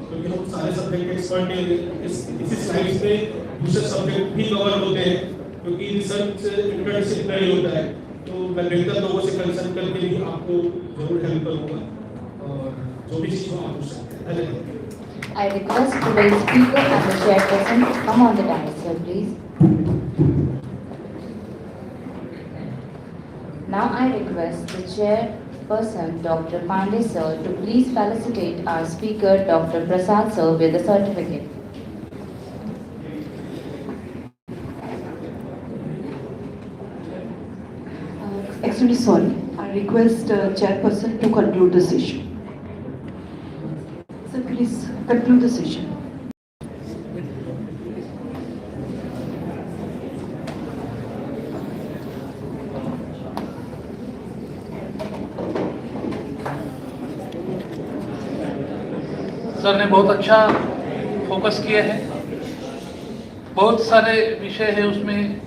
क्योंकि हम सारे सब्जेक्ट के एक्सपर्ट हैं। इसी स्लाइड्स में दूसरे सब्जेक्ट भी कवर होते हैं, क्योंकि रिसर्च इंटरडिसिप्लिनरी होता है, तो मैं बेहतर लोगों से कंसल्ट करके भी आपको जरूर हेल्प करूँगा, और जो भी चीज़ आप पूछ सकते हैं। धन्यवाद। I request today's speaker and the chairperson to come on the dais, sir, please. Now I request the chairperson, Dr. Pandey sir, to please felicitate our speaker, Dr. Prasad sir, with the certificate. Extremely sorry. I request chairperson to conclude the session. Sir, please conclude the session. Sir ने बहुत अच्छा focus किया है, बहुत सारे विषय है उसमें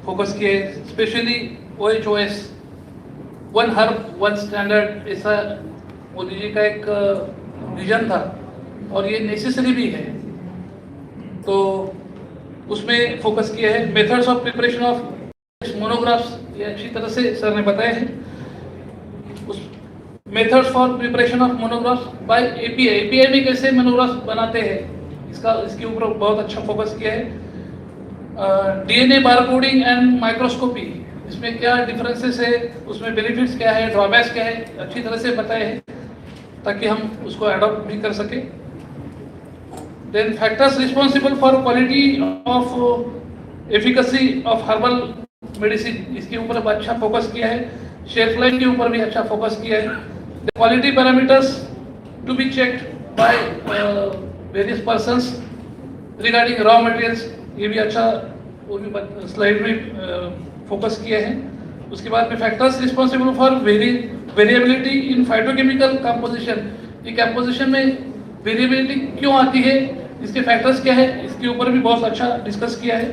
फोकस किए, specially OHOS, one herb one standard, ऐसा मोदी जी का एक विजन था और ये नेसेसरी भी है, तो उसमें फोकस किया है। Methods of preparation of monographs, ये अच्छी तरह से सर ने बताया है। उस methods for preparation of monographs by API में कैसे मोनोग्राफ्स बनाते हैं, इसके ऊपर बहुत अच्छा फोकस किया है। DNA बारकोडिंग एंड माइक्रोस्कोपी, इसमें क्या डिफरेंसेस है, उसमें बेनिफिट्स क्या है, ड्रॉबैक्स क्या है, अच्छी तरह से बताए हैं ताकि हम उसको अडॉप्ट भी कर सके। Then factors responsible for quality of efficacy of herbal medicine, इसके ऊपर अच्छा फोकस किया है। शेल्फ लाइफ के ऊपर भी अच्छा फोकस किया है। Quality parameters to be checked by various persons regarding raw materials, ये भी अच्छा वो भी स्लाइड में फोकस किया है। उसके बाद में factors responsible for variability in phytochemical composition, ये कंपोजिशन में वेरिएबिलिटी क्यों आती है, इसके फैक्टर्स क्या है, इसके ऊपर भी बहुत अच्छा डिस्कस किया है।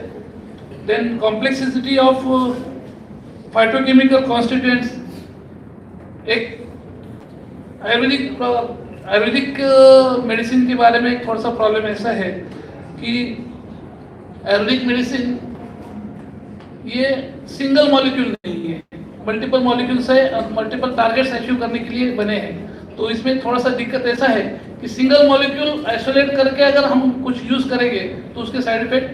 Then complexity of phytochemical constituents, एक आयुर्वेदिक मेडिसिन के बारे में थोड़ा सा प्रॉब्लम ऐसा है कि आयुर्वेदिक मेडिसिन ये सिंगल मॉलिक्यूल नहीं है, मल्टीपल मॉलिक्यूल्स है और मल्टीपल टारगेट्स अचीव करने के लिए बने हैं। तो इसमें थोड़ा सा दिक्कत ऐसा है कि सिंगल मॉलिक्यूल आइसोलेट करके अगर हम कुछ यूज करेंगे तो उसके साइड इफेक्ट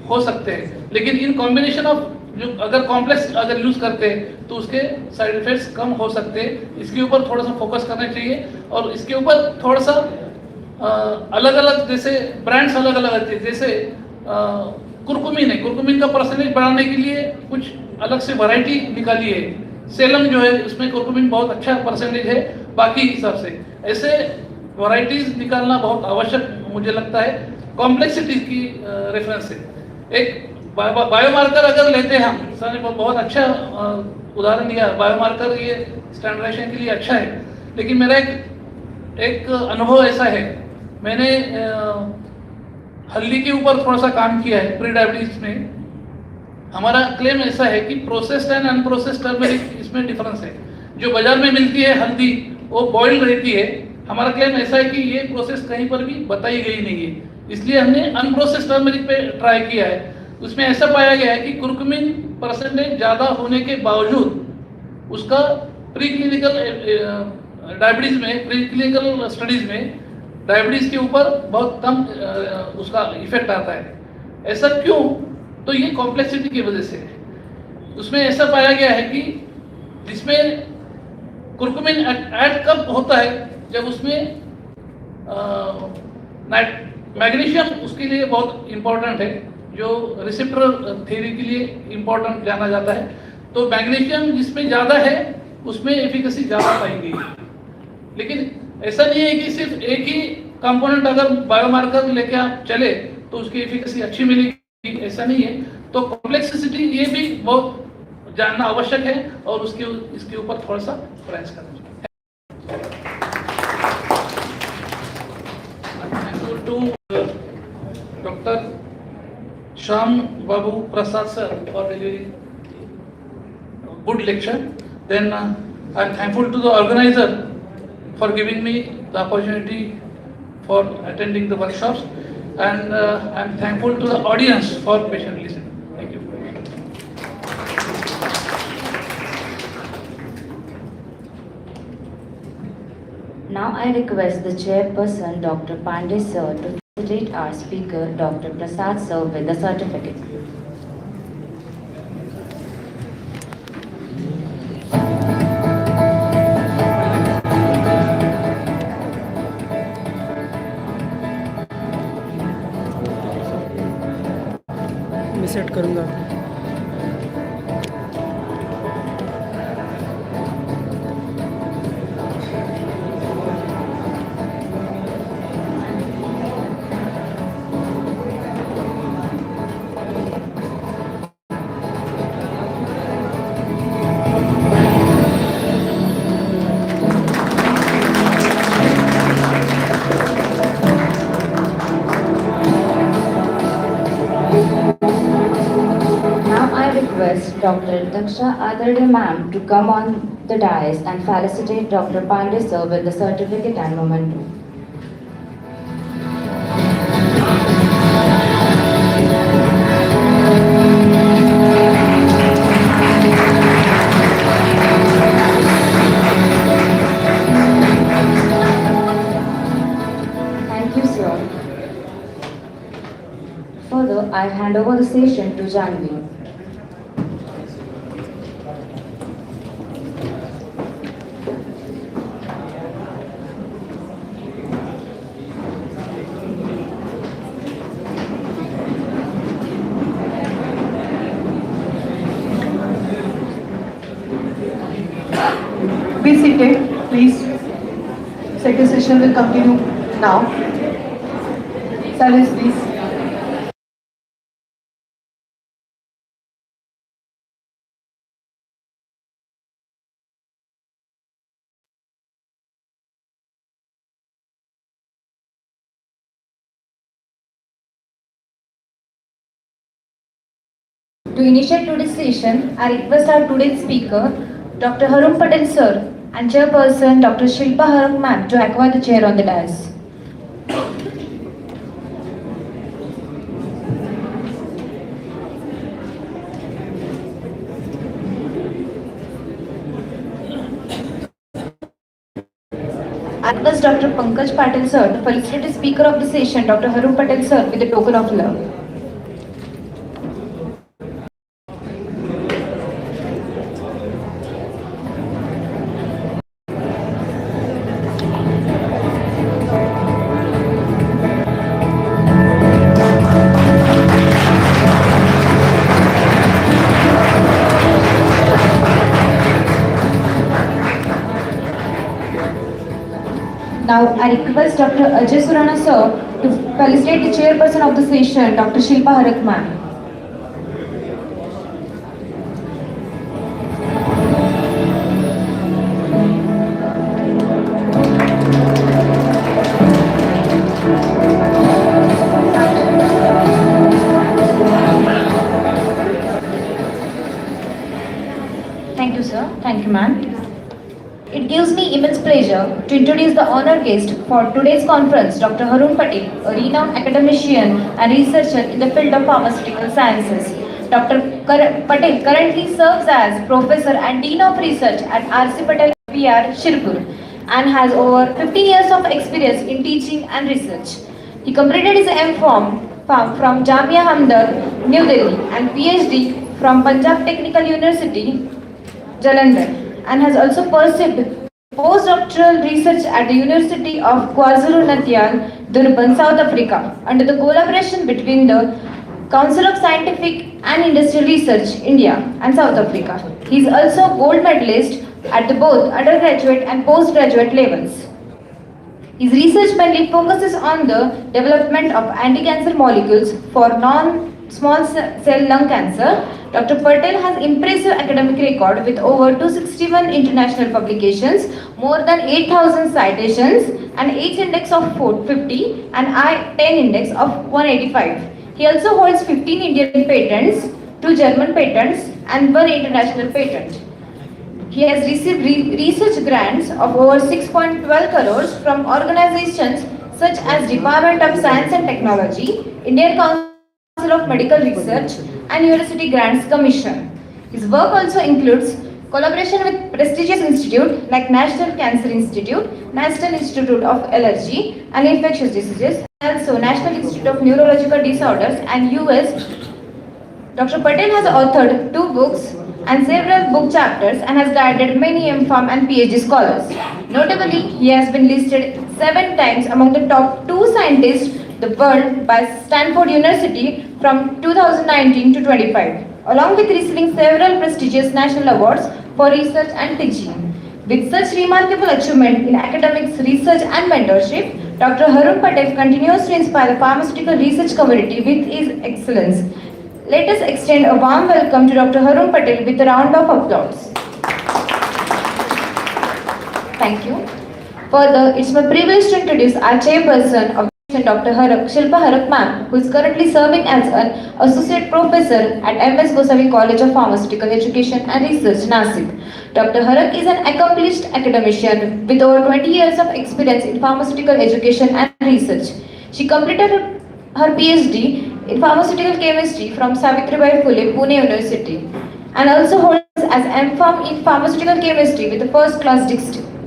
हो सकते हैं, लेकिन इन कॉम्बिनेशन ऑफ जो अगर कॉम्प्लेक्स अगर यूज करते हैं तो उसके साइड इफेक्ट्स कम हो सकते हैं। इसके ऊपर थोड़ा सा फोकस करना चाहिए और इसके ऊपर थोड़ा सा अलग अलग, जैसे ब्रांड्स अलग अलग आते हैं, जैसे कुरकुमिन है, कुरकुमिन का परसेंटेज बढ़ाने के लिए कुछ अलग से वैरायटी निकाली है। सेलम जो है उसमें कुरकुमिन बहुत अच्छा परसेंटेज है बाकी हिसाब से, ऐसे वैरायटीज निकालना बहुत आवश्यक मुझे लगता है कॉम्प्लेक्सिटी की रेफरेंस से। एक बायोमार्कर अगर लेते हैं हम, सर ने बहुत अच्छा उदाहरण दिया, बायोमार्कर ये स्टैंडर्डाइजेशन के लिए अच्छा है, लेकिन मेरा एक अनुभव ऐसा है, मैंने हल्दी के ऊपर थोड़ा सा काम किया है प्री डायबिटीज में। हमारा क्लेम ऐसा है कि प्रोसेस्ड एंड अनप्रोसेस्ड टर्मरिक, इसमें डिफरेंस है। जो बाजार में मिलती है हल्दी वो बॉइल्ड रहती है, हमारा क्लेम ऐसा है कि ये प्रोसेस कहीं पर भी बताई गई नहीं है, इसलिए हमने अनप्रोसेस्ड टर्मरिक पे ट्राई किया है। उसमें ऐसा पाया गया है कि कुरकुमिन परसेंटेज ज़्यादा होने के बावजूद उसका प्री क्लिनिकल डायबिटीज़ में, प्री क्लिनिकल स्टडीज़ में डायबिटीज़ के ऊपर बहुत कम उसका इफेक्ट आता है। ऐसा क्यों? तो ये कॉम्प्लेक्सिटी की वजह से है। उसमें ऐसा पाया गया है कि जिसमें कुरकुमिन ऐड कब होता है, जब उसमें मैग्नीशियम उसके लिए बहुत इम्पोर्टेंट है, जो रिसेप्टर थ्योरी के लिए इम्पोर्टेंट जाना जाता है। तो मैग्नीशियम जिसमें ज़्यादा है उसमें एफिकेसी ज़्यादा पाई गई है। लेकिन ऐसा नहीं है कि सिर्फ एक ही कंपोनेंट अगर बायोमार्कर लेके आप चले तो उसकी एफिकेसी अच्छी मिलेगी, ऐसा नहीं है। तो कॉम्प्लेक्सिटी ये भी बहुत जानना आवश्यक है और इसके ऊपर थोड़ा सा प्रयास करना चाहिए। To doctor Shyam Babu Prasad sir for delivering good lecture. Then I am thankful to the organizer for giving me the opportunity for attending the workshops, and I am thankful to the audience for patiently listening. Thank you. Now I request the chairperson, Dr. Pandey sir, to facilitate our speaker, Dr. Prasad sir, with the certificate. मैं set करूँगा। Dr. Daksha Adarde ma'am to come on the dais and felicitate Dr. Pandey sir with the certificate and memento. Thank you, sir. Further, I hand over the session to Janvi. Be seated, please. Second session will continue now. Silence, please. To initiate today's session, I request our today's speaker, Dr. Harun Patel sir, and chairperson Dr. Shilpa Harak ma'am to acquire the chair on the dais. I request Dr. Pankaj Patel sir to felicitate the speaker of the session, Dr. Harun Patel sir, with a token of love. Now, I request Dr. Ajay Surana sir to felicitate the chairperson of the session, Dr. Shilpa Harak ma'am. Thank you, sir. Thank you, ma'am. It gives me immense pleasure to introduce the honored guest for today's conference, Dr. Harun Patel, a renowned academician and researcher in the field of pharmaceutical sciences. Dr. Patel currently serves as Professor and Dean of Research at R.C. Patel PR, Shirpur, and has over 15 years of experience in teaching and research. He completed his M.Pharm from Jamia Hamdard, New Delhi, and PhD from Punjab Technical University, Jalandhar, and has also pursued postdoctoral research at the University of KwaZulu-Natal, Durban, South Africa, under the collaboration between the Council of Scientific and Industrial Research, India and South Africa. He is also gold medalist at both undergraduate and postgraduate levels. His research mainly focuses on the development of anti-cancer molecules for non-small cell lung cancer. Dr. Patel has impressive academic record with over 261 international publications, more than 8,000 citations, an H index of 450 and I-10 index of 185. He also holds 15 Indian patents, 2 German patents and 1 international patent. He has received research grants of over 6.12 crores from organizations such as Department of Science and Technology, Indian Council of Medical Research and University Grants Commission. His work also includes collaboration with prestigious institutes like National Cancer Institute, National Institute of Allergy and Infectious Diseases, also National Institute of Neurological Disorders and US. Dr. Patel has authored 2 books and several book chapters and has guided many M.Pharm and PhD scholars. Notably, he has been listed 7 times among the top 2 scientists in the world by Stanford University from 2019 to 25, along with receiving several prestigious national awards for research and teaching. With such remarkable achievement in academics, research and mentorship, Dr. Harun Patel continues to inspire the pharmaceutical research community with his excellence. Let us extend a warm welcome to Dr. Harun Patel with a round of applause. Thank you. Further, it's my privilege to introduce our chairperson of Academician Dr. Shilpa Harak ma'am, who is currently serving as an Associate Professor at MS Gosavi College of Pharmaceutical Education and Research, Nashik. Dr. Harak is an accomplished academician with over 20 years of experience in pharmaceutical education and research. She completed her PhD in pharmaceutical chemistry from Savitribai Phule, Pune University, and also holds as MPharm in pharmaceutical chemistry with the first class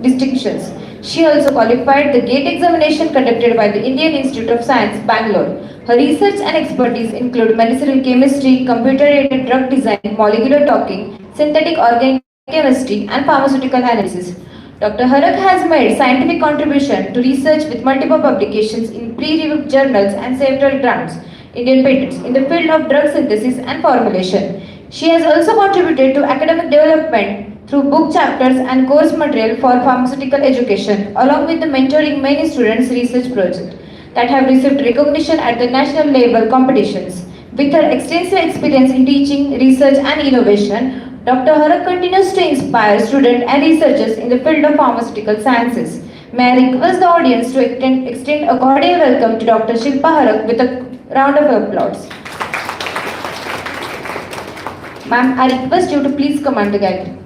distinctions. She also qualified the GATE examination conducted by the Indian Institute of Science, Bangalore. Her research and expertise include medicinal chemistry, computer-aided drug design, molecular talking, synthetic organic chemistry, and pharmaceutical analysis. Dr. Harak has made scientific contribution to research with multiple publications in peer-reviewed journals and several grants, Indian patents in the field of drug synthesis and formulation. She has also contributed to academic development through book chapters and course material for pharmaceutical education, along with the mentoring many students' research projects that have received recognition at the national level competitions. With her extensive experience in teaching, research and innovation, Dr. Harak continues to inspire students and researchers in the field of pharmaceutical sciences. May I request the audience to extend a cordial welcome to Dr. Shilpa Harak with a round of applause. Ma'am, I request you to please command the gallery.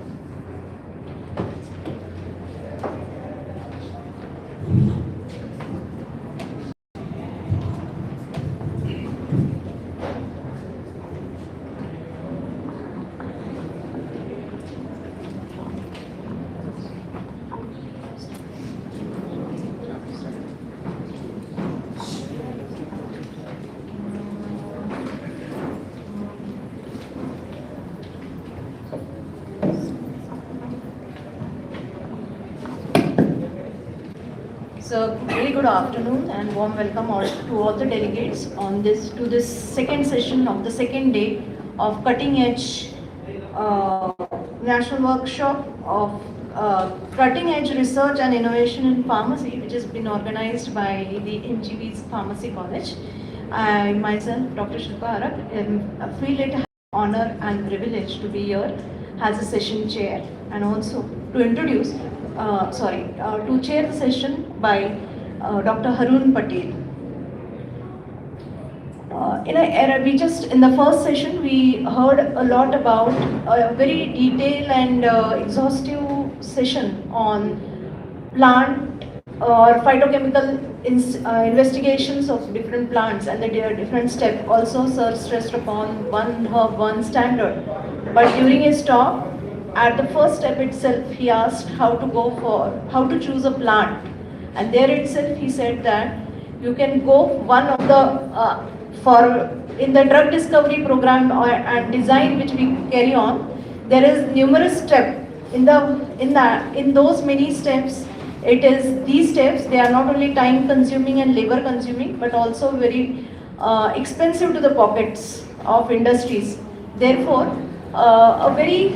So, very good afternoon and warm welcome to all the delegates on this second session of the second day of cutting edge national workshop of cutting edge research and innovation in pharmacy, which has been organized by the MGV's Pharmacy College. I myself, Dr. Shilpa Harak, feel it an honor and privilege to be here as a session chair and also to introduce to chair the session by Dr. Haroon Patel. In the first session, we heard a lot about a very detailed and exhaustive session on plant or phytochemical investigations of different plants and the different steps. Also, sir stressed upon one herb, one standard. But during his talk, at the first step itself, he asked how to choose a plant, and there itself he said that you can go one of the in the drug discovery program and design which we carry on. There is numerous steps in those many steps. These steps, they are not only time consuming and labor consuming, but also very expensive to the pockets of industries. Therefore, a very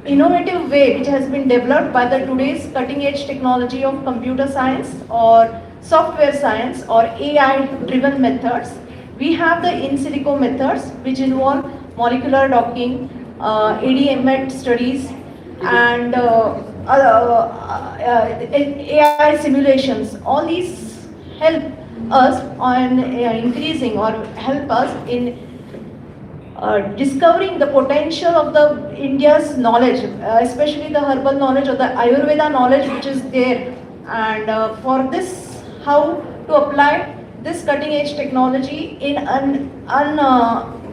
innovative way which has been developed by the today's cutting edge technology of computer science or software science or AI driven methods. We have the in silico methods which involve molecular docking, ADMET studies and AI simulations. All these help us on increasing or help us in discovering the potential of the India's knowledge, especially the herbal knowledge or the Ayurveda knowledge which is there, and for this, how to apply this cutting edge technology in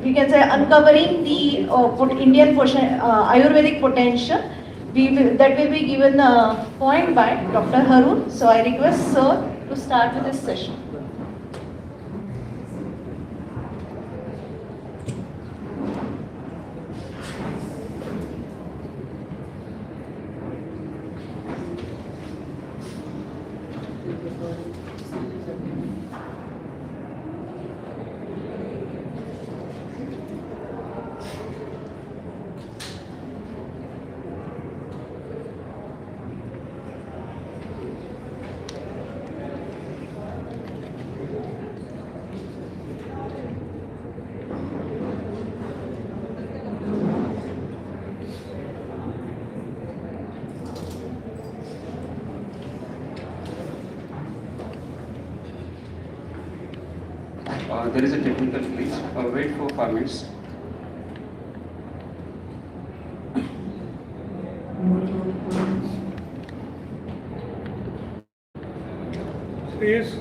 we can say uncovering the Indian Ayurvedic potential. That will be given a point by Dr. Haroon. So I request sir to start with this session. There is a technical glitch. Wait for 5 minutes. Yes.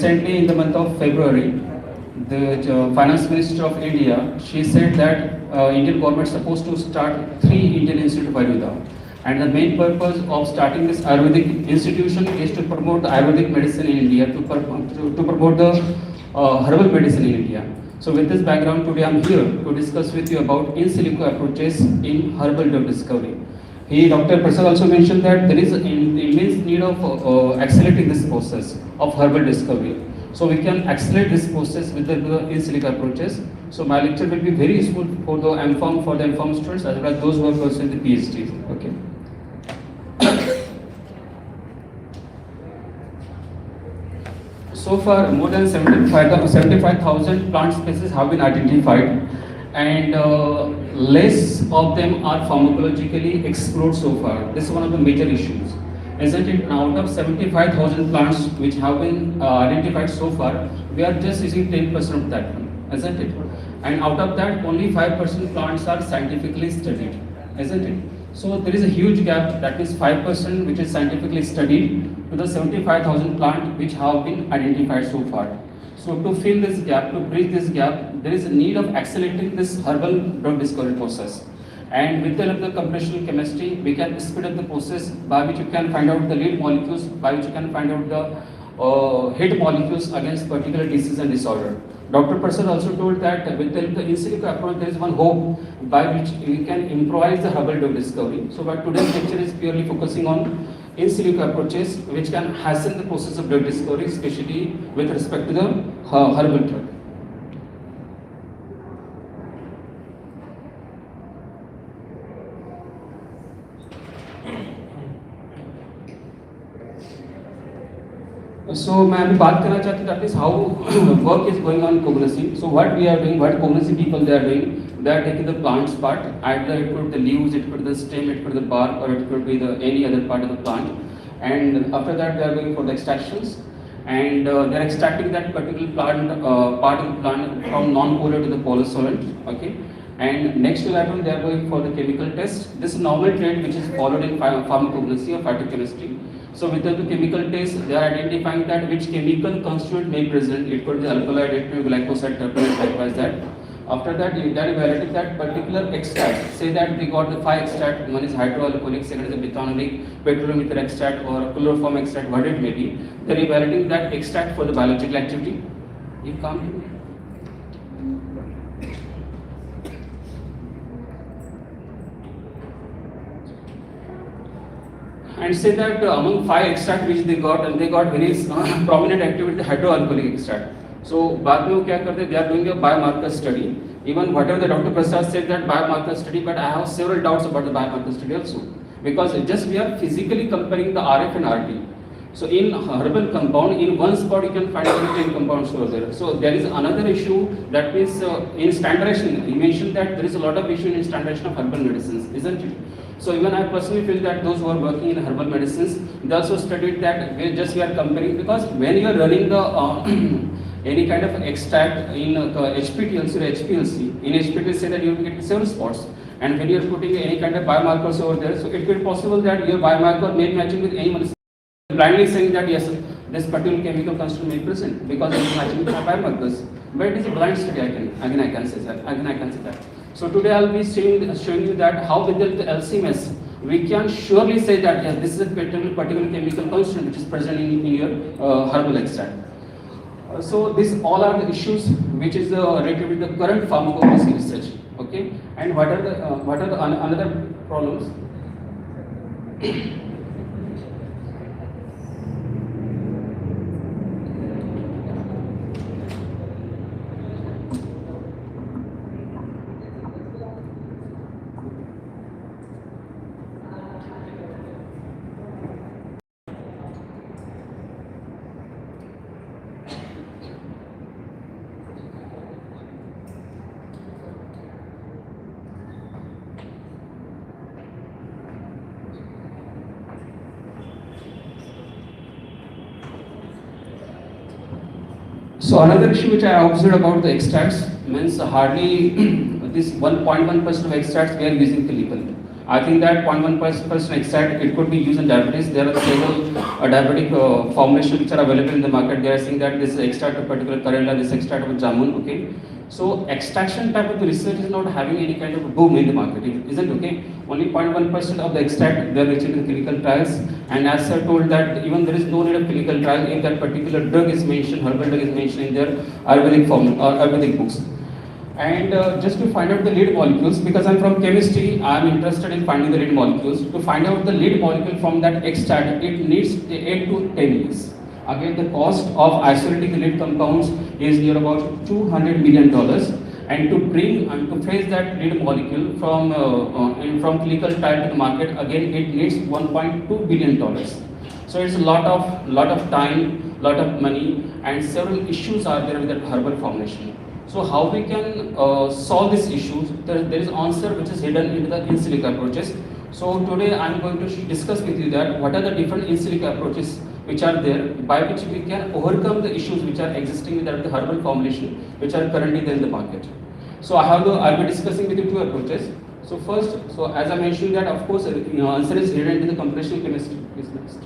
Recently, in the month of February, the Finance Minister of India, she said that Indian government is supposed to start 3 Indian Institute of Ayurveda. And the main purpose of starting this Ayurvedic institution is to promote the Ayurvedic medicine in India, to promote the herbal medicine in India. So with this background, today I am here to discuss with you about in silico approaches in herbal drug discovery. Dr. Prasad also mentioned that there is an immense need of accelerating this process of herbal discovery. So we can accelerate this process with the in silico approaches. So my lecture will be very useful for the MPharm students as well as those who are pursuing the PhD. Okay. So far, more than 75,000 plant species have been identified, and less of them are pharmacologically explored so far. This is one of the major issues, isn't it? Now, out of 75,000 plants which have been identified so far, we are just using 10% of that one, isn't it? And out of that, only 5% plants are scientifically studied, isn't it? So there is a huge gap, that is 5% which is scientifically studied to the 75,000 plants which have been identified so far. So to fill this gap, to bridge this gap, there is a need of accelerating this herbal drug discovery process. And with the help of the computational chemistry, we can speed up the process by which you can find out the lead molecules, by which you can find out the hit molecules against particular disease and disorder. Dr. Prasad also told that with the help of the in silico approach, there is one hope by which we can improvise the herbal drug discovery. So but today's lecture is purely focusing on in silico approaches which can hasten the process of drug discovery, especially with respect to the herbal drug. So मैं अभी बात करना चाहती हूँ that is how work is going on in Cognizant. So what we are doing, what Cognizant people they are doing, they are taking the plant's part, either it could be the leaves, it could be the stem, it could be the bark, or it could be the any other part of the plant. And after that they are going for the extractions, and they are extracting that particular plant part of the plant from non-polar to the polar solvent. Okay. And next to that one they are going for the chemical test. This is normal trend which is followed in pharmacognosy or phytochemistry. So with the chemical test, they are identifying that which chemical constituent may present. It could be alkaloid, it could be glycoside, terpenoid, likewise that. After that, they are evaluating that particular extract. Say that they got the 5 extract. One is hydroalcoholic, second is a methanolic, petroleum ether extract, or a chloroform extract, what it may be. They are evaluating that extract for the biological activity. You come. And say that among 5 extract which they got, and they got very prominent activity hydroalcoholic extract. So बाद में वो क्या करते? They are doing a biomarker study. Even whatever the Dr. Prasad said that biomarker study, but I have several doubts about the biomarker study also, because just we are physically comparing the RF and RT. So in herbal compound, in one spot you can find only 10 compounds over there. So there is another issue, that is in standardization. You mentioned that there is a lot of issue in standardization of herbal medicines, isn't it? So even I personally feel that those who are working in herbal medicines, they also studied that we are comparing, because when you are running the any kind of extract in HPTLC or HPLC, in HPTLC say that you will get 7 spots, and when you are putting any kind of biomarkers over there, so it will be possible that your biomarker may be matching with any one. Blindly saying that yes, this particular chemical constituent may be present because it is matching with my biomarkers, but it is a blind study. I can say that. So today I will be showing you that how with the LCMS we can surely say that yes, this is a particular chemical constituent which is present in your herbal extract. So these all are the issues which is related with the current pharmacology research. Okay, and what are the another problems? So another issue which I observed about the extracts means hardly this 1.1% of extracts we are using chemical. I think that 0.1% extract, it could be used in diabetes. There are several diabetic formulations which are available in the market. They are saying that this extract of particular Karela, this extract of jamun, okay. So extraction type of research is not having any kind of boom in the market, isn't okay? Only 0.1% of the extract they are reaching the clinical trials, and as I told that even there is no need of clinical trial if that particular drug is mentioned, herbal drug is mentioned in their Ayurvedic form or Ayurvedic books. And just to find out the lead molecules, because I'm from chemistry, I'm interested in finding the lead molecules. To find out the lead molecule from that extract, it needs 8 to 10 years. Again, the cost of isolating the lead compounds is near about $200 million. And to bring and to face that lead molecule from clinical trial to the market, again, it needs $1.2 billion. So it's a lot of time, lot of money, and several issues are there with that herbal formulation. So how we can solve these issues? There is answer which is hidden into the in silico approaches. So today I am going to discuss with you that what are the different in silico approaches which are there, by which we can overcome the issues which are existing with the herbal formulation which are currently there in the market. So I'll be discussing with you two approaches. So first, so as I mentioned that of course answer is hidden into the computational chemistry. Is next.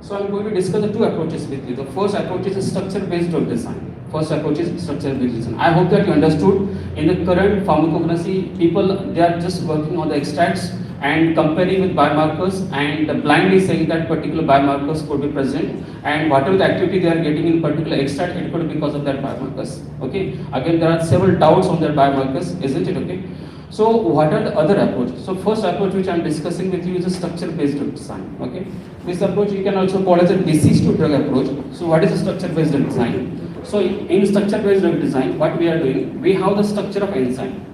So I'm going to discuss the two approaches with you. The first approach is structure-based drug design. First approach is structure-based design. I hope that you understood. In the current pharmacognosy, people they are just working on the extracts and comparing with biomarkers and blindly saying that particular biomarkers could be present, and whatever the activity they are getting in particular extract, it could be because of that biomarkers. Okay. Again, there are several doubts on that biomarkers, isn't it? Okay. So what are the other approaches? So first approach which I am discussing with you is a structure-based drug design. Okay. This approach you can also call as a disease to drug approach. So what is a structure-based drug design? So in structure-based drug design, what we are doing, we have the structure of enzyme.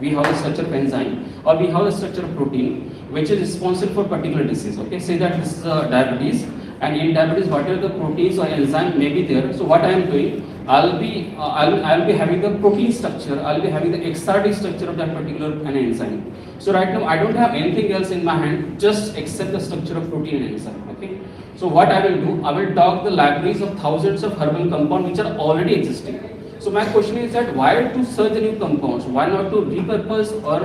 We have the structure of enzyme, or we have the structure of protein, which is responsible for particular disease. Okay, say that this is diabetes, and in diabetes, whatever the proteins or enzyme may be there. So what I am doing, I'll be having the protein structure, I'll be having the XRD structure of that particular enzyme. So right now, I don't have anything else in my hand, just except the structure of protein and enzyme. Okay. So what I will do, I will talk the libraries of thousands of herbal compounds which are already existing. So my question is that why to search the new compounds? Why not to repurpose or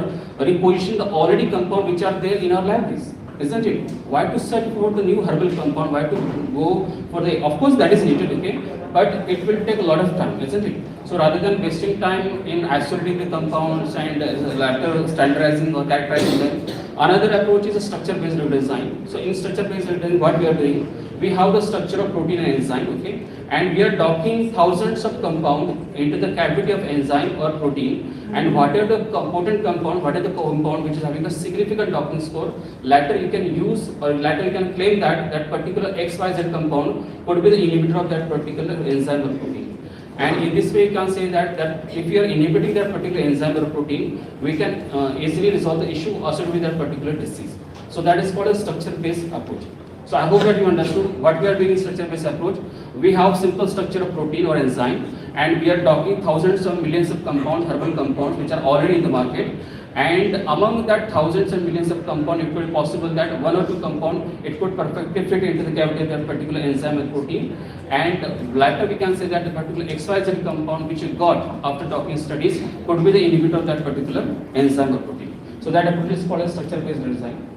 reposition the already compound which are there in our libraries? Isn't it? Why to search for the new herbal compound? Why to go for the, of course that is needed, okay, but it will take a lot of time, isn't it? So rather than wasting time in isolating the compounds and later standardizing or characterizing them, another approach is a structure-based design. So in structure-based design, what we are doing, we have the structure of protein and enzyme, okay, and we are docking thousands of compound into the cavity of enzyme or protein, and whatever the potent compound, whatever the compound which is having a significant docking score, later you can use or later you can claim that that particular XYZ compound could be the inhibitor of that particular enzyme or protein. And in this way, you can say that if you are inhibiting that particular enzyme or protein, we can easily resolve the issue associated with that particular disease. So that is called a structure-based approach. So I hope that you understood what we are doing in structure-based approach. We have simple structure of protein or enzyme, and we are talking thousands or millions of compounds, herbal compounds, which are already in the market. And among that thousands and millions of compounds, it could be possible that one or two compound it could perfectly fit into the cavity of that particular enzyme and protein. And later we can say that the particular XYZ compound which you got after talking studies could be the inhibitor of that particular enzyme or protein. So that approach is called a structure-based design.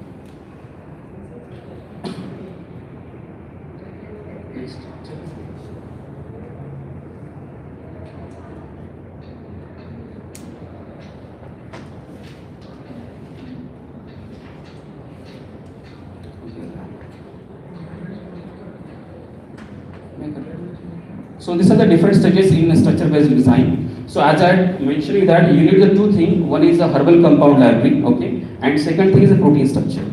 So these are the different stages in structure-based design. So as I mentioned that you need the two things. One is the herbal compound library, okay, and second thing is the protein structure.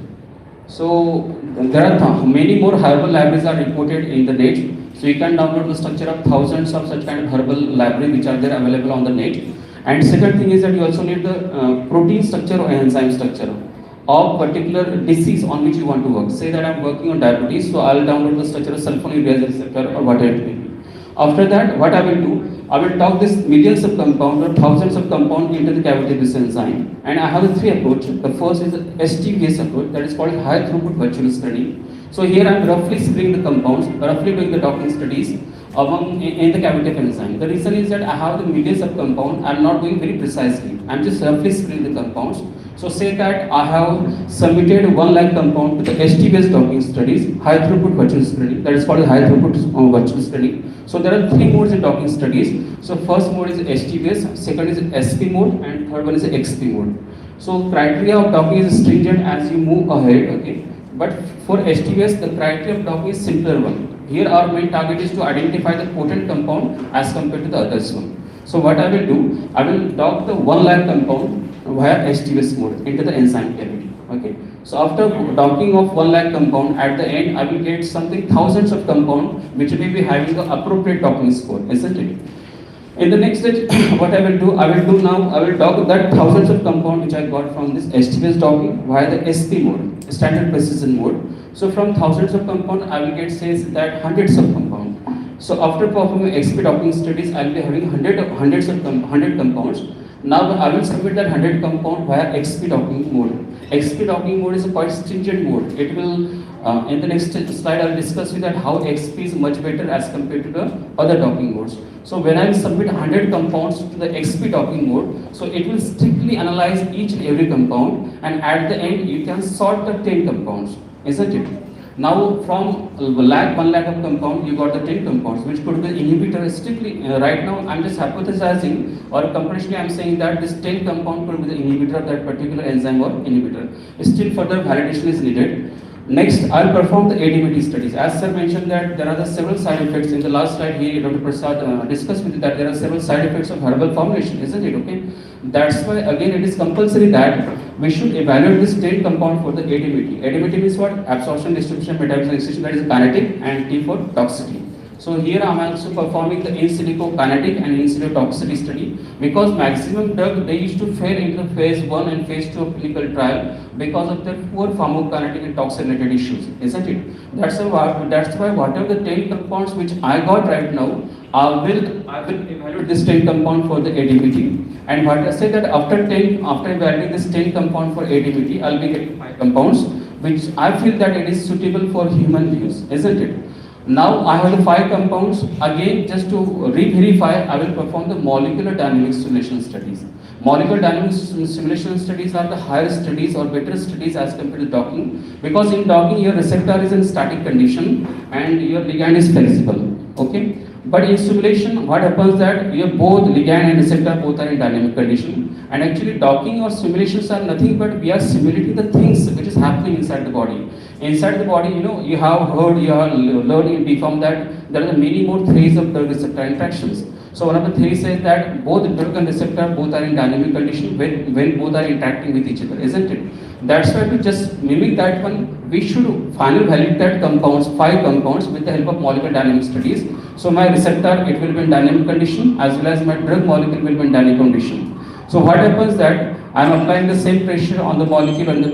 So there are many more herbal libraries are reported in the net. So you can download the structure of thousands of such kind of herbal library which are there available on the net. And second thing is that you also need the protein structure or enzyme structure of particular disease on which you want to work. Say that I'm working on diabetes, so I'll download the structure of sulfonylurease receptor or whatever it may be. After that, what I will do, I will talk this millions of compounds or thousands of compounds into the cavity of this enzyme. And I have the three approaches. The first is the STVS approach, that is called high throughput virtual screening. So here I am roughly screening the compounds, roughly doing the docking studies in the cavity of enzyme. The reason is that I have the millions of compound. I'm not doing very precisely. I'm just roughly screening the compounds. So say that I have submitted 1 lakh compound to the ST-based docking studies, high throughput virtual screening. That is called high throughput virtual screening. So there are 3 modes in docking studies. So first mode is ST-based, second is SP mode, and third one is XP mode. So criteria of docking is stringent as you move ahead. Okay, but for ST-based the criteria of docking is simpler one. Here our main target is to identify the potent compound as compared to the others one. So what I will do, I will dock the 1 lakh compound via ST-based mode into the enzyme cavity. Okay. So after docking of 1 lakh compound, at the end I will get something thousands of compound which may be having the appropriate docking score, isn't it? In the next stage, what I will do, I will dock that thousands of compound which I got from this ST-based docking via the SP mode, standard precision mode. So from thousands of compound, I will get says that hundreds of compound. So after performing XP docking studies, I will be having hundred compounds. Now I will submit that 100 compound via XP docking mode. XP docking mode is a quite stringent mode. It will in the next slide I will discuss with that how XP is much better as compared to the other docking modes. So when I will submit 100 compounds to the XP docking mode, so it will strictly analyze each and every compound, and at the end you can sort the 10 compounds, isn't it? Now from 1 lakh of compound, you got the 10 compounds, which could be inhibitor strictly. Right now, I'm just hypothesizing, or comparatively, I'm saying that this 10 compound could be the inhibitor of that particular enzyme or inhibitor. Still further validation is needed. Next, I'll perform the ADMT studies. As sir mentioned that there are the several side effects. In the last slide, he, Dr. Prasad, discussed with you that there are several side effects of herbal formulation, isn't it? Okay. That's why again it is compulsory that we should evaluate this 10 compound for the ADMT. ADMT means what? Absorption, distribution, metabolism, excretion. That is kinetic, and T for toxicity. So here I am also performing the in silico kinetic and in silico toxicity study, because maximum drug they used to fail into the phase 1 and phase 2 of clinical trial because of their poor pharmacokinetic and toxic related issues, isn't it? That's why whatever the 10 compounds which I got right now, I will evaluate this 10 compound for the ADMT. And what I say that after evaluating this 10 compound for ADMT, I'll be getting 5 compounds, which I feel that it is suitable for human use, isn't it? Now I have the 5 compounds. Again, just to re-verify, I will perform the molecular dynamics simulation studies. Molecular dynamics simulation studies are the higher studies or better studies as compared to docking, because in docking your receptor is in static condition and your ligand is flexible. Okay. But in simulation, what happens that your both ligand and receptor both are in dynamic condition, and actually docking or simulations are nothing but we are simulating the things which is happening inside the body. Inside the body, you have heard, you have learned in BPharm that there are many more theories of drug receptor interactions. So one of the theories says that both drug and receptor both are in dynamic condition when both are interacting with each other, isn't it? That's why to just mimic that one, we should finally validate that compounds, 5 compounds with the help of molecular dynamic studies. So my receptor, it will be in dynamic condition, as well as my drug molecule will be in dynamic condition. So what happens that I am applying the same pressure on the molecule on the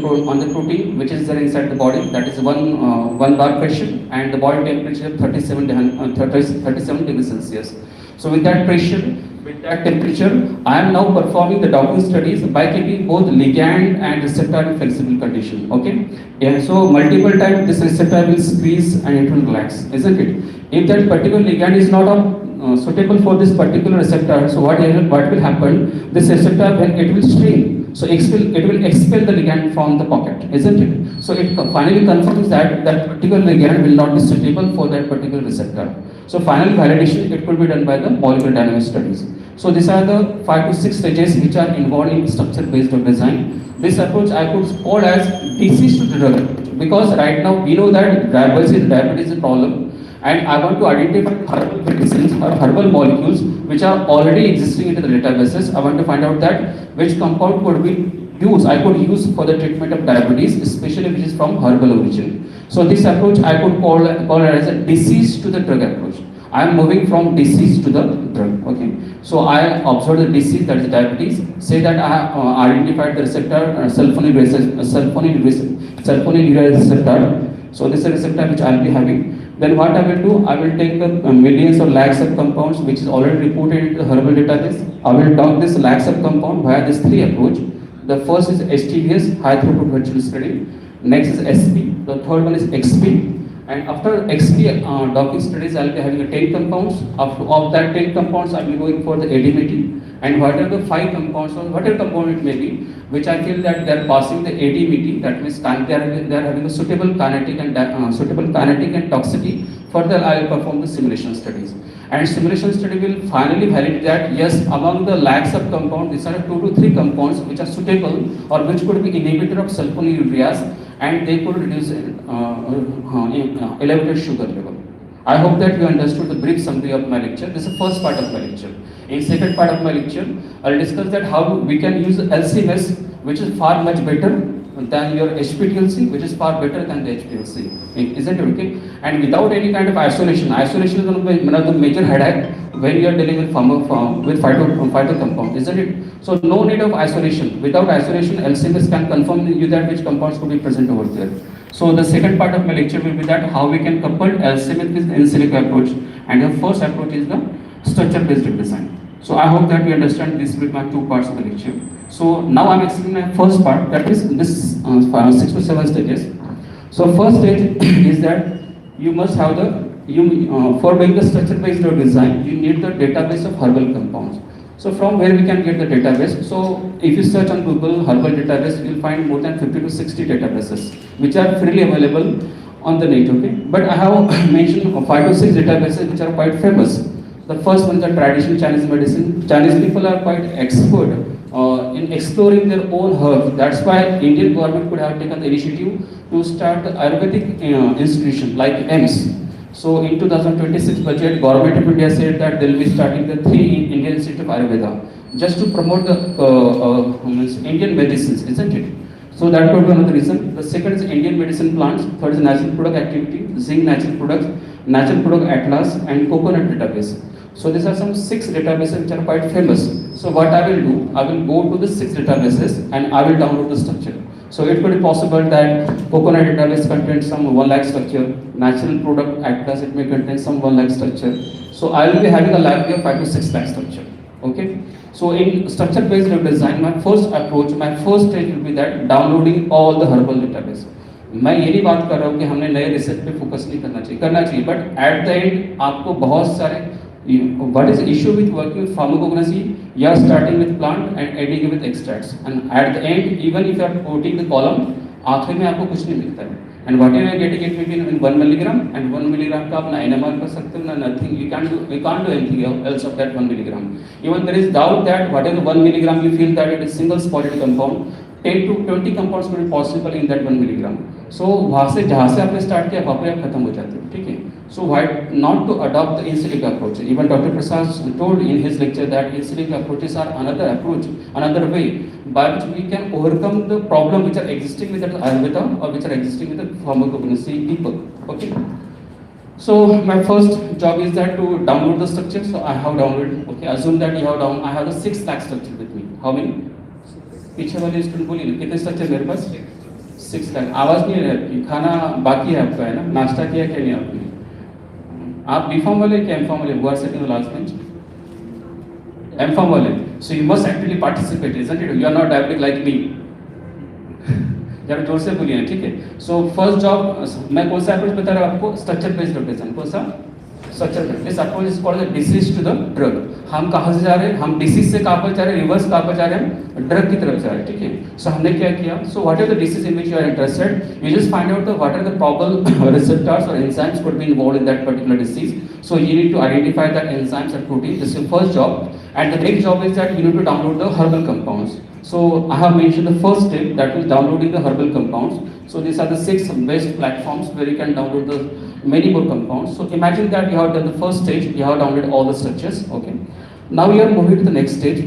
protein which is there inside the body, that is 1 bar pressure, and the body temperature 37 degrees Celsius. So with that pressure, with that temperature, I am now performing the docking studies by keeping both ligand and receptor in flexible condition. Okay. Yeah, so multiple times this receptor will squeeze and it will relax, isn't it? If that particular ligand is not suitable for this particular receptor, so what will happen? This receptor, when it will shrink, so it will expel the ligand from the pocket, isn't it? So it finally confirms that that particular ligand will not be suitable for that particular receptor. So final validation, it could be done by the molecular dynamics studies. So these are the 5 to 6 stages which are involved in structure-based drug design. This approach I could call as disease to drug, because right now we know that diabetes is a problem, and I want to identify herbal medicines or herbal molecules which are already existing in the databases. I want to find out that which compound could be used, I could use for the treatment of diabetes, especially which is from herbal origin. So this approach I could call it as a disease to the drug approach. I am moving from disease to the drug. Okay. So I observe the disease, that is diabetes. Say that I have identified the receptor sulfonylurea receptor. So this is a receptor which I will be having. Then what I will do, I will take the millions or lakhs of compounds which is already reported in the herbal database. I will dock this lakhs of compound via this 3 approach. The first is STVS, high throughput virtual screening. Next is SP. The third one is XP. And after XP docking studies, I'll be having a 10 compounds. Of that 10 compounds, I'll be going for the ADMT. And what are the 5 compounds or whatever compound it may be, which I feel that they're passing the ADMT, that means they're having a suitable kinetic and toxicity. Further, I'll perform the simulation studies. And simulation study will finally validate that yes, among the lakhs of compounds, these are 2 to 3 compounds which are suitable or which could be inhibitor of sulfonylureas, and they could reduce elevated sugar level. I hope that you understood the brief summary of my lecture. This is the first part of my lecture. In second part of my lecture, I'll discuss that how we can use LCMS, which is far much better than your HPLC, which is far better than the HPLC. Isn't it okay? And without any kind of isolation. Isolation is one of the major headache when you are dealing with phyto compound, isn't it? So no need of isolation. Without isolation, LCMS can confirm you that which compounds could be present over there. So the second part of my lecture will be that how we can couple LCMS with in silico approach, and the first approach is the structure-based design. So I hope that you understand this will be my 2 parts of the lecture. So now I'm explaining my first part, that is this 6 to 7 stages. So first stage is that you must have for doing the structure-based design, you need the database of herbal compounds. So from where we can get the database? So if you search on Google herbal database, you will find more than 50 to 60 databases, which are freely available on the net, okay? But I have mentioned 5 to 6 databases which are quite famous. The first one is the traditional Chinese medicine. Chinese people are quite expert in exploring their own herbs. That's why Indian government could have taken the initiative to start the Ayurvedic institution like AIMS. So in 2026 budget, government of India said that they will be starting the 3 Indian Institute of Ayurveda just to promote the Indian medicines, isn't it? So that could be another reason. The second is Indian medicine plants. Third is natural product activity, zinc natural products, natural product atlas, and coconut database. So these are some 6 databases which are quite famous. So what I will do, I will go to the 6 databases and I will download the structure. So it could be possible that coconut database contains some 1 lakh structure, natural product atlas it may contain some 1 lakh structure. So I will be having a library of 5 to 6 lakh structure. Okay. So in structure based design, my first approach, my first stage will be that downloading all the herbal database. मैं ये नहीं बात कर रहा हूँ कि हमने नए रिसर्च पे फोकस नहीं करना चाहिए, बट एट द एंड आपको बहुत सारे what is the issue with working with pharmacognosy? You are starting with plant and ending with extracts, and at the end, even if you are quoting the column, आखिर में आपको कुछ नहीं मिलता है. And whatever you are getting it may be in 1 milligram, and 1 milligram का आप ना NMR कर सकते हो ना nothing. You can't do anything else of that 1 milligram. Even there is doubt that whatever 1 milligram you feel that it is single spotted compound, 10 to 20 compounds could be possible in that 1 milligram. So वहाँ से जहाँ से आपने start किया वहाँ पे आप खत्म हो जाते हो, ठीक है? So why not to adopt the in silico approach? Even Dr. Prasad told in his lecture that in silico approaches are another approach, another way by which we can overcome the problem which are existing with the Ayurveda or which are existing with the pharmacognosy people. Okay. So my first job is that to download the structure. So I have downloaded. Okay. Assume that you have down. I have the 6 lakh structure with me. How many? पीछे वाले student बोलिए ना कितने structure मेरे पास 6 लाख. आवाज नहीं आ रही. खाना बाकी है आपका है ना, नाश्ता किया क्या नहीं आपने? आप बी फॉर्म वाले क्या एम फॉर्म वाले? हुआ sitting last bench M form वाले. So you must actively participate, isn't it? You are not diabetic like me. जरा जोर से बोलिए ना, ठीक है? सो फर्स्ट जॉब मैं कौन सा अप्रोच बता रहा हूँ आपको? Structure based design. कौन सा? Structure based. This approach is called the disease to the drug. हम कहाँ से जा रहे हैं? हम डिसीज से कहाँ पर जा रहे हैं? रिवर्स कहाँ पर जा रहे हैं? ड्रग की तरफ जा रहे हैं, ठीक है? सो हमने क्या किया? So what are the disease in which you are interested, you just find out the what are the probable receptors or enzymes could be involved in that particular disease. So you need to identify that enzymes and protein. This is your first job. And the next job is that you need to download the herbal compounds. So I have mentioned the first step, that is downloading the herbal compounds. So these are the 6 best platforms where you can download the many more compounds. So imagine that you have done the first stage, you have downloaded all the structures. Okay. Now we are moving to the next stage.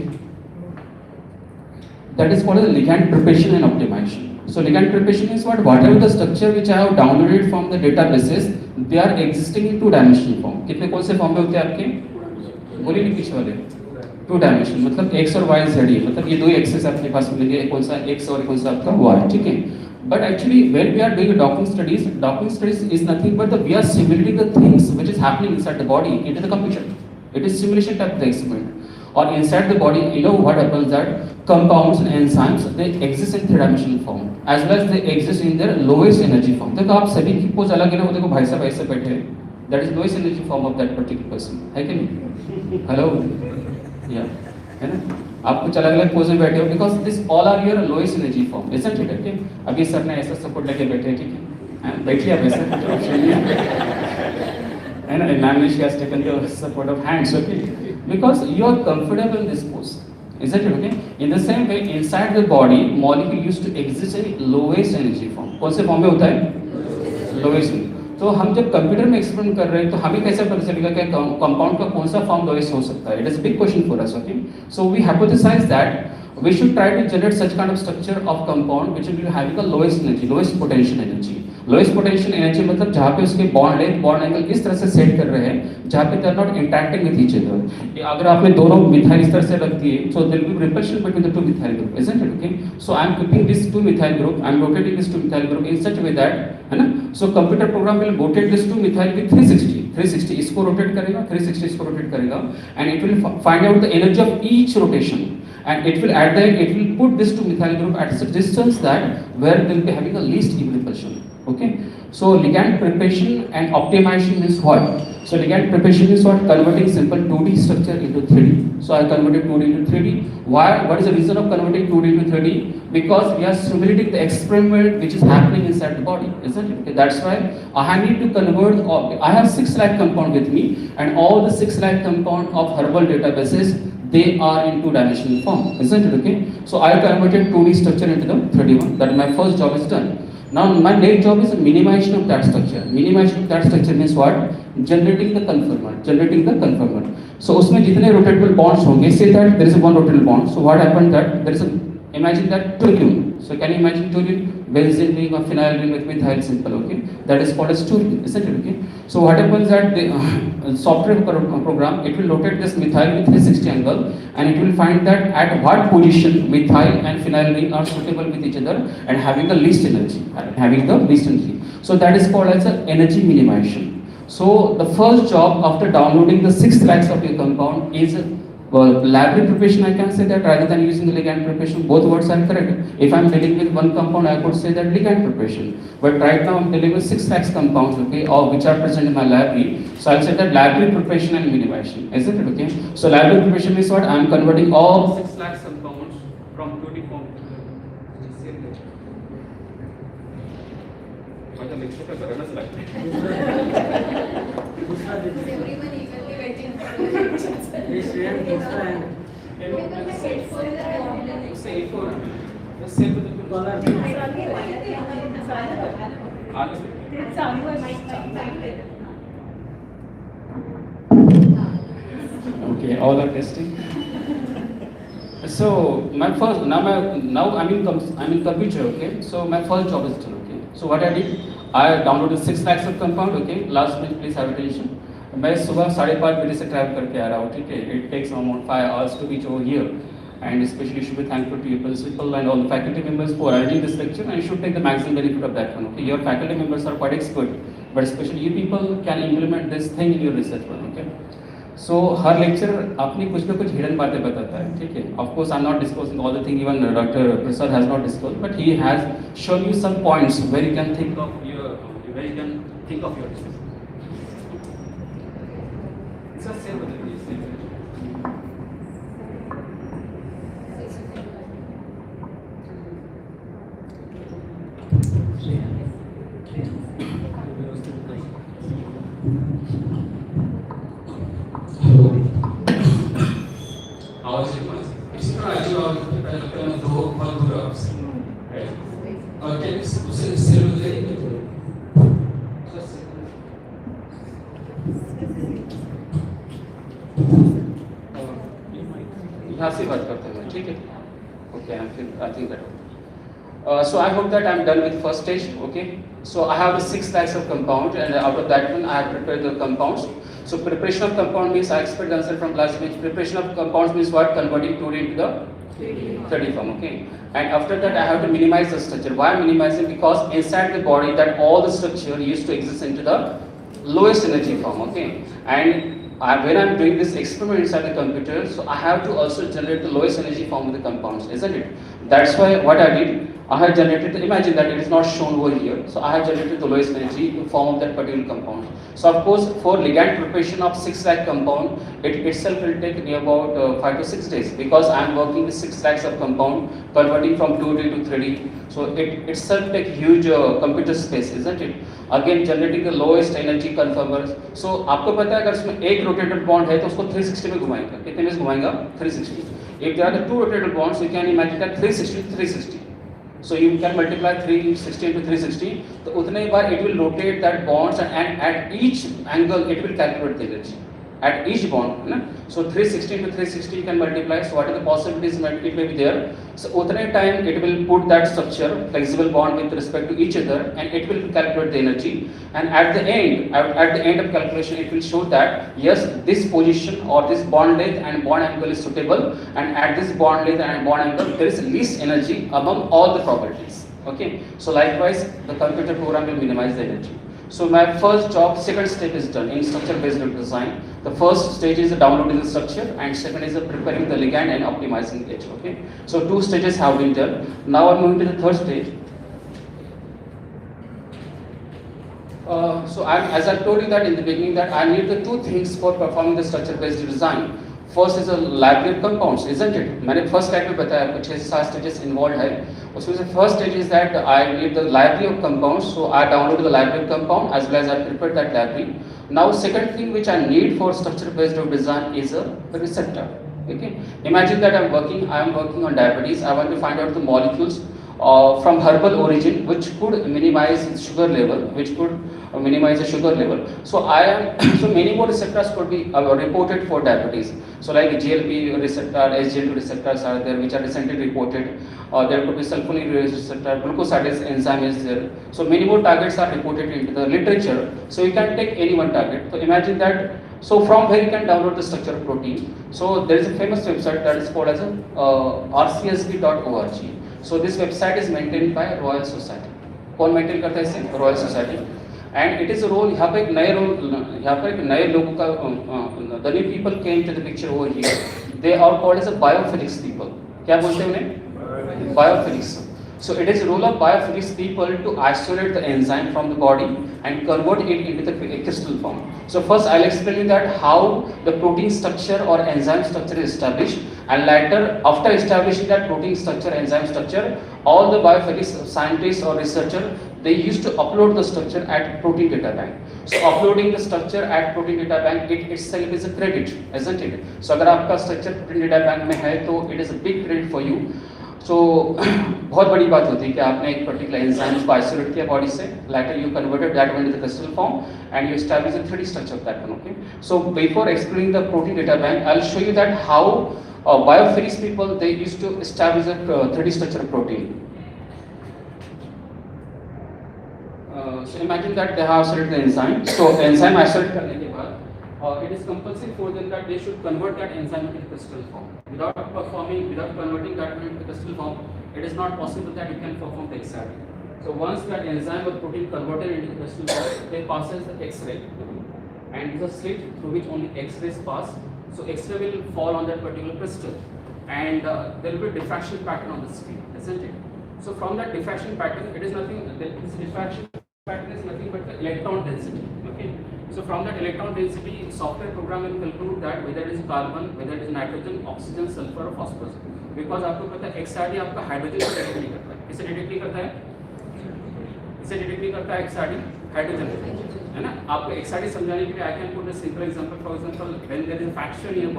That is called the ligand preparation and optimization. So ligand preparation is what? Whatever the structure which I have downloaded from the databases, they are existing in 2-dimensional form. कितने कौन से form में होते हैं आपके? बोलिए नहीं पीछे वाले. 2 डायमेंशन मतलब x और y z है, मतलब ये 2 एक्सेस आपके पास मिलेंगे, कौन सा x और कौन सा आपका y, ठीक है? But actually when we are doing docking studies is nothing but we are simulating the things which is happening inside the body into the computer. It is simulation type of the experiment. or inside the body, you know what happens that compounds and enzymes, they exist in three-dimensional form as well as they exist in their lowest energy form. देखो आप सभी की pose अलग है ना, वो देखो भाई साहब ऐसे बैठे हैं, that is lowest energy form of that particular person, है कि नहीं? Hello, yeah, है ना? आप कुछ अलग अलग पोज में बैठे हो because this all are your lowest energy form, isn't it? Okay? अभी सर ने ऐसा सपोर्ट लेके बैठे हैं, ठीक है? बैठिए आप ऐसा कुछ ऑप्शन नहीं है ना? Ma'am she has taken the support of hands, okay? Because you are comfortable in this pose. Isn't it okay? In the same way, inside the body, molecule used to exist in lowest energy form. कौन से form में होता है? Lowest. तो हम जब computer में experiment कर रहे हैं तो हमें कैसे पता चलेगा कि कंपाउंड का कौन सा फॉर्म लोएस्ट हो सकता है? It is big question for us, okay? So we hypothesise that we should try to generate such kind of structure of compound which will be having the lowest energy, lowest potential energy. Lowest potential energy मतलब जहाँ पे उसके bond length, bond angle इस तरह से set कर रहे हैं जहाँ पे they are not interacting with each other. अगर आपने दोनों मिथाइल इस तरह से रख दिए, so there will be repulsion between the two methyl group, isn't it? Okay. So I am keeping this two methyl group, I am rotating this two methyl group in such a way that, है ना? So computer program will rotate this two methyl with 360. 360 इसको rotate करेगा, 360 इसको rotate करेगा, and it will find out the energy of each rotation. And it will at the end, it will put this two methyl group at such distance that where they will be having the least repulsion. Okay. So ligand preparation and optimization means what? So ligand preparation is what? Converting simple 2D structure into 3D. So I converted 2D into 3D. Why? What is the reason of converting 2D into 3D? Because we are simulating the experiment which is happening inside the body, isn't it? Okay, that's why I need to convert. I have 6 lakh compound with me, and all the 6 lakh compound of herbal databases, they are in two-dimensional form, isn't it? Okay. So I converted 2D structure into the 3D one. That my first job is done. Now my next job is minimization of that structure. Minimization of that structure means what? Generating the conformer. Generating the conformer. So उसमें जितने rotatable bonds होंगे, say that there is one rotatable bond. So what happened that there is a, imagine that toluene. So can you imagine toluene? Benzene ring or phenyl ring with methyl simple, okay? That is called as toluene, isn't it? Okay. So what happens that the software program, it will rotate this methyl with 360 angle, and it will find that at what position methyl and phenyl ring are suitable with each other and having the least energy. So that is called as a energy minimization. So the first job after downloading the 6 lakhs of your compound is library preparation. I can say that rather than using the ligand preparation, both words are correct. If I am dealing with one compound, I could say that ligand preparation. But right now I am dealing with 6 lakhs compounds, okay, or which are present in my library. So I will say that library preparation and minimization, isn't it? Okay. So library preparation is what? I am converting all 6 lakhs compounds from 2D form to okay, all are testing. So my first now I'm in computer, okay. So my first job is done, okay. So what I did, I downloaded 6 lakhs of compound, okay. Last minute, please have attention. मैं सुबह 5:30 बजे से travel करके आ रहा हूँ, ठीक है. It takes around 5 hours to reach over here, and especially you should be thankful to your principal and all the faculty members for arranging this lecture, and you should take the maximum benefit of that one, okay. Your faculty members are quite expert, but especially you people can implement this thing in your research one, okay. So her lecture अपनी कुछ ना कुछ hidden बातें बताता है, ठीक है. Of course I'm not disclosing all the thing, even Dr. Prasad has not disclosed, but he has shown you some points where you can think of your research. It's a same with the यहाँ से बात करते हैं, ठीक है. Okay, I think that. So I hope that I'm done with first stage, okay. So I have 6 lakhs of compound, and out of that one I have prepared the compounds. So preparation of compound means I expect the answer from last page. Preparation of compounds means what? Converting 2D into the 3D form, okay. And after that I have to minimize the structure. Why minimizing? Because inside the body that all the structure used to exist into the lowest energy form, okay. And when I'm doing this experiment inside the computer, so I have to also generate the lowest energy form of the compounds, isn't it? That's why what I did, I have generated, imagine that it is not shown over here, so I have generated the lowest energy form of that particular compound. So of course, for ligand preparation of 6 lakh compound, it itself will take near about 5 to 6 days, because I am working with 6 lakhs of compound, converting from 2D to 3D. So it itself take huge computer space, isn't it? Again, generating the lowest energy conformers. So आपको पता है अगर इसमें एक rotated bond है तो उसको 360 में घुमाएगा, कितने में घुमाएगा? 360. If there are the two rotated bonds, you can imagine that 360. So you can multiply 360 into 360. तो उतने बार it will rotate that bonds and at each angle it will calculate the energy. At each bond, na? So 360 into 360 you can multiply. So what are the possibilities it may be there? So उतने time it will put that structure, flexible bond with respect to each other, and it will calculate the energy. And at the end of calculation, it will show that yes, this position or this bond length and bond angle is suitable, and at this bond length and bond angle there is least energy among all the properties. Okay. So likewise, the computer program will minimize the energy. So my first job, second step is done in structure-based design. The first stage is downloading the structure, and second is preparing the ligand and optimizing it. Okay. So 2 stages have been done. Now I'm moving to the third stage. As I told you that in the beginning, that I need the 2 things for performing the structure-based design. First is a library of compounds, isn't it? मैंने first slide में बताया कुछ 6-7 stages involved है. उसमें से first stage is that I need the library of compounds, so I download the library of compound as well as I prepare that library. Now second thing which I need for structure-based design is a receptor. Okay. Imagine that I am working on diabetes. I want to find out the molecules from herbal origin which could minimize sugar level, so many more receptors could be reported for diabetes. So like GLP receptor, SGLT receptors are there which are recently reported. There could be sulfonyl receptor, glucosidase enzyme is there. So many more targets are reported into the literature. So you can take any one target. So imagine that. So from where you can download the structure of protein. So there is a famous website that is called as rcsb.org. So this website is maintained by Royal Society. कौन maintain करता है इसे? Royal Society. And it is a role, यहाँ पे एक नए लोगों का, the new people came to the picture over here. They are called as a biophilics people. क्या बोलते हैं उन्हें? Biophilics. So it is the role of biophilics people to isolate the enzyme from the body and convert it into the crystal form. So first I'll explain you that how the protein structure or enzyme structure is established, and later after establishing that protein structure, enzyme structure, all the biophilics scientists or researchers, they used to upload the structure at protein data bank. So uploading the structure at protein data bank, it itself is a credit, isn't it? So अगर आपका structure protein data bank में है तो it is a big credit for you. So बहुत बड़ी बात होती है कि आपने एक पर्टिकुलर एंजाइम को आइसोलेट किया बॉडी से, later you converted that one into the crystal form and you establish the 3D structure of that one. Okay. So before explaining the protein data bank, I'll show you that how biophilics people, they used to establish a 3D structure of protein. So imagine that they have isolated the enzyme. So enzyme isolate करने के बाद it is compulsory for them that they should convert that enzyme into crystal form. Without converting that into crystal form, it is not possible that you can perform the XRD. So once that enzyme or protein converted into the crystal form, they passes the X-ray, and the slit through which only X-rays pass. So X-ray will fall on that particular crystal, and there will be a diffraction pattern on the screen, isn't it? So from that diffraction pattern, it is nothing. This diffraction pattern is nothing but the electron density. Okay. So from that electron density, software program will conclude that whether it is carbon, whether it is nitrogen, oxygen, sulfur or phosphorus. Because आपको पता है XRD आपका hydrogen को detect नहीं करता है. किसे detect नहीं करता है? इसे डिटेक्ट नहीं करता है XRD, हाइड्रोजन, है ना? आपको XRD समझाने के लिए I can put a simple example. For example, when there is a fracture in your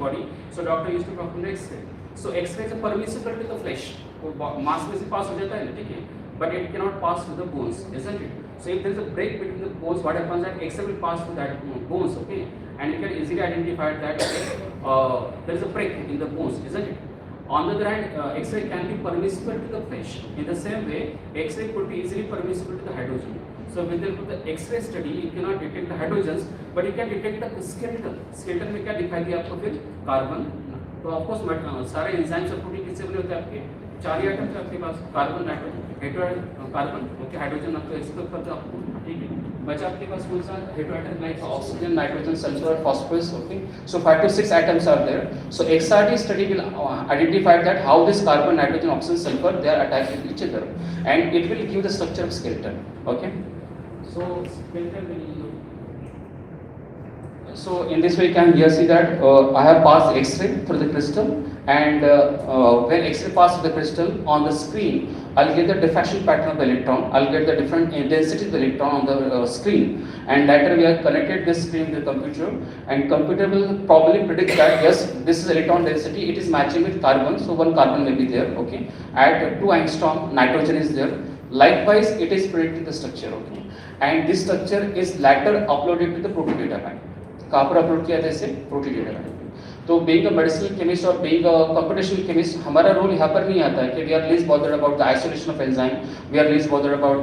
body, so doctor used to perform the X-ray. So X-ray is permissible to the flesh. वो मांस में से पास हो जाता है ना, ठीक है? But it cannot pass through the bones, isn't it? So if there is a break between the bones, what happens that X-ray will pass through that bones, okay? And you can easily identify that there is a break in the bones, isn't it? On the other hand, X-ray can be permissible to the flesh. In the same way, X-ray could be easily permissible to the hydrogen. So with the X-ray study, you cannot detect the hydrogens, but you can detect the skeleton. Skeleton में क्या दिखाई दिया आपको फिर? Carbon. तो of course सारे enzymes और protein किससे बने होते हैं आपके? 4 ही आइटम्स आपके पास, carbon, nitrogen, carbon, okay, hydrogen आपको एक्सप्लोर करते हैं आपको, ठीक है? बचा आपके पास कौन सा heteroatom like oxygen, nitrogen, sulphur, phosphorus. Okay, so 5 to 6 atoms are there. So XRD study will identify that how this carbon, nitrogen, oxygen, sulfur they are attached with each other, and it will give the structure of skeleton. Okay, so skeleton will. So in this way you can here see that I have passed X-ray through the crystal, and when X-ray passes the crystal on the screen, I'll get the diffraction pattern of the electron, I'll get the different density of the electron on the screen, and later we have connected this screen to the computer, and computer will probably predict that yes, this is electron density, it is matching with carbon, so one carbon may be there. Okay, at 2 angstrom nitrogen is there. Likewise, it is predicting the structure. Okay, and this structure is later uploaded to the protein data bank. कहाँ पर upload किया था इसे? Protein data bank. तो being a medicinal chemist और being a computational chemist, हमारा role यहाँ पर नहीं आता है कि we are least bothered about the isolation of enzyme, we are least bothered about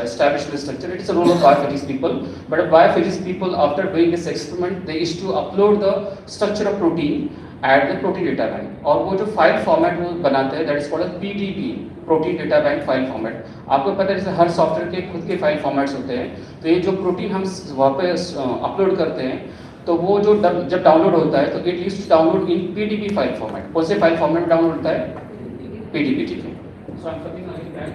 establish the structure. It is a role of biophysics people, but biophysics people after doing this experiment they used to upload the structure of protein at the protein data bank, और वो जो file format वो बनाते हैं that is called PDB, protein data bank file format. आपको पता है जैसे हर सॉफ्टवेयर के खुद के फाइल फॉर्मेट्स होते हैं, तो ये जो प्रोटीन हम वहाँ पे अपलोड करते हैं, तो वो जो जब डाउनलोड होता है तो it used to download in PDB file format. कौन से फाइल फॉर्मेट में डाउनलोड होता है? पीडीबी. ठीक है, so I am coming that.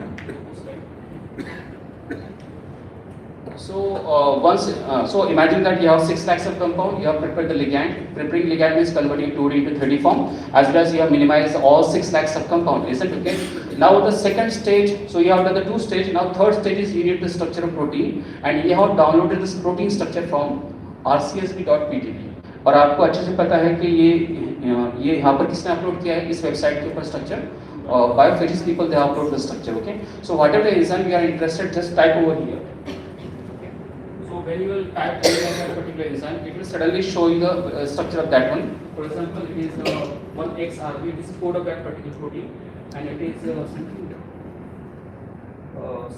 So imagine that you have 6 lakhs of compound, you have prepared the ligand. Preparing ligand means converting 2D into 3D form, as well as you have minimized all 6 lakhs of compound, isn't it? Okay. Now the second stage, so you have done the 2 stage. Now third stage is you need the structure of protein, and you have downloaded this protein structure from rcsb.pdb. और आपको अच्छे से पता है कि ये यहाँ पर किसने अपलोड किया है इस वेबसाइट के ऊपर structure, biophysics people they upload the structure. Okay, so whatever the enzyme we are interested, just type over here. When you will type a particular enzyme, it will suddenly show you the structure of that one. For example, it is 1XRB, it is code of that particular protein, and it is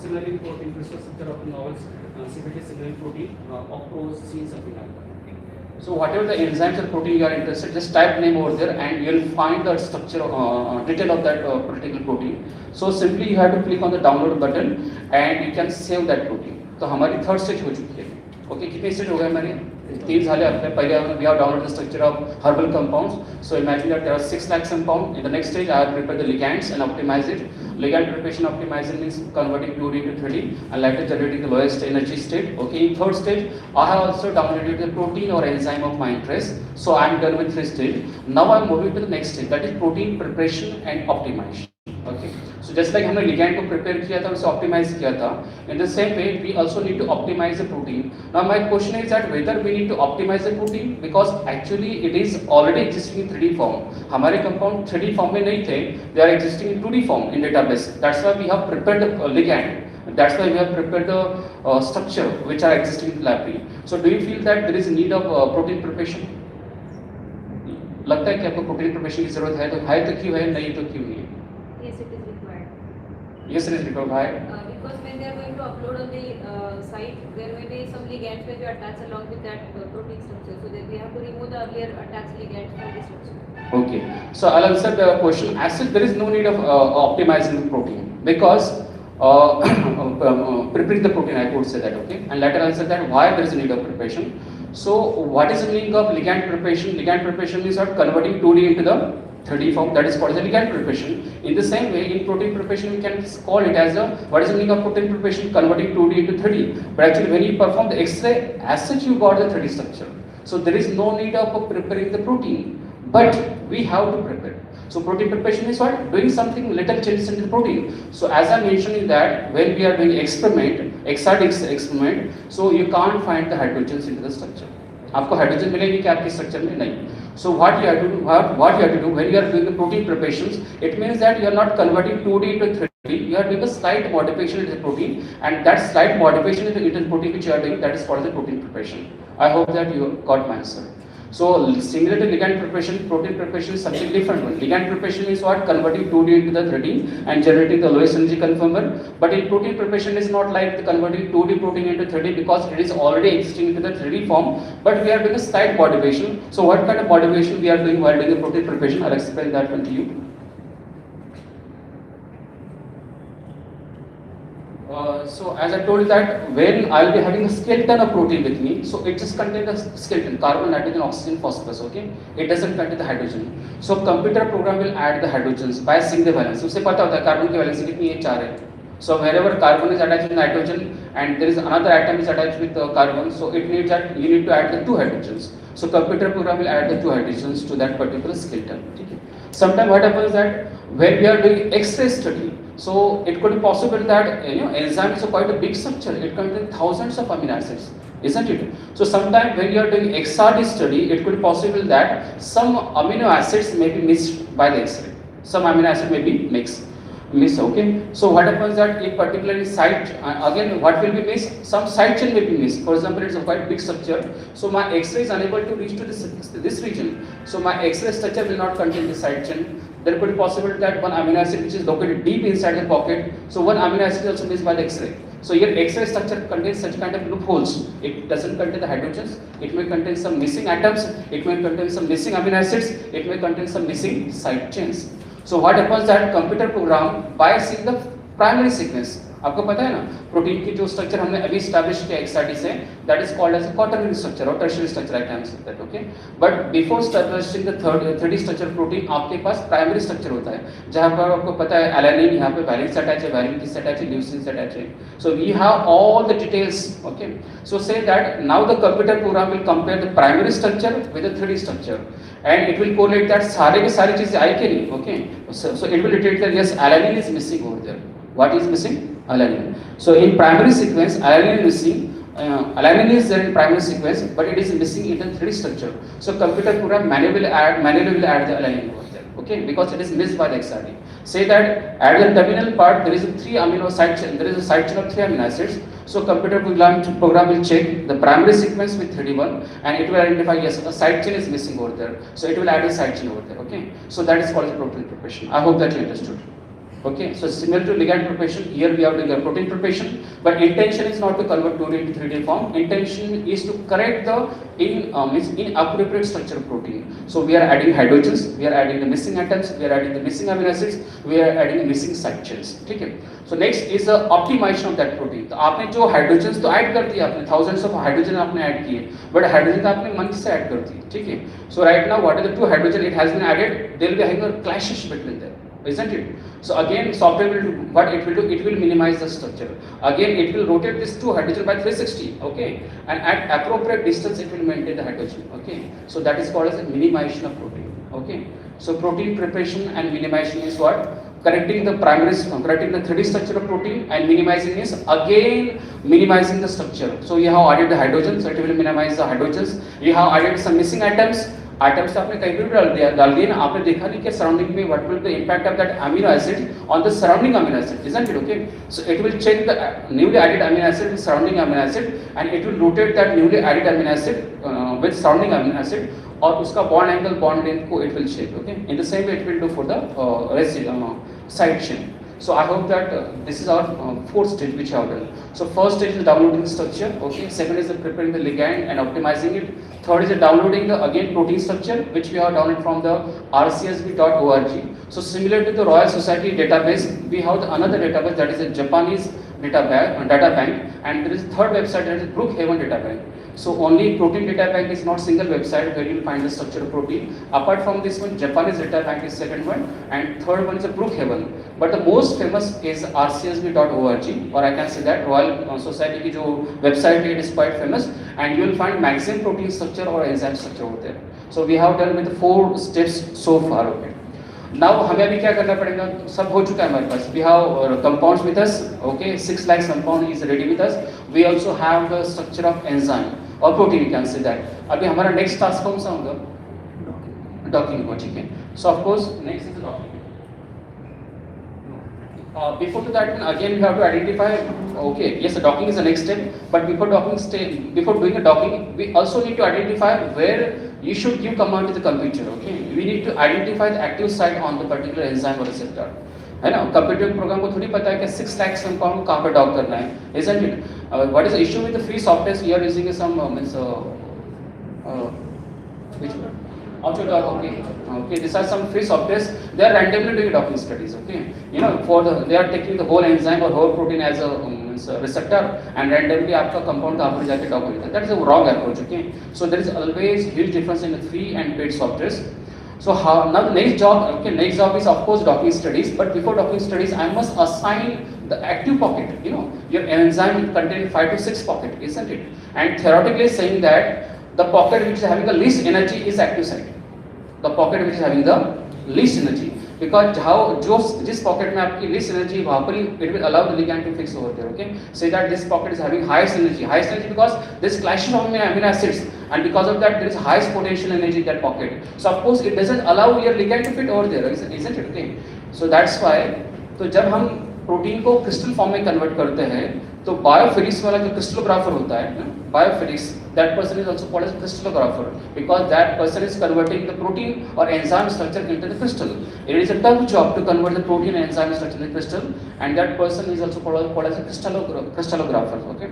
similarly protein crystal structure of the novel CPT signaling protein, octosine, something like that. So whatever the enzymes or protein you are interested, just type name over there, and you will find the structure detail of that particular protein. So simply you have to click on the download button, and you can save that protein. तो हमारी third stage हो चुकी है. Okay, कितने stage हो गए हमारे? 3 झाले आपने. पहले we have download the structure of herbal compounds. So imagine that there are 6 lakhs compound. In the next stage I have prepared the ligands and optimize it. Ligand preparation optimizing means converting 2D to 3D and later generating the lowest energy state. Okay, in third stage I have also downloaded the protein or enzyme of my interest. So I am done with 3 stage. Now I am moving to the next stage, that is protein preparation and optimization. Okay, so just like हमने ligand को prepare किया था, उसे optimize किया था, in the same way we also need to optimize the protein. Now my question is that whether we need to optimize the protein, because actually it is already existing in 3D form. हमारे compound 3D form में नहीं थे, they are existing in 2D form in database. That's why we have prepared the ligand. That's why we have prepared the structure which are existing in the library. So do you feel that there is a need of protein preparation? लगता है कि आपको protein preparation की जरूरत है, तो है तो क्यों है, नहीं तो क्यों नहीं है? Yes, it is required. Yes, it is required. Why? Because when they are going to upload on the site, there may be some ligands which are attached along with that protein structure. So then we have to remove the earlier attached ligands from the structure. Okay. So I'll answer the question. As such, there is no need of optimizing the protein, because preparing the protein, I could say that. Okay. And later I'll answer that why there is a need of preparation. So what is the meaning of ligand preparation? Ligand preparation is not converting 2D into the 3D form, that is called as a ligand preparation. In the same way, in protein preparation, we can call it as a, what is the meaning of protein preparation? Converting 2D into 3D. But actually, when you perform the X-ray, as such, you got the 3D structure. So there is no need of preparing the protein, but we have to prepare. So protein preparation is what? Doing something little changes in the protein. So as I mentioned in that, when we are doing experiment, XRD experiment, so you can't find the hydrogens into the structure. आपको hydrogen मिलेगी क्या आपके structure में? नहीं. So what you have to do, what you have to do when you are doing the protein preparations, it means that you are not converting 2D into 3D, you are doing a slight modification in the protein, and that slight modification in the protein which you are doing, that is called the protein preparation. I hope that you got my answer. So similar to ligand preparation, protein preparation is something different one. Ligand preparation is what? Converting 2D into the 3D and generating the lowest energy conformer. But in protein preparation is not like the converting 2D protein into 3D, because it is already existing into the 3D form. But we are doing a slight modification. So what kind of modification we are doing while doing the protein preparation? I'll explain that one to you. So as I told that when I'll be having a skeleton of protein with me, so it just contains the skeleton, carbon, nitrogen, oxygen, phosphorus, okay? It doesn't contain the hydrogen. So computer program will add the hydrogens by seeing the valence. उसे पता होता है carbon की valency कितनी है, 4 है. So wherever carbon is attached with nitrogen and there is another atom is attached with carbon, so it needs that you need to add the 2 hydrogens. So computer program will add the 2 hydrogens to that particular skeleton. Okay? Sometimes what happens that when we are doing X-ray study, so it could be possible that enzyme is quite a big structure. It contains thousands of amino acids, isn't it? So sometimes when you are doing XRD study, it could be possible that some amino acids may be missed by the X-ray. Some amino acid may be missed. Okay, so what happens that in particular site again what will be missed, some side chain may be missed. For example, it's a quite big structure, so my X-ray is unable to reach to this region, so my X-ray structure will not contain the side chain. There could be possible that one amino acid which is located deep inside the pocket, so one amino acid is also missed by the X-ray. So your X-ray structure contains such kind of loopholes. It doesn't contain the hydrogens, it may contain some missing atoms, it may contain some missing amino acids, it may contain some missing side chains. So what happens that computer program by seeing the primary sequence, आपको पता है ना protein की जो structure हमने अभी establish किया XRT से, that is called as a quaternary structure और tertiary structure I can say that, okay. But before establishing the third structure protein आपके पास प्राइमरी स्ट्रक्चर होता है जहां पर आपको पता है एलानिन यहाँ पे वैलिन से अटैच है, वैलिन किससे अटैच है, ल्यूसीन से अटैच है. So we have all the details, okay. So say that now the computer program will compare the primary structure with the 3D structure and it will correlate that सारे के सारी चीजें आई के नहीं, okay. So it will detect that yes, alanine is missing over there. What is missing? Alanine. So in primary sequence, alanine is missing. Alanine is there in primary sequence, but it is missing in the 3D structure. So computer program manually will add the alanine over there, okay, because it is missed by the XRD. Say that at the terminal part there is a 3 amino side chain. There is a side chain of 3 amino acids. So computer program will check the primary sequence with 3D1 and it will identify yes, a side chain is missing over there. So it will add a side chain over there, okay. So that is called the protein preparation. I hope that you understood. Okay, so similar to ligand preparation, here we are doing a protein preparation, but intention is not to convert 2D into 3D form. Intention is to correct the inappropriate structure of protein. So we are adding hydrogens, we are adding the missing atoms, we are adding the missing amino acids, we are adding the missing side chains. ठीक है. So next is the optimization of that protein. तो आपने जो hydrogens तो add कर दिए, आपने thousands of hydrogen आपने ऐड किए, but hydrogen तो आपने मन से ऐड कर दिए, ठीक है. So right now what are the 2 hydrogen it has been added? There will be having a clashes between them, isn't it? So again software will do what it will do, it will minimize the structure. Again it will rotate this 2 hydrogen by 360, okay, and at appropriate distance it will maintain the hydrogen, okay. So that is called as a minimization of protein, okay. So protein preparation and minimization is what? Correcting the 3D structure of protein, and minimizing is again minimizing the structure. So you have added the hydrogens, so it will minimize the hydrogens. You have added some missing atoms. Atoms आपने कहीं भी डाल दिए ना, आपने देखा नहीं कि सराउंडिंग में what will be the impact of that amino acid on the surrounding amino acid, isn't it, okay? So it will check the newly added amino acid with surrounding amino acid and it will rotate that newly added amino acid with surrounding amino acid और उसका bond angle, bond length को it will check, okay? In the same way it will do for the side chain. So I hope that this is our 4th stage which I have done. So first stage is downloading the structure, okay. Second is preparing the ligand and optimizing it. Third is downloading the again protein structure which we have downloaded from the rcsb.org. So similar to the Royal Society database, we have another database that is a Japanese data bank, and there is a third website that is Brookhaven data bank. So only protein data bank is not single website where you will find the structure of protein. Apart from this one, Japanese data bank is second one, and third one is a Brookhaven. But the most famous is rcsb.org, or I can say that Royal Society की जो website it is quite famous, and you will find maximum protein structure or enzyme structure over there. So we have done with 4 steps so far, okay. Now हमें अभी क्या करना पड़ेगा, सब हो चुका है हमारे पास. We have compounds with us, okay. 6 lakh compound is ready with us. We also have the structure of enzyme or protein, you can say that. अभी हमारा next task कौन सा होगा? Docking हो, ठीक है. So of course next is the docking. Before to that, again we have to identify. Okay, yes, the docking is the next step. But before doing a docking, we also need to identify where you should give command to the computer. Okay, we need to identify the active site on the particular enzyme or receptor. है ना, computer program को थोड़ी पता है कि 6 lakh compound को कहाँ पर डॉक करना है, isn't it? What is the issue with the free software? We are using some which one? Autodoc, okay. Okay, these are some free softwares. They are randomly doing docking studies, okay. You know, they are taking the whole enzyme or whole protein as a receptor and randomly आपका compound का आपको जाके dock होता है. That is a wrong approach, okay. So there is always huge difference in the free and paid softwares. So now the next job is of course docking studies. But before docking studies, I must assign the active pocket. You know, your enzyme contains 5 to 6 pocket, isn't it? And theoretically saying that the pocket which is having the least energy is active site. The pocket which is having the least energy, because this pocket में आपकी least energy वहाँ पर it will allow the ligand to fix over there. Okay, say that this pocket is having highest energy because this clashes of amino acids, and because of that there is highest potential energy in that pocket. So of course it doesn't allow your ligand to fit over there, isn't it? Okay, so that's why तो जब हम protein को crystal form में convert करते हैं तो biophysics वाला जो क्रिस्टलोग्राफर होता है ना, biophysics, that person is also called as crystallographer, because that person is converting the protein or enzyme structure into the crystal. It is a tough job to convert the protein and enzyme structure into crystal, and that person is also called as a crystallographer. Okay,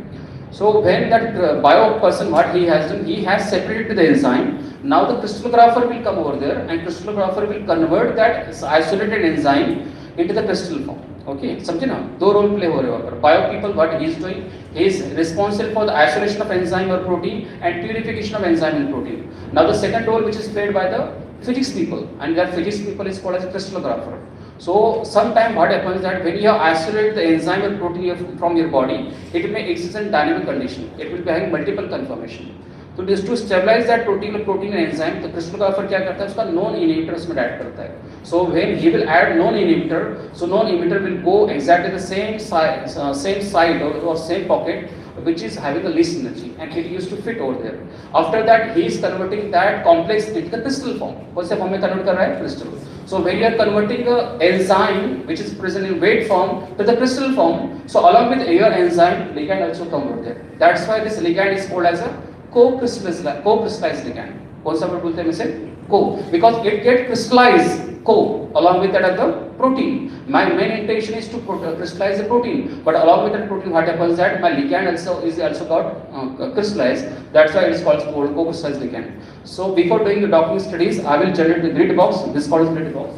so when that bio person, what he has done, he has separated the enzyme. Now the crystallographer will come over there, and crystallographer will convert that isolated enzyme into the crystal form. Okay, समझे ना, दो role play हो रहे हो पर bio people what he is doing, he is responsible for the isolation of enzyme और protein and purification of enzyme and protein. Now the second role which is played by the physics people, and that physics people is called as a crystallographer. So sometime what happens that when you isolate the enzyme or protein from your body, it may exist in dynamic condition, it will be having multiple conformation. तो to stabilize that protein and enzyme, the crystallographer क्या करता है, उसका non inhibitor उसमें add करता है. So when he will add non inhibitor, so non inhibitor will go exactly the same side or same pocket which is having the least energy, and it used to fit over there. After that he is converting that complex into the crystal form. कौन से form में convert कर रहा है? Crystal. So when you are converting the enzyme which is present in weight form to the crystal form, so along with your enzyme ligand also come over there. That's why this ligand is called as a co-crystallized ligand. कौन सा word बोलते हैं इसे? Co, because it get crystallized co along with that of the protein. My main intention is to crystallize the protein, but along with that protein what happens that my ligand also got crystallized. That's why it is called co-crystallized ligand. So before doing the docking studies, I will generate the grid box. This is called grid box.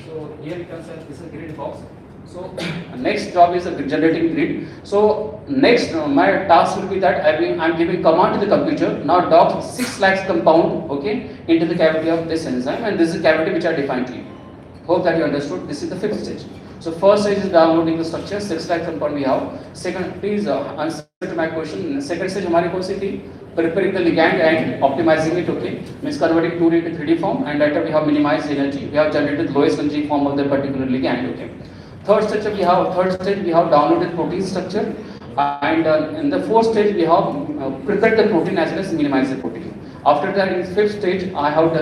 So here you can see this is grid box. So next job is generating grid. So next my task will be that I'm giving command to the computer, now dock 6 lakhs compound, okay, into the cavity of this enzyme, and this is the cavity which I defined to you. Hope that you understood. This is the 5th stage. So first stage is downloading the structure, 6 lakh compound we have. Second, please answer to my question. Second stage हमारी कौन सी थी? Preparing the ligand and optimizing it, okay, means converting 2D into 3D form, and later we have minimized energy, we have generated lowest energy form of the particular ligand, okay. Third stage we have downloaded protein structure, and in the fourth stage we have prepared the protein as well as minimized the protein. After that, in fifth stage I have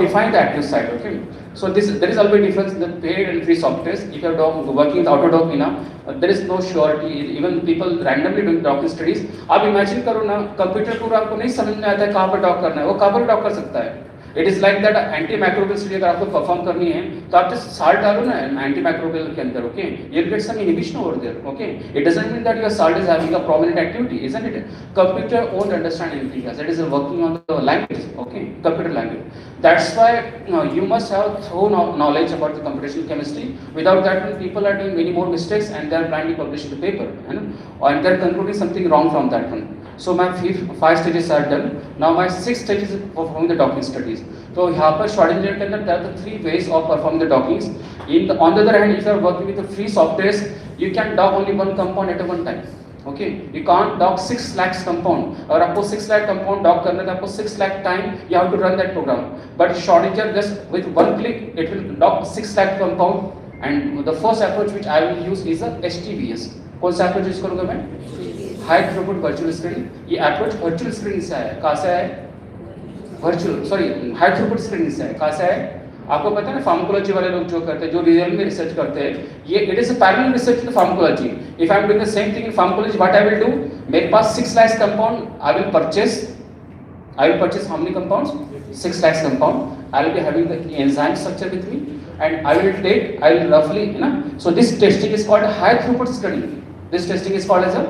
defined the active site, okay. So there is always difference in the paid and free softwares. If you are working with Autodoc, there is no surety. Even people randomly doing docking studies. आप imagine करो ना, computer पूरा आपको नहीं समझ में आता है कहाँ पर डॉक करना है, वो कहाँ पर डॉक कर सकता है. It is like that anti microbial study अगर आपको परफॉर्म करनी है तो आप जस्ट साल्ट डालो ना एंटी माइक्रोबियल के अंदर, okay, you will get some inhibition over there, okay. It doesn't mean that your salt is having a prominent activity, isn't it? Computer won't understand anything else, it is working on the language, okay, computer language. That's why you must have thorough knowledge about the computational chemistry. Without that, when people are doing many more mistakes and they are blindly publishing the paper, and they are concluding something wrong from that one. So my 5 stages are done. Now my 6th stage is performing the docking studies. So यहाँ पर shortage के अंदर there are the 3 ways of performing the dockings. On the other hand, if you are working with the free softwares, you can dock only one compound at a one time. Okay, you can't dock 6 lakhs compound. अगर आपको 6 lakh compound dock करना है तो आपको 6 lakh time you have to run that program. But Schrodinger just with one click it will dock 6 lakh compound. And the first approach which I will use is a HTVS. कौन सा approach use करूँगा मैं? High throughput virtual screening. ये approach virtual screening से आया है. कहाँ से आया है? हाई थ्रूपुट स्क्रीनिंग से है. कहाँ से है? आपको पता है ना, फार्माकोलॉजी वाले लोग जो करते हैं, जो रियल में रिसर्च करते हैं, ये it is a parallel research in pharmacology. If I am doing the same thing in pharmacology, what I will do, मेरे पास 6 lakhs compound, I will purchase how many compounds? 6 lakhs compound. I will be having the enzyme structure with me, and I will roughly, so this testing is called high throughput study. This testing is called as a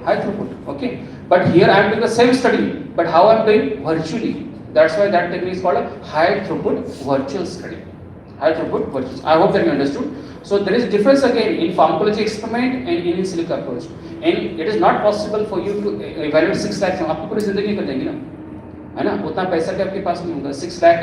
high throughput, okay. But here I am doing the same study, but how I am doing? Virtually. That's why that technique is called a high throughput virtual study. High throughput virtual. I hope that you understood. So there is difference again in pharmacology experiment and in silico approach. And it is not possible for you to evaluate 6 lakhs. आपको पूरी जिंदगी कर देंगे ना, है ना? उतना पैसा भी आपके पास नहीं होगा. 6 lakh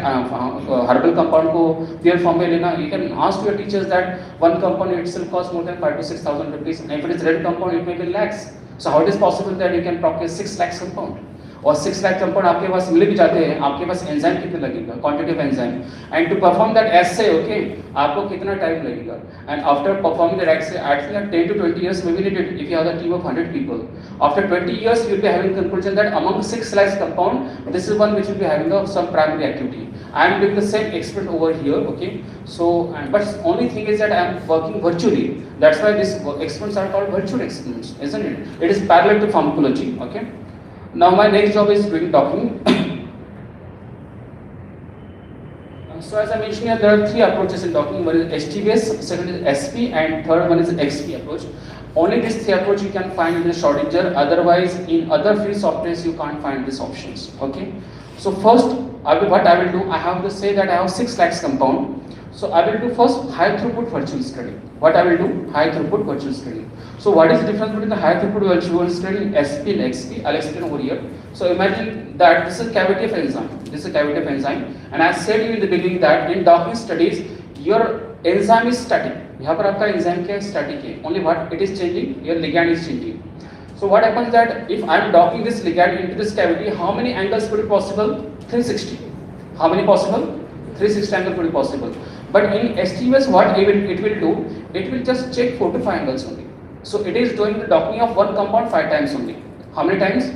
herbal compound को pure form में लेना. You can ask your teachers that one compound itself costs more than 5 to 6,000 rupees. And if it is red compound, it may be lakhs. So how it is possible that you can procure 6 lakhs compound? और 6 lakh compound आपके पास मिल भी जाते हैं, आपके पास enzyme कितने लगेगा, quantity of enzyme, and to perform that assay, okay, आपको कितना टाइम लगेगा, and after performing that assay actually 10 to 20 years maybe needed if you have a team of 100 people. After 20 years you will be having conclusion that among 6 lakhs compound this is one which will be having some primary activity. I am doing the same experiment over here, okay, so but only thing is that I am working virtually. That's why these experiments are called virtual experiments, isn't it? It is parallel to pharmacology, okay. Now my next job is doing docking. So as I mentioned here, there are 3 approaches in docking. One is HT-based, second is SP, and third one is XP approach. Only these 3 approach you can find in the Schrodinger. Otherwise, in other free softwares you can't find these options. Okay. So first, what I will do, I have to say that I have 6 lakhs compound. So I will do first high throughput virtual study. What I will do? High throughput virtual study. So what is the difference between the high throughput virtual study, SP and XP? I'll explain over here. So imagine that this is cavity of enzyme. This is a cavity of enzyme, and I said you in the beginning that in docking studies, your enzyme is static. यहाँ पर आपका enzyme क्या है? Static है. Only what it is changing? Your ligand is changing. So what happens that if I am docking this ligand into this cavity, how many angles could be possible? 360. How many possible? 360 angles could be possible. But in STUS, what it will do? It will just check 4 to 5 angles only. So it is doing the docking of one compound 5 times only. How many times?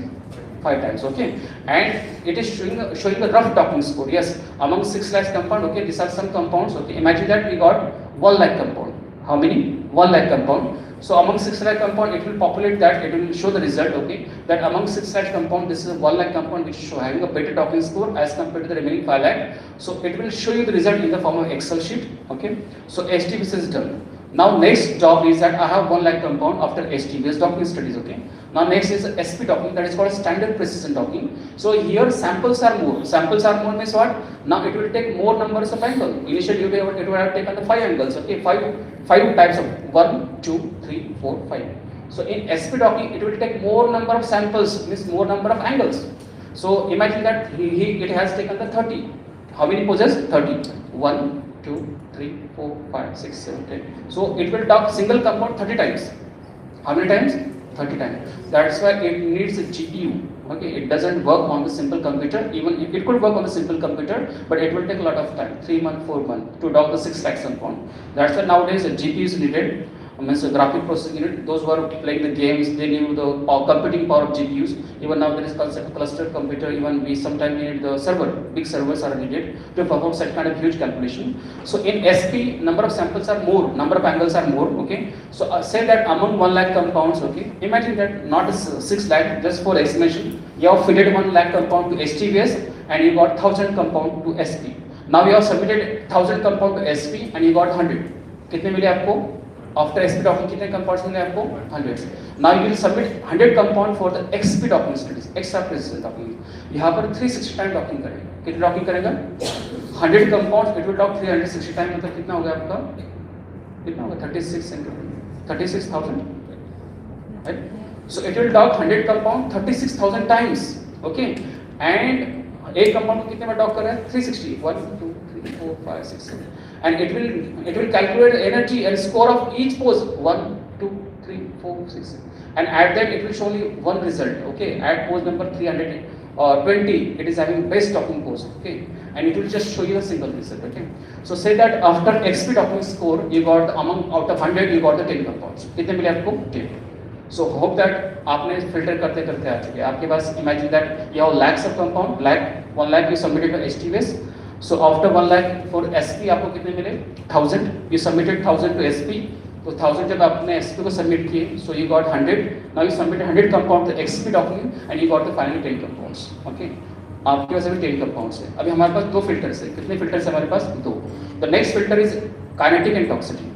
5 times, okay. And it is showing the rough docking score. Yes, among 6 lakhs compound, okay, these are some compounds, okay. Imagine that we got 1 lakh compound. How many? 1 lakh compound. So among 6 lakh compound, it will populate that, it will show the result, okay, that among 6 lakh compound, this is 1 lakh compound which is having a better docking score as compared to the remaining 5 lakh. So it will show you the result in the form of Excel sheet, okay. So STBS is done. Now next job is that I have 1 lakh compound after STBS docking studies, okay. Now next is SP docking, that is called standard precision docking. So here samples are more. Samples are more means what? Now it will take more numbers of angles. Initially it would have taken the 5 angles, okay, 5 types of 1, 2, 3, 4, 5. So in SP docking it will take more number of samples, means more number of angles. So imagine that it has taken the 30. How many poses? 30. 1, 2, 3, 4, 5, 6, 7, 10. So it will dock single compound 30 times. How many times? 30 times. That's why it needs a GPU. Okay, it doesn't work on the simple computer. Even if it could work on the simple computer, but it will take a lot of time, 3 months, 4 months to dock the 6 lakhs compound. That's why nowadays a GPU is needed. Means a graphic processing unit. Those who are playing the games, they knew the computing power of GPUs. Even now there is cluster computer. Even we sometimes need the server. Big servers are needed to perform such kind of huge calculation. So in SP, number of samples are more, number of angles are more. Okay. So say that among 1 lakh compounds. Okay. Imagine that not 6 lakh. Just for estimation, you have fitted 1 lakh compound to STBS and you got 1000 compound to SP. Now you have submitted 1000 compound to SP and you got 100. कितने मिले आपको? After SP docking कितने compounds मिले आपको? 100. Now you will submit 100 compound for the XP docking studies, extra precision docking. यहाँ पर 360 time docking करेगा. कितने docking करेगा? 100 compounds, it will dock 360 time. मतलब कितना हो गया आपका? कितना होगा? 36,000. Right? So it will dock 100 compound 36,000 times. Okay. And एक compound को कितने में dock कर रहा है? 360. 1, 2, 3, 4, 5, 6, 7. And it will calculate the energy and score of each pose 1, 2, 3, 4, 6, and at that it will show only one result. Okay, at pose number 320, it is having best docking pose. Okay, and it will just show you a single result. Okay, so say that after XP docking score, you got out of 100, you got the 10 compounds. कितने मिले आपको? 10. So hope that आपने filter करते करते आ चुके. आपके पास imagine that you have lakhs of compound, 1 lakh you submitted to HTBS. So after 1 lakh for SP आपको कितने मिले? 1000. You submitted 1000 to SP. तो 1000 जब आपने SP को submit किए, so you got 100. Now you submit 100 compound to XP document and you got the final 10 compounds. Okay. आपके पास अभी 10 compounds है. अभी हमारे पास 2 filters है. कितने filters है हमारे पास? 2. The next filter is kinetic and toxicity.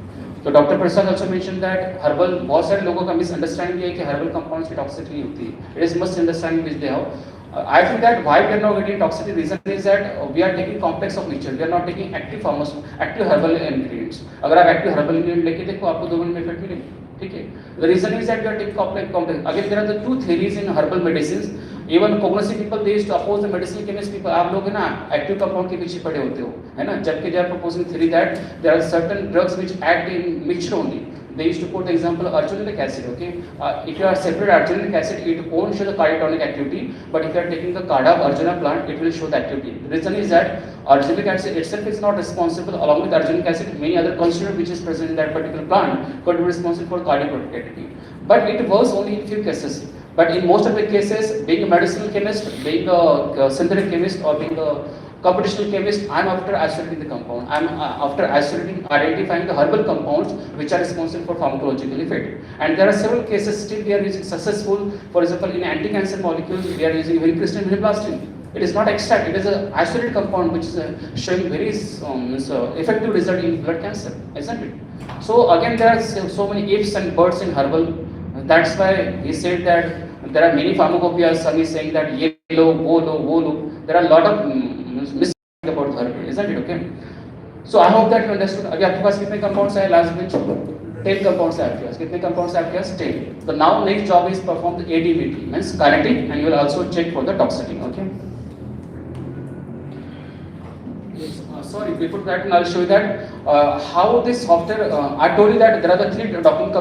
तो doctor Prasad also mentioned that herbal, बहुत सारे लोगों का misunderstanding ये है कि herbal compounds की toxicity नहीं होती. It is misunderstanding which they have. I think that why we are not getting toxicity reason is that we are taking complex of nature. We are not taking active herbal ingredients. अगर आप active herbal ingredient लेके देखो आपको 2 minute में effect मिलेगी, ठीक है? The reason is that we are taking complex. Again, there are the two theories in herbal medicines. Even cognostic people they used to oppose the medicinal chemist people. आप लोग है ना active compound के पीछे पड़े होते हो, है ना? जबकि they are proposing theory that there are certain drugs which act in mixture only. They used to quote the example argininic acid. Okay, if you are separate argininic acid, it won't show the cardiotic activity. But if you are taking the card of argina plant, it will show the activity. The reason is that arginic acid itself is not responsible. Along with arginic acid, many other constituents which is present in that particular plant could be responsible for cardiotic activity. But it works only in few cases. But in most of the cases, being a medicinal chemist, being a synthetic chemist, or being a computational chemist, I am after isolating the compound. I am after identifying the herbal compounds which are responsible for pharmacological effect. And there are several cases still we are using successful. For example, in anti-cancer molecules, we are using vincristine and vinblastine. It is not extract, it is an isolated compound which is showing very effective result in blood cancer, isn't it? So again, there are so many ifs and buts in herbal. That's why he said that there are many pharmacopoeias. Some is saying that ye lo, wo lo, wo lo. There are a lot of mystery about herbal, isn't it? Okay. So I hope that you understood. अभी आपके पास कितने compounds हैं last bench? 10 compounds हैं आपके पास. कितने compounds हैं आपके पास? 10. So now next job is perform the ADMT, means kinetic, and you will also check for the toxicity. Okay. Yes, sorry, before that I'll show you that how this software, I told you that there are the 3 docking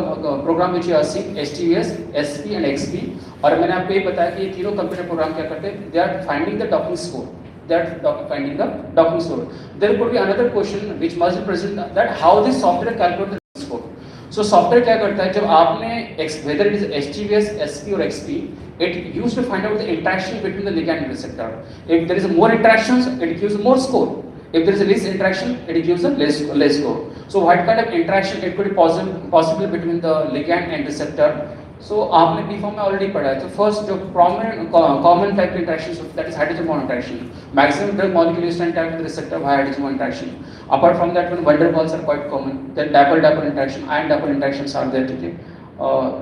program which you are seeing, STVS, SP and XP. और मैंने आपको ये बताया कि ये तीनों computer program क्या करते हैं? They are finding the docking score. They are finding the docking score. There could be another question which must be present, that how this software calculates the docking score. So software क्या करता है, जब आपने whether it is STVS, SP or XP, it used to find out the interaction between the ligand and receptor. If there is more interactions, it gives more score. If there is a less interaction, it gives a less score. So what kind of interaction it could be possible between the ligand and receptor? So आपने B form में already पढ़ा है. So first जो common type interactions, that is hydrogen bond interaction. Maximum drug molecule is to interact with the receptor via hydrogen bond interaction. Apart from that, when van der Waals are quite common. Then dipole-dipole interaction, ion-dipole interactions are there. Okay?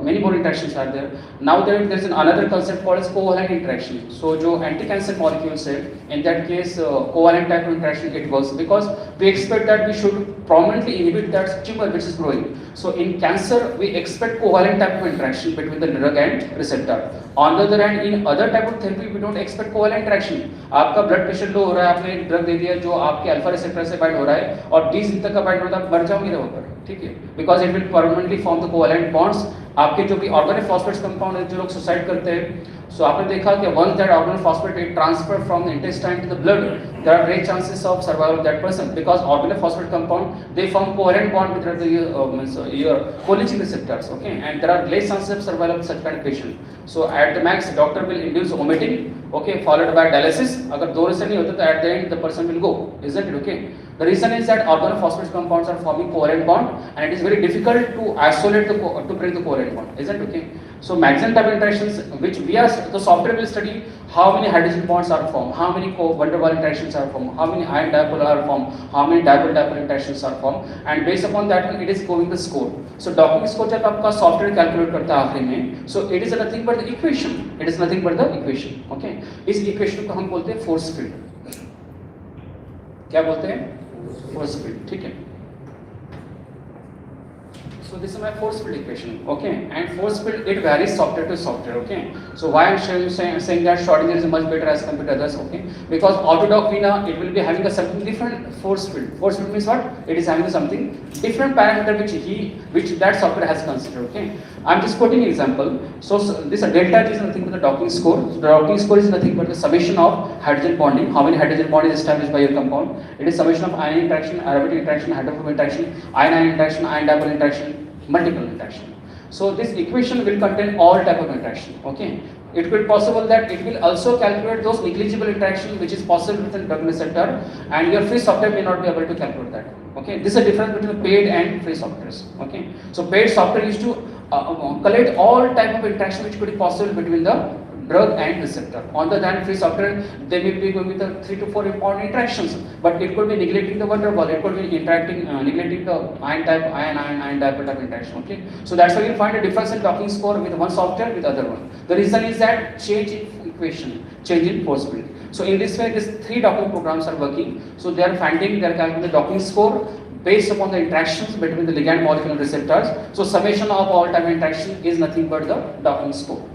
Many more interactions are there. Now there is another concept called as covalent interaction. So जो anti-cancer molecules है, in that case covalent type of interaction it works because we expect that we should prominently inhibit that tumor which is growing. So in cancer we expect covalent type of interaction between the drug and receptor. On the other hand, in other type of therapy we don't expect covalent interaction. आपका blood pressure low हो रहा है, आपने एक drug दे दिया जो आपके alpha receptor से बाइंड हो रहा है और 20 दिन तक का बाइंड हो रहा है, मर जाओगे वहाँ पर, ठीक है? Because it will permanently form the covalent bonds. आपके जो भी ऑर्गेनिक फॉस्फेट्स कंपाउंड है जो लोग सुसाइड करते हैं, सो आपने देखा कि once that organelle phosphate is transferred from the intestine to the blood, there are great chances of survival of that person because organelle phosphate compound they form covalent bond with your cholinergic receptors, okay, and there are less chances of survival of such kind of patient. So at the max, doctor will induce vomiting, okay, followed by dialysis. अगर दोनों से नहीं होता तो at the end the person will go, isn't it? Okay. The reason is that organophosphate compounds are forming covalent bond, and it is very difficult to isolate to break the covalent bond, isn't it? Okay. So maximum type interactions, which the software will study how many hydrogen bonds are formed, how many van der Waals interactions are formed, how many ion dipole are formed, how many dipole-dipole interactions are formed, and based upon that one, it is giving the score. So docking score जब आपका software calculate करता है आखिरी में, so it is nothing but the equation. It is nothing but the equation. Okay. इस equation को हम बोलते हैं force field. क्या बोलते हैं? Force field. ठीक है. So this is my force field equation, okay, and force field it varies software to software, okay. So why I'm saying that Schrodinger is much better as compared to others, okay, because Autodoc Vina it will be having a something different force field. Force field means what? It is having something different parameter which that software has considered, okay. I'm just quoting example. So this delta is nothing but the docking score. So the docking score is nothing but the summation of hydrogen bonding. How many hydrogen bond is established by your compound? It is summation of ion interaction, aromatic interaction, hydrophobic interaction, ion interaction, ion dipole interaction, multiple interaction. So this equation will contain all type of interaction, okay. It could be possible that it will also calculate those negligible interaction which is possible with the drug receptor, and your free software may not be able to calculate that, okay. This is the difference between paid and free softwares, okay. So paid software used to collect all type of interaction which could be possible between the drug and receptor. On the other hand, free software they will be going with the 3 to 4 important interactions, but it could be neglecting the van der Waals, it could be neglecting the ion dipole type interaction, okay. So that's why you find a difference in docking score with one software with other one. The reason is that change in equation, change in force field. So in this way, these 3 docking programs are working. So they are calculating the docking score based upon the interactions between the ligand molecule and receptors. So summation of all time interaction is nothing but the docking score.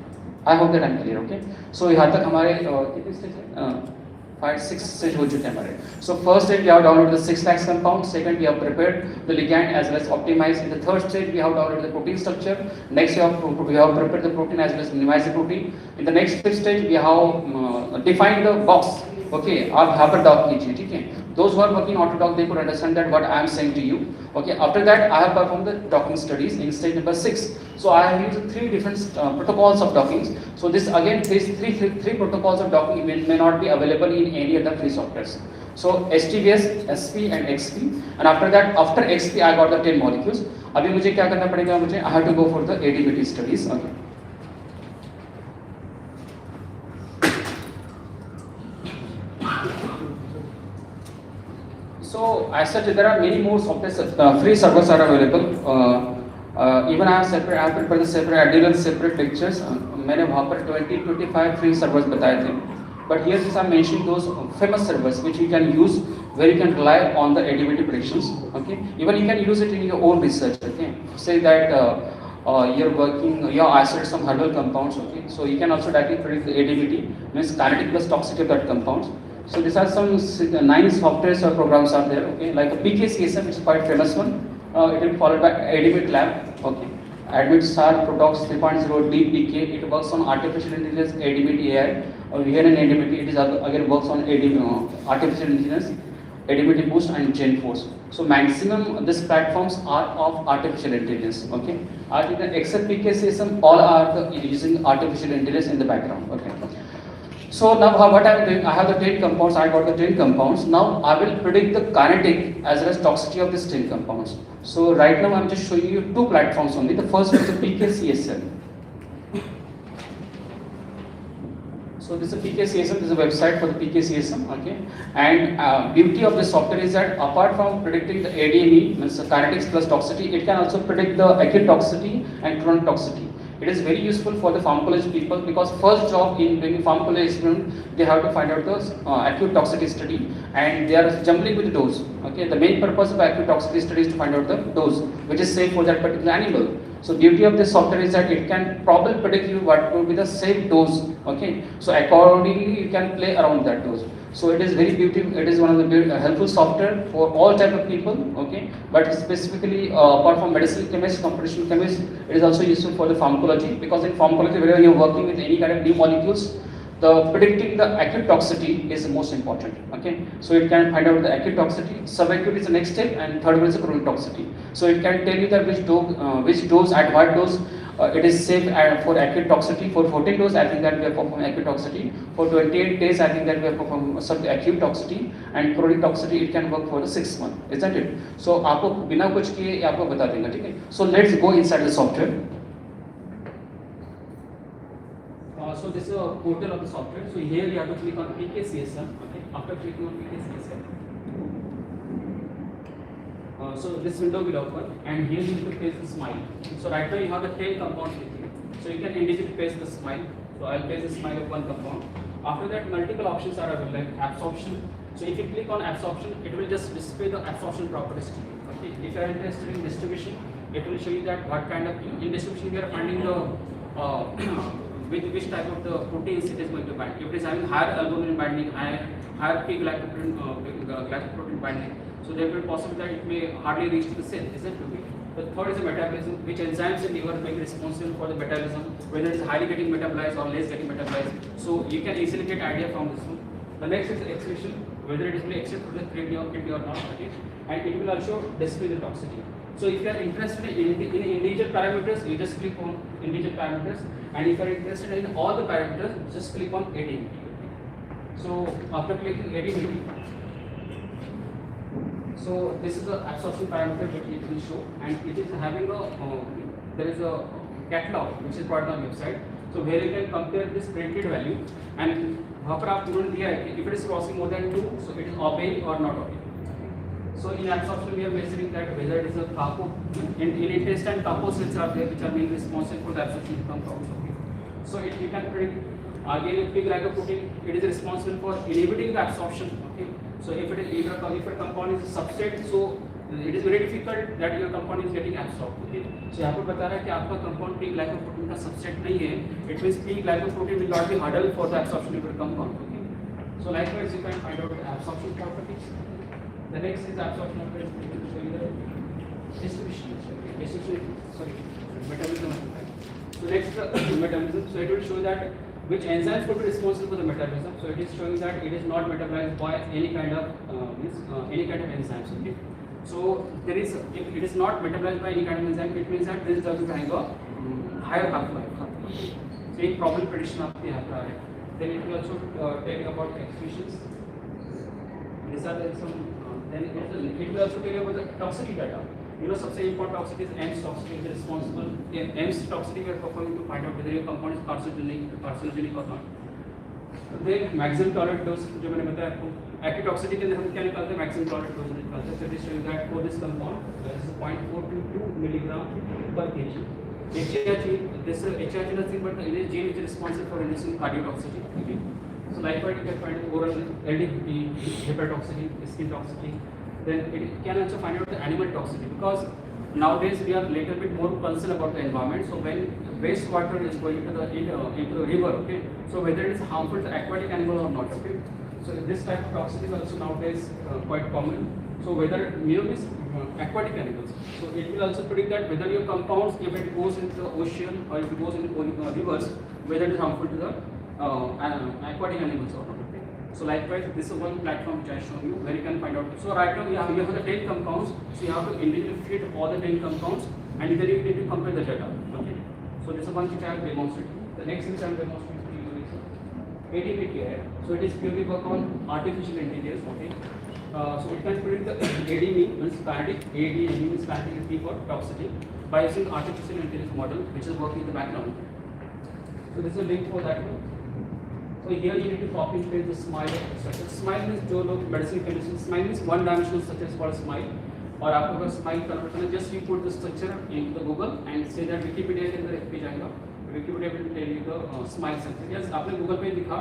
I hope that I'm clear. Okay. So यहाँ तक हमारे कितने stage है? 5-6 stage हो चुके हैं हमारे. So first stage we have downloaded the 6 lakhs compound. Second we have prepared the ligand as well as optimized. In the third stage we have downloaded the protein structure. Next we have prepared the protein as well as minimized the protein. In the next stage we have defined the box. Okay, आप यहाँ पर dock कीजिए, ठीक है. Those who are working autodock, they could understand that what I am saying to you. Okay, after that I have performed the docking studies in stage number 6. So I have used 3 different protocols of dockings. So this again, these three protocols of docking may not be available in any other free softwares. So HTVS, SP and XP, and after that, after XP I got the 10 molecules. अभी मुझे क्या करना पड़ेगा? मुझे I have to go for the ADBT studies. Okay. So as such, there are many more software free servers are available. Even I have prepared the separate additional separate lectures. मैंने वहाँ पर 20-25 free servers बताए थे. But here since I'm mentioning those famous servers which you can use, where you can rely on the ADBT predictions. Okay. Even you can use it in your own research. Okay. Say that you're isolated some herbal compounds. Okay. So you can also directly predict the ADBT, means kinetic plus toxicity of that compounds. So these are some 9 softwares or programs are there, okay, like a PKCSM, which is quite famous one. It will be followed by Admit Lab, okay. Admit SAR Protox 3.0 DPK, it works on artificial intelligence, Admit AI. Here in Admit, it is again works on artificial intelligence, Admit Boost and GenForce. So maximum these platforms are of artificial intelligence, okay. Except PKCSM, all are using artificial intelligence in the background, okay. So now what I am doing, I have the 10 compounds, I got the 10 compounds. Now I will predict the kinetic as well as toxicity of these 10 compounds. So right now I am just showing you 2 platforms only. The first one is the PKCSM. So this is a PKCSM, this is a website for the PKCSM, okay. And beauty of this software is that apart from predicting the ADME, means the kinetics plus toxicity, it can also predict the acute toxicity and chronic toxicity. It is very useful for the pharmacology people because first job in doing pharmacology experiment, they have to find out the acute toxicity study and they are jumping with the dose. Okay, the main purpose of acute toxicity study is to find out the dose which is safe for that particular animal. So beauty of this software is that it can probably predict you what will be the safe dose. Okay, so accordingly you can play around that dose. So it is very beautiful. It is one of the helpful software for all type of people. Okay, but specifically apart from medicinal chemists, computational chemists, it is also useful for the pharmacology because in pharmacology, whenever you are working with any kind of new molecules, the predicting the acute toxicity is the most important. Okay, so it can find out the acute toxicity. Subacute is the next step, and third one is the chronic toxicity. So it can tell you that which dose at what dose. It is safe for acute toxicity. For 14 days, I think that we have performed acute toxicity. For 28 days, I think that we have performed acute toxicity. And chronic toxicity, it can work for the 6 months, isn't it? So, आपको बिना कुछ किए आपको बता देंगे, ठीक है? So let's go inside the software. So this is a portal of the software. So here you have to click on PKCSM. Okay. After clicking on PKCSM. So this window will open and here you need to paste the smile. So right now you have the 10 compounds with you. So you can individually paste the smile. So I'll paste the smile of one compound. After that multiple options are available like absorption. So if you click on absorption, it will just display the absorption properties to you. Okay. If you are interested in distribution, it will show you that what kind of, in distribution we are finding the with which type of the proteins it is going to bind. If it is having higher albumin binding, higher P-glycoprotein binding, so there will be possible that it may hardly reach to the cell, isn't it? The third is the metabolism, which enzymes in liver may be responsible for the metabolism, whether it is highly getting metabolized or less getting metabolized. So you can easily get idea from this one. The next is the excretion, whether it is being excreted to the kidney or not, okay? And it will also display the toxicity. So if you are interested in individual parameters, you just click on individual parameters, and if you are interested in all the parameters, just click on ADMT. So after clicking ADMT, so this is the absorption parameter that it will show, and it is having a there is a catalog which is provided on the website. So where you can compare this predicted value, and वहाँ पर आप तुरंत दिया है कि if it is crossing more than 2, so it is obeying or not obeying. So in absorption we are measuring that whether it is a capo, in intestine capo cells are there which are being responsible for the absorption of compounds. Okay. So you can predict Again, a pig glycoprotein, it is responsible for inhibiting the absorption. Okay, so if a compound is a substrate, so it is very difficult that your compound is getting absorbed. Okay, so यहाँ पर बता रहा है कि आपका compound pig glycoprotein का substrate नहीं है. It means pig glycoprotein will not be hurdle for the absorption of your compound. Okay, so likewise you can find out the absorption properties. The next is absorption of the distribution. Metabolism. So next metabolism. So it will show that which enzymes could be responsible for the metabolism. So it is showing that it is not metabolized by any kind of enzymes. Okay. So there is, if it is not metabolized by any kind of enzyme, it means that this doesn't have a higher half-life. So एक problem prediction आपके यहाँ पर आ रहा है. Then it will also tell you about excretions. These are some. Then it will also tell you about the toxicity data. You know, सबसे important toxicity is M's toxicity is responsible. M's toxicity we are performing to find out whether your compound is carcinogenic or not. Then maximum tolerant dose जो मैंने बताया आपको. Active toxicity के अंदर हम क्या निकालते हैं? Maximum tolerant dose निकालते हैं. So it is showing that for this compound there is 0.422 milligram per kg. This HRG is nothing but it is gene which is responsible for reducing cardiotoxicity. Okay. So likewise you can find oral LDP, hepatotoxicity, skin toxicity. Then it can also find out the animal toxicity, because nowadays we are a little bit more concerned about the environment. So when wastewater is going into the river, okay, so whether it is harmful to aquatic animal or not, okay. So this type of toxicity is also nowadays quite common. So whether these aquatic animals, so it will also predict that whether your compounds, if it goes into the ocean or if it goes into rivers, whether it is harmful to the aquatic animals or not. So likewise, this is one platform which I shown you where you can find out. So right now you have the 10 compounds. So you have to individually fit all the 10 compounds, and then you need to compare the data. Okay. So this is one which I have demonstrated. The next thing I will demonstrate to you is ADME care. So it is purely work on artificial intelligence. Okay. So it can predict the ADME means kinetic. ADME means kinetic for toxicity by using artificial intelligence model which is working in the background. So this is a link for that one. So here you need to copy and paste the smile structure. Smile means जो लोग medicine chemistry, smile means one dimensional structure is called smile. और आपको अगर smile convert करना, just you put the structure into the Google and say that Wikipedia के अंदर एक page आएगा. Wikipedia will tell you the smile structure. Yes, आपने Google पे लिखा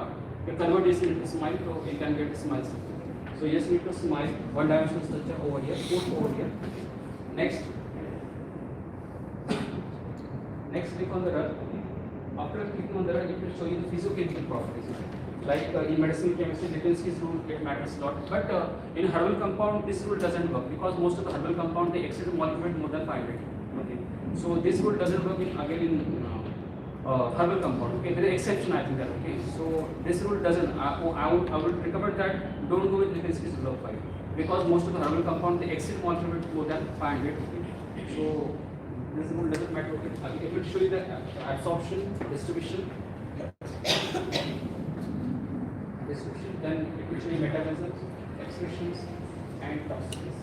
कि convert this into smile, so you can get the smile structure. So yes, you need to smile one dimensional structure over here, put over here. Next click on the run. After clicking on the run, it will show you the physiochemical properties. Like in medicinal chemistry, Lipinski's rule, it matters a lot. But in herbal compound, this rule doesn't work because most of the herbal compound they exceed the molecule weight more than 500. Okay, so this rule doesn't work in herbal compound. Okay, there is exception I think that. Okay, so this rule doesn't. I would recommend that don't go with Lipinski's rule of 5 because most of the herbal compound they exceed molecule weight more than 500. Okay, so this rule doesn't matter. Okay, it will show you the absorption, distribution, then it will show you metabolisms, excretions, and toxicities.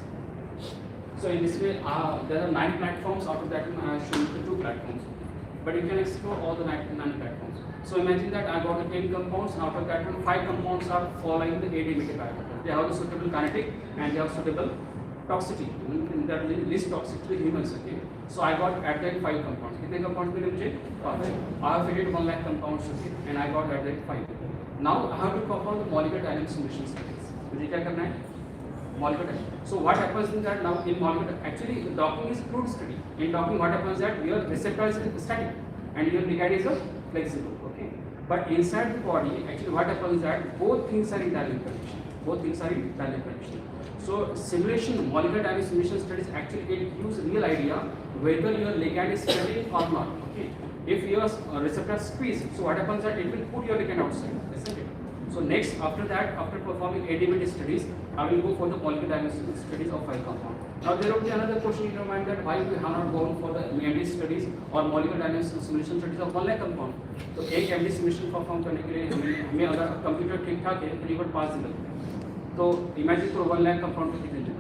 So in this way, there are 9 platforms. Out of that, I have shown you the 2 platforms. But you can explore all the 9 platforms. So imagine that I got 10 compounds. Out of that, 5 compounds are following the ADME parameter. They have the suitable kinetic and they have suitable toxicity. That is least toxic to humans. Okay. So I got at that 5 compounds. How many compounds did I get? I have fitted 1 lakh compounds, okay, and I got at that 5. Now I have to perform the molecular dynamic simulation studies. मुझे क्या करना है? Molecular dynamics. So what happens is that now in molecular, actually docking is a crude study. In docking, what happens is that your receptor is static and your ligand is flexible. Okay. But inside the body, actually what happens is that both things are in dynamic condition. So simulation, molecular dynamic simulation studies actually it gives a real idea whether your ligand is static or not. Okay. If your receptor squeeze, so what happens that it will put your ligand outside, isn't it? So next, after that, after performing ADME studies, I will go for the molecular dynamic studies of 5 compound. Now there will be another question in your mind that why we have not gone for the MD studies or molecular dynamic simulation studies of 1 lakh compound. तो एक MD simulation perform करने के लिए हमें अगर computer ठीक ठाक है तो रिवर्ट पास दिन तो इमेजिन करो 1 lakh compound के कितने दिन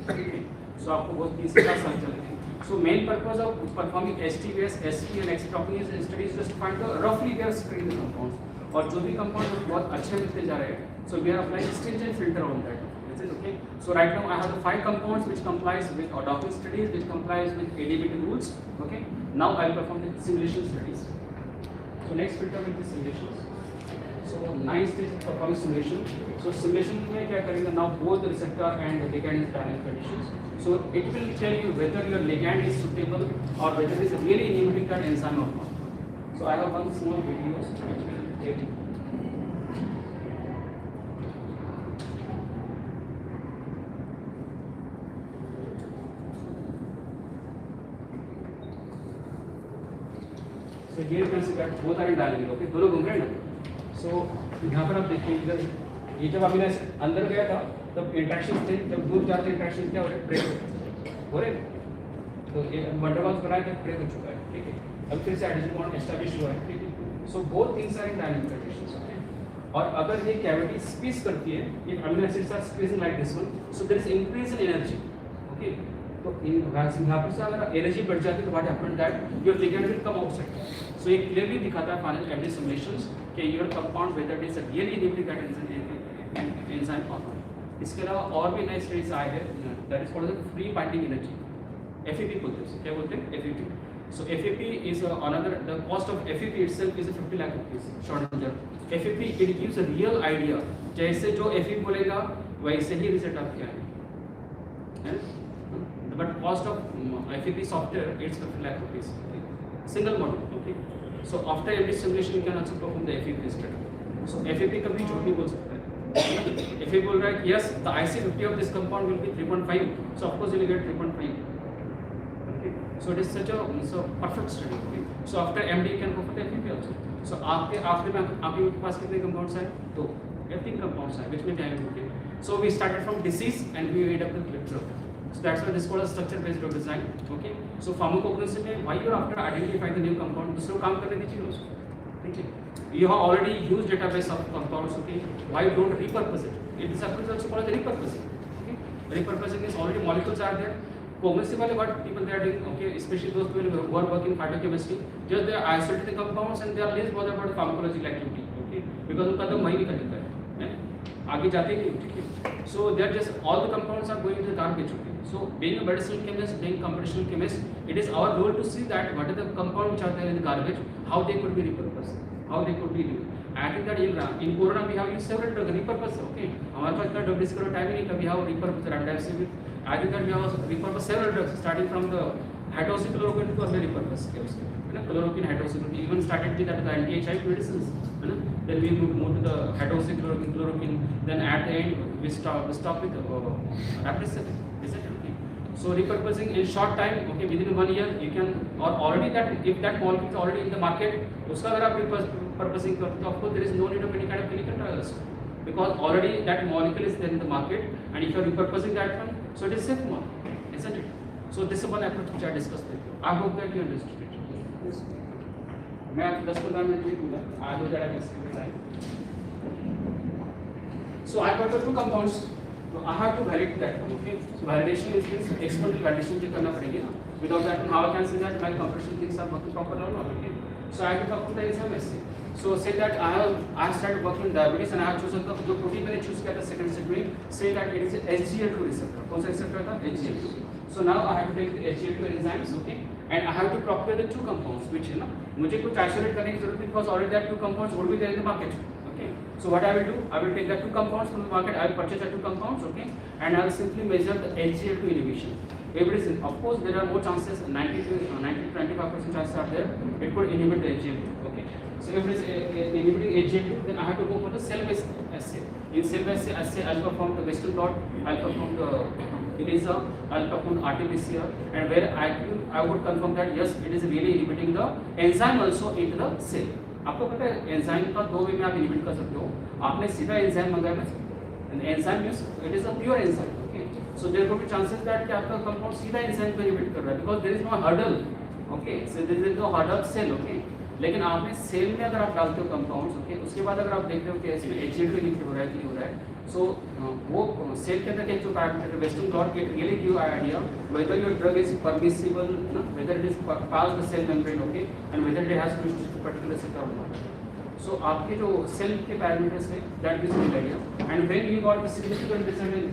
लगेंगे. So आपको बहुत 30 साल चलेंगे. So main purpose of performing STVS, SP and X-docking studies is just to find the roughly their screen compounds. और जो भी compound बहुत अच्छे मिलते जा रहे हैं, so we are applying stringent filter on that. Is it okay? So right now I have the 5 compounds which complies with docking studies, which complies with ADME rules. Okay. Now I will perform the simulation studies. So next filter will be simulations. So 9 stages of performing simulation. So simulation में क्या करेगा? Now both the receptor and the ligand is dynamic conditions. So it will tell you whether your ligand is suitable or whether it is really inhibiting that enzyme or not. So I have one small video which will tell you. So here you can see that both are in dynamic. Okay, दोनों घूम रहे हैं ना. So यहाँ पर आप देखिए इधर ये जब अभी अंदर गया था तब इंट्रैक्शन थे, जब दूर जाते इंट्रैक्शन क्या हो रहे ब्रेक हो रहे. तो ये वंडरवॉल्स बनाए थे ब्रेक हो चुका है. ठीक है, अब फिर से एडिशन बॉन्ड एस्टैब्लिश हुआ है. ठीक है, so both things are in dynamic conditions. और अगर ये कैविटी स्क्वीज करती है, ये amino acids are squeezing like this one, so there is increase in energy. Okay, तो यहाँ पर से अगर एनर्जी बढ़ जाती है तो what happened that your ligand will come outside. So ये क्लियरली दिखाता है फाइनल एवरी सिमुलेशंस कि your compound whether it is really inhibiting that enzyme और नॉट. इसके अलावा और भी नए स्टडीज आए हैं, that is called the free binding energy. FEP बोलते हैं, क्या बोलते हैं? FEP. So FEP is another. The cost of FEP itself is 50 lakh rupees. Short answer. FEP it gives a real idea. जैसे जो FEP बोलेगा वैसे ही रिजल्ट आपके आएंगे. But cost of FEP software it's 50 lakh rupees. Single model. Okay. So after every simulation you can also perform the FEP study. So FEP कभी झूठ नहीं बोल सकता है. FEP बोल रहा है कि yes the IC50 of this compound will be 3.5. So of course you will get 3.5. So it is such a perfect study. Okay? So after MD you can go for the FEP also. So आपके आखिरी में आपके पास कितने compounds हैं? 2 या 3 compounds हैं, which में time होते हैं. So we started from disease and we ended up with drug. So that's why this is called a structure-based drug design. Okay. So pharmacognosy में why you after identifying the new compound दूसरों काम करने दीजिए उसको. ठीक है. You have already used database of compounds. Okay. Why don't repurpose it? It is also called the repurposing. Okay. Repurposing is already molecules are there. Cognoscibly what people they are doing, okay, especially those people who are working in phytochemistry, just they are isolating the compounds and they are less bothered about pharmacological activity, okay, because उनका तो वही निकल जाता है, आगे जाते ही ठीक है. So they are just all the compounds are going to the garbage. Okay. So being a medicinal chemist, being computational chemist, it is our role to see that what are the compounds which are there in the garbage, how they could be repurposed, how they could be used. I think that in corona we have used several drug repurpose. Okay, हमारे पास इतना drug discovery time ही नहीं कभी have repurpose remdesivir. I think that we have repurposed several drugs starting from the hydroxychloroquine to other repurpose cases. Chloroquine, hydroxychloroquine, even started with that the anti-HIV medicines. Then we moved to the hydroxychloroquine, chloroquine. Then at the end we stop with rapidicillin. Is it okay? So repurposing in short time, okay, within 1 year you can, or already that if that molecule is already in the market, उसका अगर आप repurposing करते हो, of course there is no need of any kind of clinical trials because already that molecule is there in the market, and if you are repurposing that one, so it is safe one, isn't it? So this is one approach which I discussed with you. I hope that you understood it. Yes. मैं आपको 10-15 minute में दूंगा. I hope that I can save time. So I got the 2 compounds. So I have to validate that one. Okay. So validation is this experimental validation जो करना पड़ेगी ना. Without that, how I can say that my computational things are working properly or not? Okay. So I have to talk to the enzyme essay. So say that I started working in diabetes and I have chosen the जो protein मैंने choose किया था second step में, say that it is SGL2 receptor. कौन सा receptor था? SGL2. So now I have to take the SGL2 enzymes, okay, and I have to prepare the 2 compounds, which है ना, मुझे कुछ isolate करने की जरूरत नहीं because already that 2 compounds would be there in the market. Okay. So what I will do? I will take the 2 compounds from the market. I will purchase the 2 compounds, okay, and I will simply measure the SGL2 inhibition. Everything. Of course, there are more chances. 90 to 25% chances are there. It could inhibit the SGL2. Okay. So if it is inhibiting SGL2, then I have to go for the cell-based assay. In cell-based assay, I will perform the Western blot, I will perform the ELISA, I will perform RT-PCR, and where I would confirm that yes, it is really inhibiting the enzyme also into the cell. आपको पता है enzyme का 2 वे में आप inhibit कर सकते हो. आपने सीधा एंजाइम मंगाया है, enzyme means it is a pure enzyme. Okay, so there could be chances that कि आपका कंपाउंड सीधा एंजाइम को इनहिबिट कर रहा है because there is no hurdle. Okay, so there is no hurdle cell. Okay, लेकिन आपने सेल में अगर आप डालते हो कंपाउंड्स, ओके, उसके बाद अगर आप देखते हो कि इसमें एचजीएल2 इनहिबिट हो रहा है कि नहीं हो रहा है, सो वो सेल के अंदर एक जो पैरामीटर वेस्टर्न ब्लॉट के really give idea whether your drug is permissible, whether it is past the cell membrane, okay, and whether it has reached to particular sector or not. So आपके जो cell के parameters है that gives you idea, and when you got the significant result in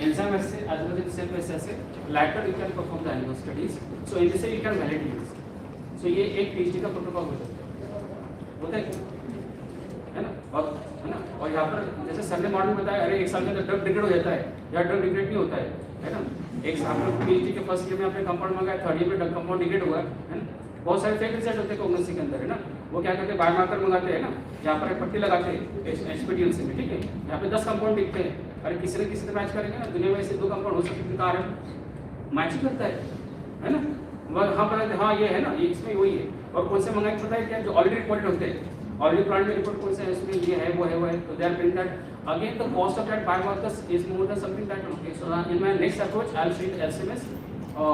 enzyme assay as well as cell based assay, later you can perform the animal studies. So in this way you can validate this. So ये एक PhD का protocol होता है क्या? है ना? और है ना, और यहाँ पर जैसे सर ने मॉडल बताया, अरे 1 साल के अंदर ड्रग डिग्रेड हो जाता है या ड्रग डिग्रेड नहीं होता है ना। एक साल में PhD के फर्स्ट ईयर में आपने कंपाउंड मंगाया, थर्ड ईयर में ड्रग कंपाउंड डिग्रेड हुआ है ना। बहुत सारे फेक रिसर्च होते हैं कॉग्निसी के अंदर है ना, वो क्या करते हैं बायोमार्कर मंगाते हैं ना, यहाँ पर एक पट्टी लगाते हैं HPTLC में, ठीक है, यहाँ पे 10 कंपाउंड दिखते हैं, अरे किसी न किसी से मैच करेंगे ना, दुनिया में ऐसे 2 कंपाउंड हो सकते हैं, कारण मैच करता है ना, वह हाँ बताते हाँ ये है ना, ये इसमें वही है। और कौन से मंगाए पता है क्या, जो ऑलरेडी रिपोर्टेड होते हैं, ऑलरेडी प्लांट में रिपोर्ट कौन सा है, इसमें ये है वो है, तो they are print that again the cost of that biomarkers is more than something that okay. So in my next approach I will show you LCMS,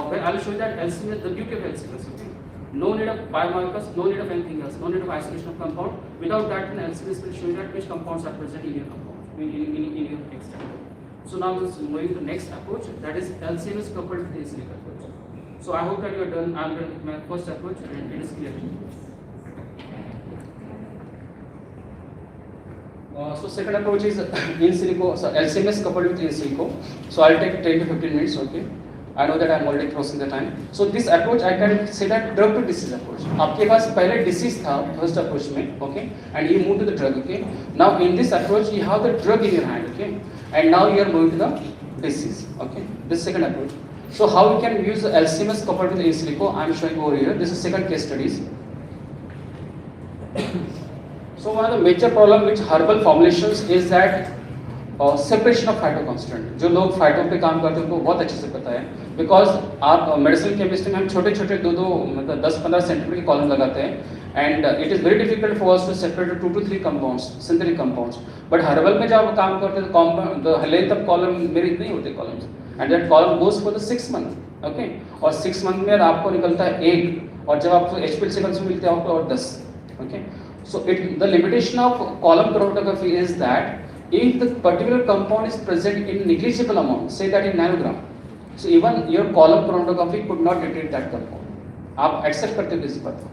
where I will show you that LCMS, the beauty of LCMS, okay? No need of biomarkers, no need of anything else, no need of isolation of compound. Without that, then LCMS will show you that which compounds are present in your compound, in your extract. So now let's moving to the next approach, that is LCMS coupled with acyclic approach. So I hope that you are done. I am done with my first approach and it is clear. So second approach is in silico, so LCMS coupled with in silico. So I'll take 10 to 15 minutes, okay? I know that I am already crossing the time. So this approach I can say that drug to disease approach. आपके पास पहले disease था first approach में, okay? And you move to the drug, okay? Now in this approach you have the drug in your hand, okay? And now you are moving to the disease, okay? This second approach. So how we can use the LCMS coupled with in silico? I am showing over here. This is second case studies. So one of the major problem with herbal formulations is that separation of phyto constant. जो लोग phyto पे काम करते हैं उनको बहुत अच्छे से पता है, बिकॉज आप मेडिसिन केमिस्ट्री में हम छोटे छोटे 2 मतलब 10-15 सेंटीमीटर के कॉलम लगाते हैं and it is very difficult for us to separate 2 to 3 compounds, synthetic compounds. But herbal में जब आप काम करते हैं तो compound the length of column मेरे इतने ही होते columns and that column goes for the 6 month, okay? और 6 मंथ में आपको निकलता है 1 और जब आपको HPLC से मिलते हैं आपको और 10, okay? So it the limitation of column chromatography is that if the particular compound is present in negligible amount, say that in nanogram, so even your column chromatography could not detect that compound. आप accept करते हो किसी बात को,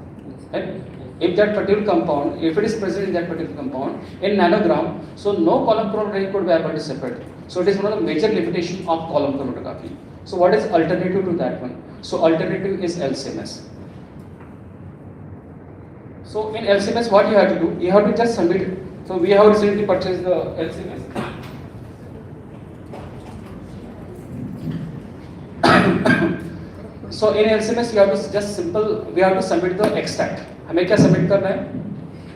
if that particular compound, if it is present in that particular compound in nanogram, so no column chromatography could be able to separate. So it is one of the major limitation of column chromatography. So what is alternative to that one? So alternative is LCMS. So in LCMS what you have to do, you have to just submit it. So we have recently purchased the LCMS. So in LCMS you have to just simple, we have to submit the extract. हमें क्या submit करना है?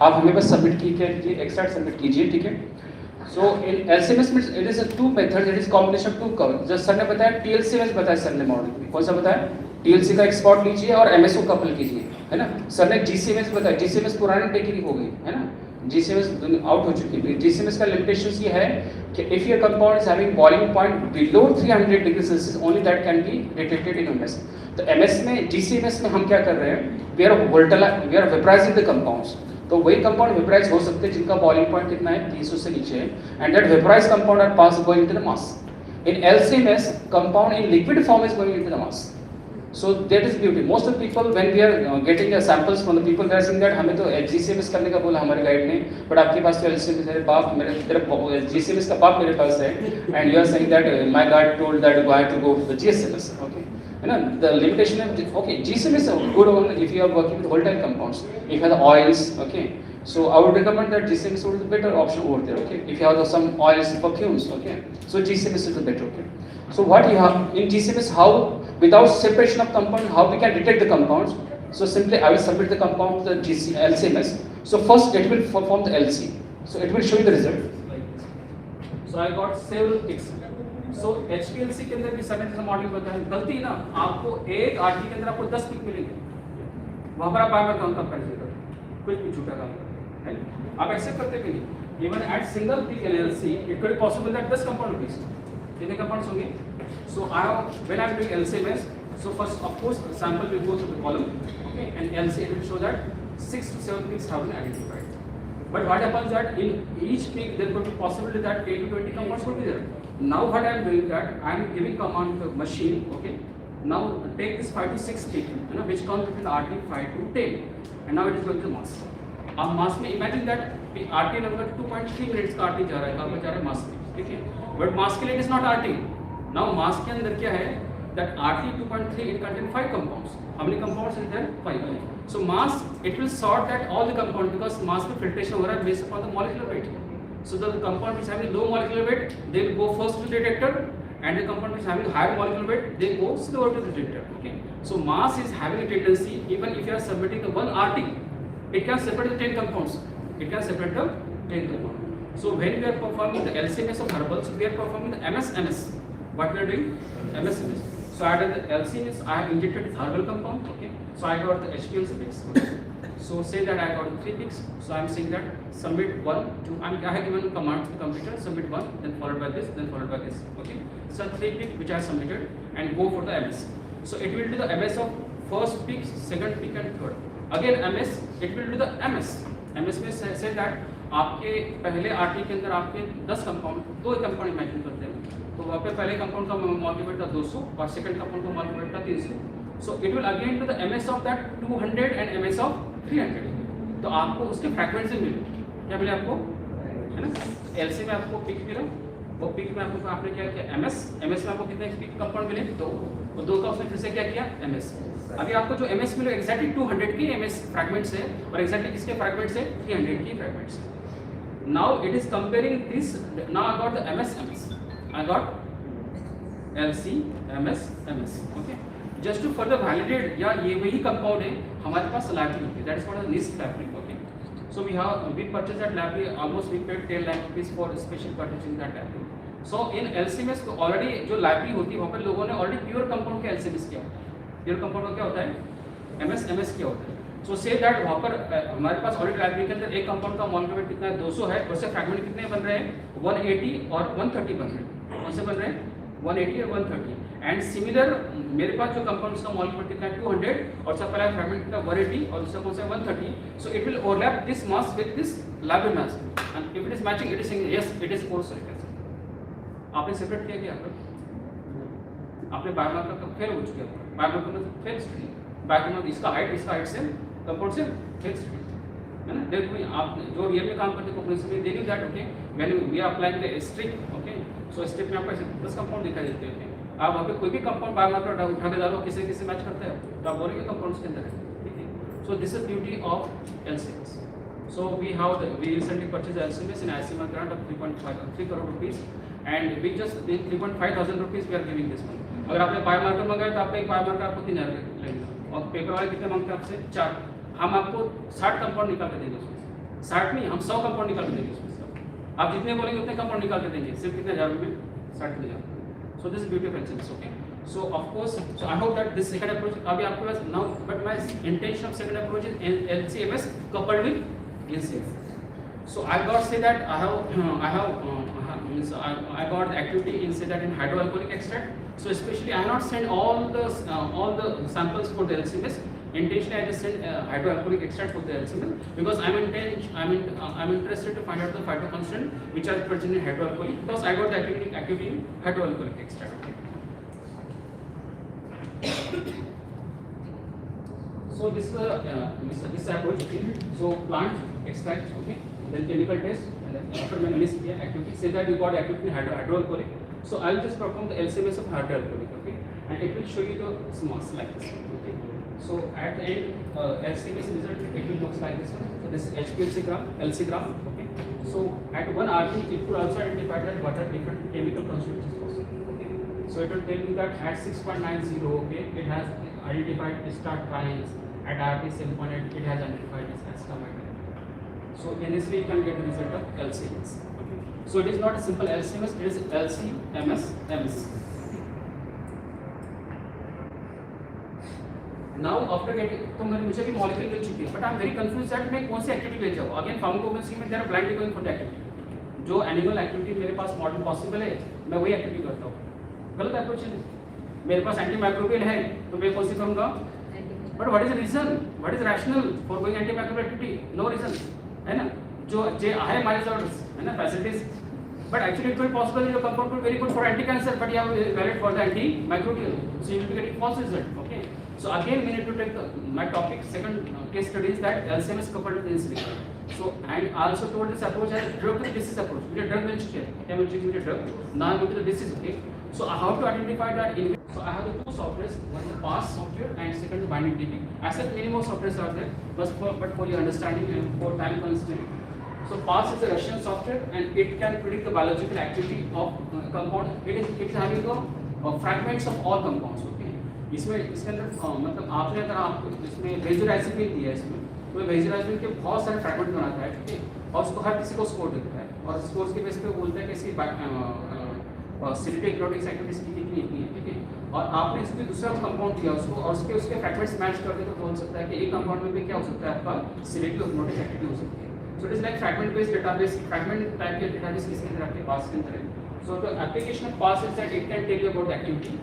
आप हमें बस submit कीजिए, extract submit कीजिए, ठीक है? So in LCMS में it is a 2 methods, it is combination of 2 couple. जैसे सर ने बताया TLCMS बताया सर ने मॉडल में, कौन सा बताया? TLC का एक्सपोर्ट लीजिए और MSO कपल कीजिए, है ना? सर ने GCMS बताया, GCMS पुरानी टेक्निक हो गई, है ना? GCMS आउट हो चुकी है। GCMS का लिमिटेशन ये है कि if your compound is having boiling point below 300 degree Celsius only that can be detected in MS। तो MS में GCMS में हम क्या कर रहे हैं, we are vaporising the compounds. तो वही कंपाउंड वेपराइज हो सकते हैं जिनका बॉइलिंग पॉइंट कितना है 300 से नीचे है and that vaporise compound are pass going into the mass. In LCMS compound in liquid form is going into the mass. So that is beauty. Most of the people when we are getting the samples from the people they are saying that हमें तो GCMS करने का बोला हमारे guide ने, but आपके पास तो LCMS है, बाप तेरा GCMS का बाप मेरे पास है and you are saying that my guide told that I have to go to the GCMS, okay? है ना? The limitation of okay GCMS is a good one if you are working with volatile compounds, if you have the oils, okay? So I would recommend that GCMS would be the better option over there, okay? If you have some oils, perfumes, okay? So GCMS is the better, okay? So what you have in GCMS, how without separation of compound, how we can detect the compounds? So simply I will submit the compound to the LCMS. So first it will perform the LC. So it will show you the result. So I got several picks. So HPLC के अंदर भी सबने जैसा model बताया, गलती ना आपको एक RT के अंदर आपको 10 पिक मिलेंगे, वहाँ पर आप बार-बार काम कर लीजिएगा, कुछ भी झूठा काम है, आप एक्सेप्ट करते भी नहीं। Even at single peak LC, it could be possible that 10 compound picks, कितने compounds होंगे? So when I am doing LCMS, so first of course sample will go through the column, okay, and LC it will show that 6 to 7 peaks have been identified. But what happens that in each peak there could be possibility that 8 to 20 compounds could be there. Now what I am doing that I am giving command to the machine, okay. Now take this 5 to 6 peak, you know, which comes between RT 5 to 10, and now it is going to mass. अब mass में imagine that RT लगभग 2.3 minutes का RT जा रहा है, कहाँ पर जा रहा है? मास में, ठीक है? But mass के लिए it is not RT. Now mass के अंदर क्या है? that RT 2.3 it contains 5 compounds. How many compounds is there? 5. So mass it will sort that all the compounds because mass में filtration हो रहा है based upon the molecular weight. So the compound which is having low molecular weight they will go first to the detector, and the compound which is having higher molecular weight they go slower to the detector. Okay. So mass is having a tendency, even if you are submitting the one RT, it can separate the 10 compounds. It can separate the 10 compounds. So when we are performing the LCMS of herbals, we are performing the MS. What we are doing? MS. So I did the LCMS, I have injected this herbal compound. Okay. So I got the HPLC picks. So say that I got 3 picks. So I am saying that submit 1, 2. I have given a command to the computer, submit 1, then followed by this, then followed by this. Okay. So 3 picks which I submitted and go for the MS. So it will do the MS of first pick, second pick and third. Again MS, it will do the MS. MS में say that आपके पहले RT के अंदर आपके 10 compound 2 compound imagine करते हैं, तो वहाँ पे पहले कंपाउंड का मॉलिक्यूल वेट था 200 और सेकंड कंपाउंड का मॉलिक्यूल वेट था 300. So it will again to the MS of that 200 and MS of 300. तो आपको उसके फ्रैगमेंट से मिले, क्या मिले आपको, है ना. एलसी में आपको पिक मिला, वो पिक में आपको आपने क्या किया एमएस में आपको कितने पिक कंपाउंड मिले 2, और 2 का उसने फिर से क्या किया एमएस. अभी आपको जो एमएस मिले एक्जैक्टली 200 की एमएस फ्रैगमेंट्स है और एक्जैक्टली किसके फ्रैगमेंट्स है 300 की फ्रैगमेंट्स है. Now it is comparing this. Now I got the MS. I got LC, MS. Okay. Just to further validate, या ये वही compound है हमारे पास library है. That is called a NIST library. Okay. So we purchased that library. Almost we paid 10 lakh rupees for special purchasing that library. So in LCMS already जो library होती है वहाँ पर लोगों ने already pure compound के LCMS किया. Pure compound का क्या होता है? MS किया होता है. सो से दैट वहाँ पर हमारे पास ऑलरेडी लाइब्रेरी के अंदर एक कंपाउंड का मॉलिक्यूलर वेट कितना है 200 है, उससे फ्रैगमेंट कितने बन रहे हैं 180 और 130 बन रहे हैं. कौन से बन रहे हैं 180 और 130. एंड सिमिलर मेरे पास जो कंपाउंड का मॉलिक्यूलर वेट कितना है 200 और सब पहला फ्रैगमेंट कितना 180 और दूसरा कौन सा 130. सो it will overlap this mass with this library mass and if it is matching it is saying yes it is course. आपने सेपरेट किया क्या आपने बायोमार्कर का फेल हो चुके हैं, बायोमार्कर में फेल स्टडी बायोमार्कर इसका हाइट से कंपाउंड से फिक्स है ना. देखो आप जो रियल में काम करते हो प्रिंसिपल दे दी that okay when we are applying the streak. Okay. So streak में आपको 10 कंपाउंड दिखाई देते हैं. आप वहाँ पे कोई भी कंपाउंड बायोमार्कर उठा के डालो किसी मैच करता है तो आप बोलेंगे कंपाउंड्स के अंदर है. ठीक है. So this is beauty of LCMS. So we recently purchase LCMS in ICMR grant of 3 crore rupees and we just 3,500 rupees we are giving this one. अगर आपने बायोमार्कर मंगाया तो आपका एक बायोमार्कर आपको 3,000 लगेगा और पेपर वाले कितने मांगते हैं आपसे 4. हम आपको 60 कंपाउंड निकाल के देंगे उसमें 60 नहीं हम 100 कंपाउंड निकाल के देंगे उसमें. आप जितने बोलेंगे उतने कंपाउंड निकाल के देंगे सिर्फ कितने हज़ार रुपये 60,000. So this is beauty of LCMS. Okay. So of course so I hope that this second approach अभी आपके पास now but my intention of second approach is LCMS coupled with LCMS. So I got say that I got activity in say that in hydroalcoholic extract. So especially I have not sent all the samples for the LCMS. Intentionally I just sent hydroalcoholic extract for the LCMS because I'm interested to find out the phytoconstituent which are present in hydroalcoholic because I got the activity in hydroalcoholic extract. So this is this approach. So plant extract, okay, then chemical test, and then after my list here activity. Say that you got activity in hydroalcoholic. So I will just perform the LCMS of hydroalcoholic, okay, and it will show you the mass like this, okay. So at the end, LCMS result it will look like this one. So this is HPLC gram, LC gram, okay. So at one RT it could also identify that what are different chemical constituents possible, okay. So it will tell you that at 6.90, okay, it has identified start trials. At RT 7.8 it has identified as astamate. So in this way you can get the result of LCMS. Okay. So it is not a simple LCMS, it is LCMS MS. Now after getting तो मुझे भी molecule मिल चुकी है but I am very confused that मैं कौन सी activity ले जाऊँ. Again फार्माकोकेमिस्ट्री में they are blindly going for the activity. जो एनिमल एक्टिविटी मेरे पास मॉडल पॉसिबल है मैं वही एक्टिविटी करता हूँ. गलत अप्रोच है. मेरे पास एंटीमाइक्रोबियल है तो मैं कौन सी करूँगा. But what is the reason? What is rational for going antimicrobial activity? No reason, है ना. जो है हमारे ऑर्डर्स है ना facilities, but actually it will possible your compound will be very good for anti-cancer, but you have valid for the antimicrobial, so you will be getting false result. Okay. So again we need to take my topic second case study is that LCMS coupled with insulin. So and I also told this approach as drug to disease approach. मुझे drug मिल चुकी है, क्या मिल चुकी है मुझे drug. Now I go to the disease. Okay. So how to identify that? So I have the two softwares, one is the PASS software and second is binding DB. As such, many more softwares are there, but for your understanding and for time constraint. So PASS is a Russian software and it can predict the biological activity of compound. It is having fragments of all compounds. Okay. इसके अंदर मतलब आपने अगर आप इसमें बेंजोडाइazepine दिया है इसमें तो बेंजोडाइazepine के बहुत सारे फ्रैगमेंट बनाता है, ठीक है, और उसको हर किसी को स्कोर देता है और स्कोर्स के बेस पे बोलता है कि इसकी सिलिटिक प्रोटीन एक्टिविटीज कितनी इतनी है, ठीक है, और आपने इसमें दूसरा कंपाउंड दिया उसको और उसके फ्रैगमेंट्स मैच कर दे तो बोल सकता है कि एक कंपाउंड में भी क्या हो सकता है आपका सिलिटिक प्रोटीन एक्टिविटी हो सकती है. So it is like fragment based database, fragment type के database किसके अंदर आपके पास के अंदर है. So the application of PASS is that it can tell you about the activity,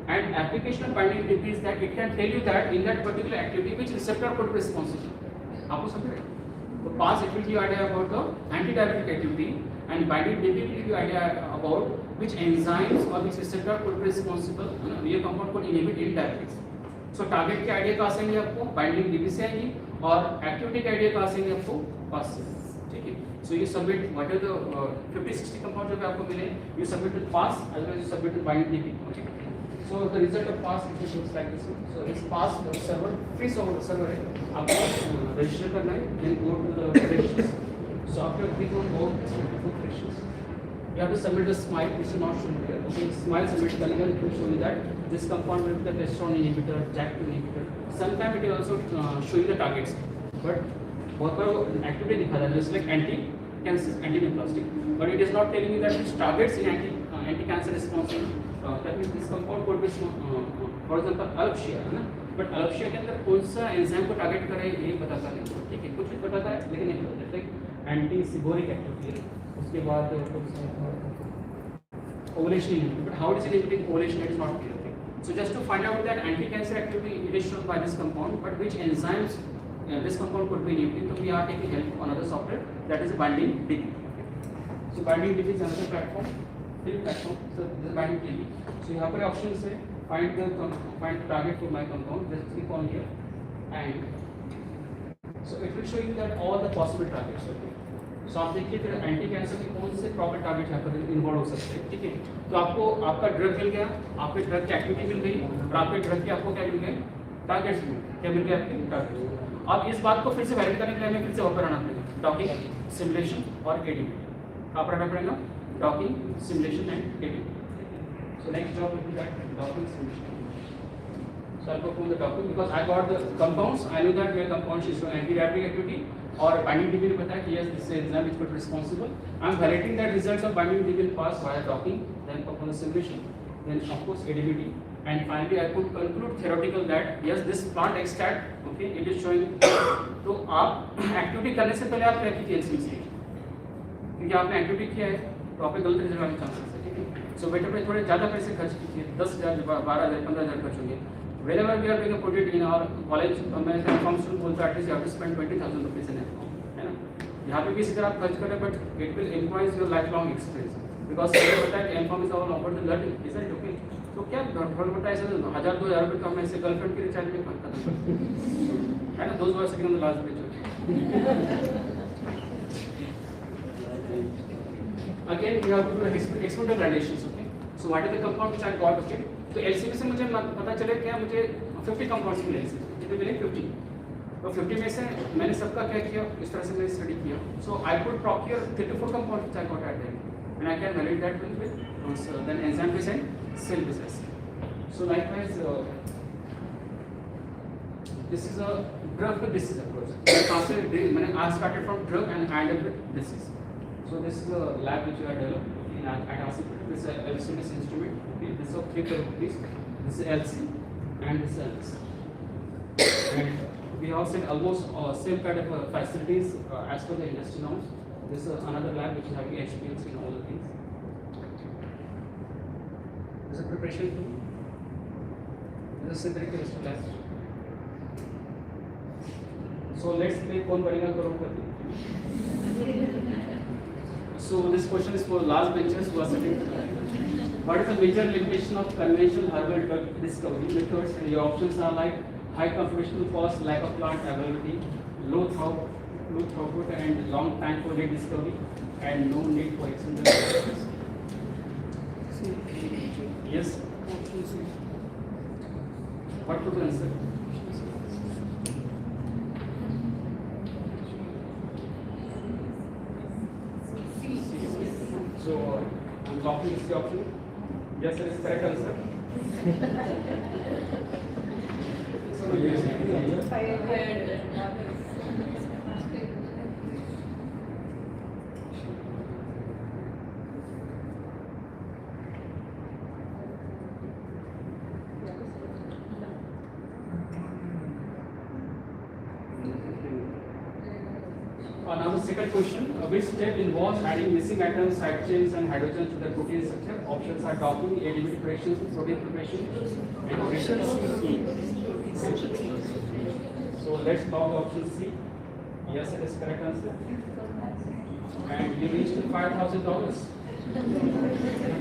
and application of binding DB is that it can tell you that in that particular activity which receptor could be responsible. आपको समझ रहे हैं? तो PASS it will give you idea about the antidiabetic activity and binding DB will give you idea about which enzymes or which receptor could be responsible. ये compound could inhibit in diabetes. So target के idea कहाँ से आएंगे आपको? Binding DB से आएंगी और activity के आइडिया कहाँ से आएंगे आपको? PASS से, ठीक है. So you submit whatever the 50-60 compounds जो भी आपको मिले, you submit with PASS as well as you submit with binding DB. Okay. So the result of PASS it looks like this one. So this PASS server, free server है. आपको register करना है, then go to the registers. So after click on go to registers. You have to submit the SMILE, which is not shown here. Okay, SMILE submit करेंगे, it will show you that this compound will be the testosterone inhibitor, JAK2 inhibitor. Sometimes it will also show you the targets, but बहुत बार activity दिखा रहा है, just like anti-cancer, anti-neoplastic, but it is not telling you that which targets in anti-cancer response. That means this compound could be, for example, alpsia है ना, but alpsia के अंदर कौन सा एंजाइम को टारगेट कर रहा है ये बताता नहीं, ठीक है, कुछ बताता है लेकिन नहीं बताता, like anti-seborrheic activity. उसके बाद ovulation inhibitor, but how it is inhibiting ovulation it is not clear. So just to find out that anti-cancer activity it is shown by this compound, but which enzymes this compound could be inhibiting, so we are taking help on another software that is binding DB. So binding DB is another platform, platform. So this is binding DB. So यहाँ पर options है find the target for my compound. Just click on here, and so it will show you that all the possible targets. Okay. So आप देखिए फिर anti cancer के कौन से proper target यहाँ पर इन्वॉल्व हो सकते हैं, ठीक है. तो आपको आपका ड्रग मिल गया, आपके ड्रग की एक्टिविटी मिल गई और आपके ड्रग के आपको क्या मिल गए? टारगेट्स मिल गए. क्या मिल गए आपके? टारगेट. अब इस बात को फिर से वैलिड करने के लिए हमें फिर से और आना पड़ेगा, डॉकिंग, सिमुलेशन और एडीबीटी. कहाँ पर आना पड़ेगा? Docking, simulation and ADBT. So next job will be that docking, simulation. So I'll perform the docking because I got the compounds. I knew that where compounds is showing anti-diabetic activity or binding DB ने बताया कि yes this is enzyme which could be responsible. I'm validating that results of binding DB will pass via docking, then perform the simulation, then of course ADBT, and finally I could conclude theoretical that yes this plant extract okay it is showing. तो आप activity करने से पहले आप क्या कीजिए इसमें, क्योंकि आपने एक्टिविटी किया है तो आपके गलत रिजल्ट आने चांसेस है, ठीक है. सो बेटर पे थोड़े ज़्यादा पैसे खर्च कीजिए, 10,000, 12,000, 15,000 खर्च होंगे. Whenever we are doing a project in our college, मैं inform student बोलता है at least you have to spend 20,000 rupees in it, है ना. यहाँ पे भी इसी तरह आप खर्च करें, but it will influence your lifelong experience because मुझे पता है कि inform is all about the learning, isn't it okay? तो क्या थोड़ा मोटा ऐसे 1,000-2,000 रुपये कम ऐसे गर्लफ्रेंड के रिचार्ज में खर्च करते है ना. those who are sitting on the last bench. Again we have to do experimental gradations, okay. So what is the compound which I got, okay. तो एलसीबी से मुझे पता चले क्या मुझे 50 कंपाउंड्स मिले, कितने मिले 50. तो 50 में से मैंने सबका क्या किया, इस तरह से मैंने स्टडी किया. So I could procure 34 compounds which I got at that and I can validate that with then enzyme based and cell based. So likewise this is a drug with disease approach. मैंने I started from drug and I ended with disease. So this is a lab which we have developed at Nashik. This is LC instrument. Okay, this is of 3 crore rupees. This is LC and this is LC. And we have seen almost same kind of facilities as per the industry norms. This is another lab which is having experience in all the things. This is a preparation tool. This is synthetic chemistry lab. So let's play कौन बनेगा करोड़पति. So this question is for last benchers who are sitting. What is the major limitation of conventional herbal drug discovery methods? And your options are like high computational cost, lack of plant availability, low throughput and long time for late discovery, and no need for external. Yes. What would you answer? So I'm talking is the option. Yes, that is correct answer. So yes. Now the second question, which step involves adding missing atoms, side chains and hydrogens to the protein structure? Options are docking, ADP preparation, protein preparation, and option C. So let's talk option C. Yes, it is correct answer. And you reached $5,000.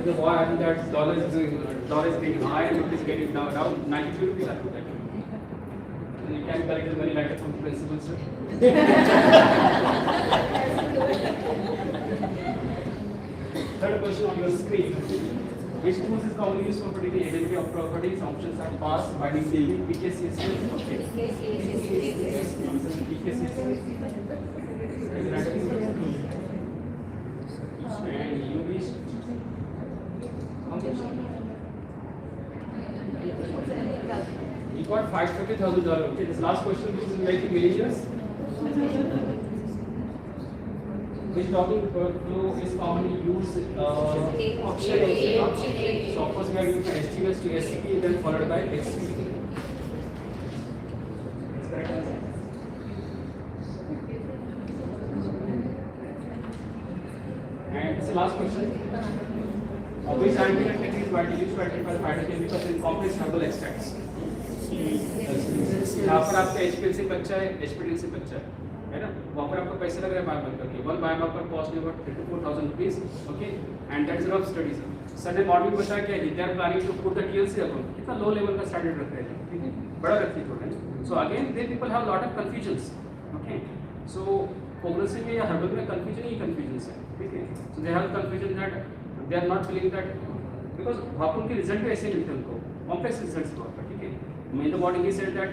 The why I think that dollar is getting high and it is getting down 92 rupees I put that. And you can collect the money later from the principal, sir. Third question on your screen. Which tools is commonly used for predicting identity of properties? Options are pass, binding theory, PKCSL, okay. And you reached you got $50,000. Okay, this last question is like millions. Which docking flow is commonly used? Option A. So of course we are using HTS to SCP, then followed by HCP. And this is the last question. Which scientific technique is widely used to identify the phytochemicals in complex herbal extracts? यहाँ पर आपका HPLC बच्चा है, HPLC बच्चा है ना, वहाँ पर आपको पैसे लग रहे हैं बायोमार्कर के, one biomarker cost about 3,000 to 4,000 rupees, okay, and that's rough studies. Sir ने मॉडल बताया क्या है, they are planning to put the TLC account, कितना low level का standard रख रहे हैं, ठीक है, बड़ा रखती थोड़ा है. So again, they people have lot of confusions, okay. So progressive में या herbal में confusion ही confusions है, ठीक है. So they have confusion that they are not believing that because वहाँ पर उनके result भी ऐसे मिलते हैं उनको, complex results वहाँ पर, ठीक है. In the body he said that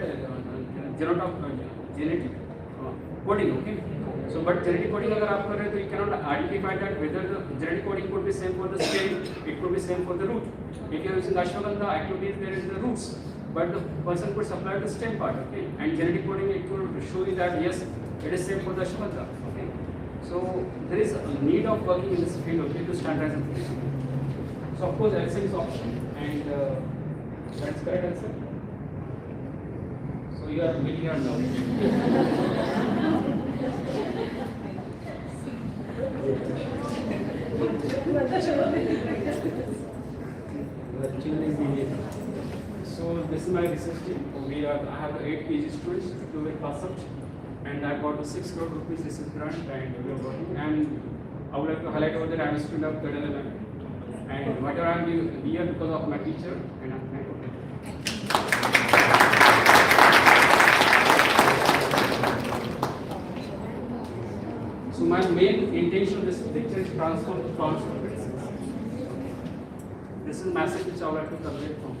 genetic coding, okay. So but genetic coding अगर आप कर रहे हैं तो you cannot identify that whether the genetic coding could be same for the stem, it could be same for the root. If you are using ashwagandha, activity is there in the roots, but the person could supply the stem part, okay. And genetic coding it will show you that yes, it is same for the ashwagandha, okay. So there is a need of working in this field, okay, to standardize information. So of course LC is option, and that's correct answer. So you are really on now. So this is my research team. I have 8 PhD students, 2 will pass out, and I got 6 crore rupees research grant, and we are working. And I would like to highlight over that I am a student of Kadala, and whatever I am here because of my teacher, and I'm thankful. So my main intention of this lecture is transform medicine. This is a message which I would like to convey from.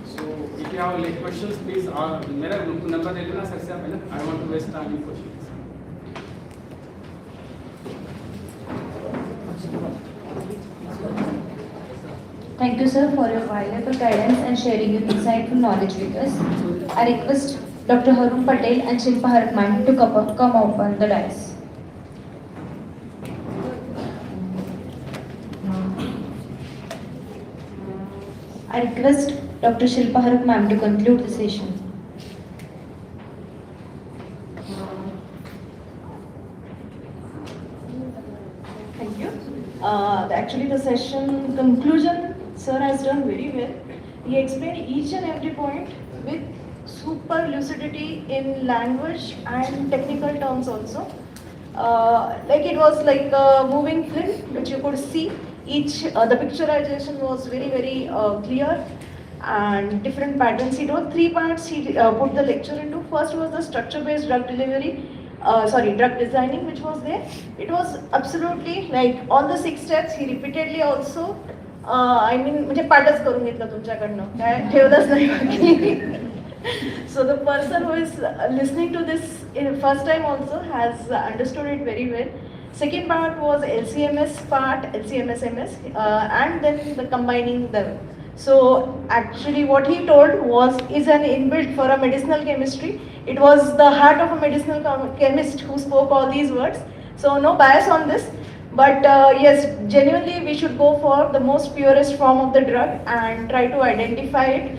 So if you have like questions, please. मेरा number दे देना sir से आप है ना. I don't want to waste time in questions. Thank you, sir, for your valuable guidance and sharing your insightful knowledge with us. I request Dr. Harun Patel and Shilpa Harak ma'am to come up on the dais. I request Dr. Shilpa Harak ma'am to conclude the session. Thank you. Actually, the session conclusion, sir has done very well. He explained each and every point with super lucidity in language and technical terms also. Like it was like a moving film which you could see. The picturization was very clear and different patterns. He told 3 parts he put the lecture into. First was the structure-based drug delivery, drug designing, which was there. It was absolutely like all the 6 steps he repeatedly also. I mean, म्हणजे पाठच करून घेतलं तुमच्याकडनं, काय ठेवलंच नाही बाकी. So the person who is listening to this in first time also has understood it very well. Second part was LCMS part, LCMS-MS, and then the combining them. So actually what he told is an inbuilt for a medicinal chemistry. It was the heart of a medicinal chemist who spoke all these words. So no bias on this. But yes, genuinely we should go for the most purest form of the drug and try to identify it.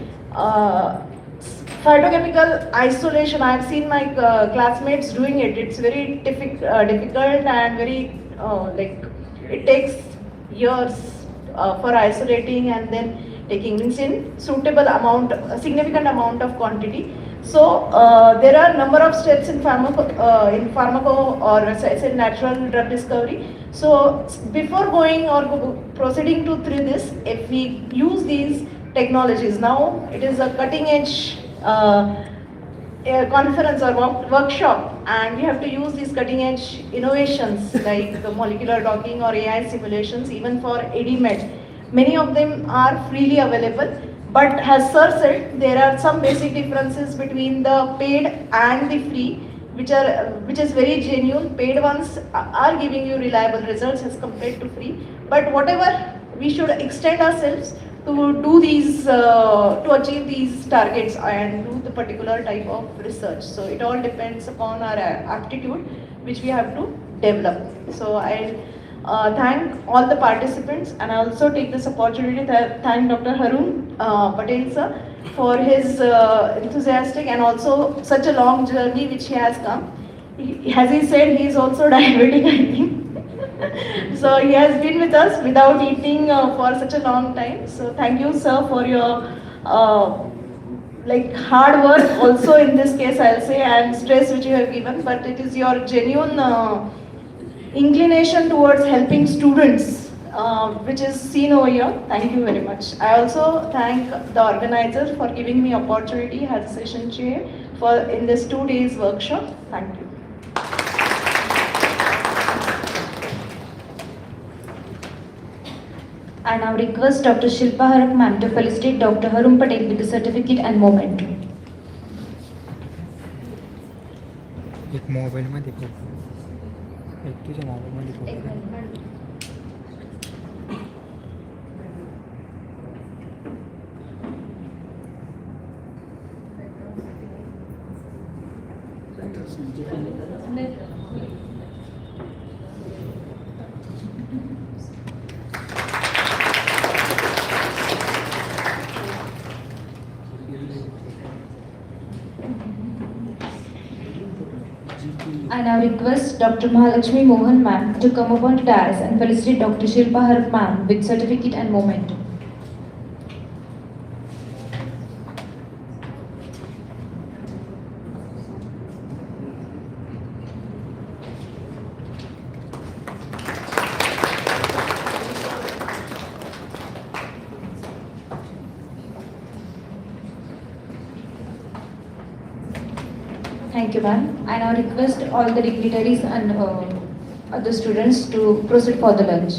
Phytochemical isolation, I have seen my classmates doing it. It's very difficult and very it takes years for isolating and then taking means in suitable amount, a significant amount of quantity. So there are number of steps in pharmaco or I said natural drug discovery. So before going or proceeding through this, if we use these technologies, now it is a cutting edge conference or workshop, and we have to use these cutting edge innovations like the molecular docking or AI simulations, even for ADMED. Many of them are freely available, but as Sir said, there are some basic differences between the paid and the free, which is very genuine. Paid ones are giving you reliable results as compared to free, but whatever, we should extend ourselves to do these, to achieve these targets and do the particular type of research. So it all depends upon our aptitude, which we have to develop. So I thank all the participants, and I also take this opportunity to thank Dr. Harun Patel sir for his enthusiastic and also such a long journey which he has come. As he said, he is also diabetic, I think. So he has been with us without eating for such a long time. So thank you, sir, for your hard work also in this case, I'll say, and stress which you have given, but it is your genuine inclination towards helping students which is seen over here. Thank you very much. I also thank the organizers for giving me opportunity as a session chair for in this 2 days workshop. Thank you. I now request Dr. Shilpa Harakman to felicitate Dr. Harun Patel with the certificate and memento. एक मोबाईलमध्ये बघ, एक तुझ्या मोबाईलमध्ये बघ. I now request Dr. Mahalakshmi Mohan ma'am to come upon to dais and felicitate Dr. Shilpa Harakman with certificate and memento. Thank you, ma'am. I now request all the dignitaries and other students to proceed for the lunch.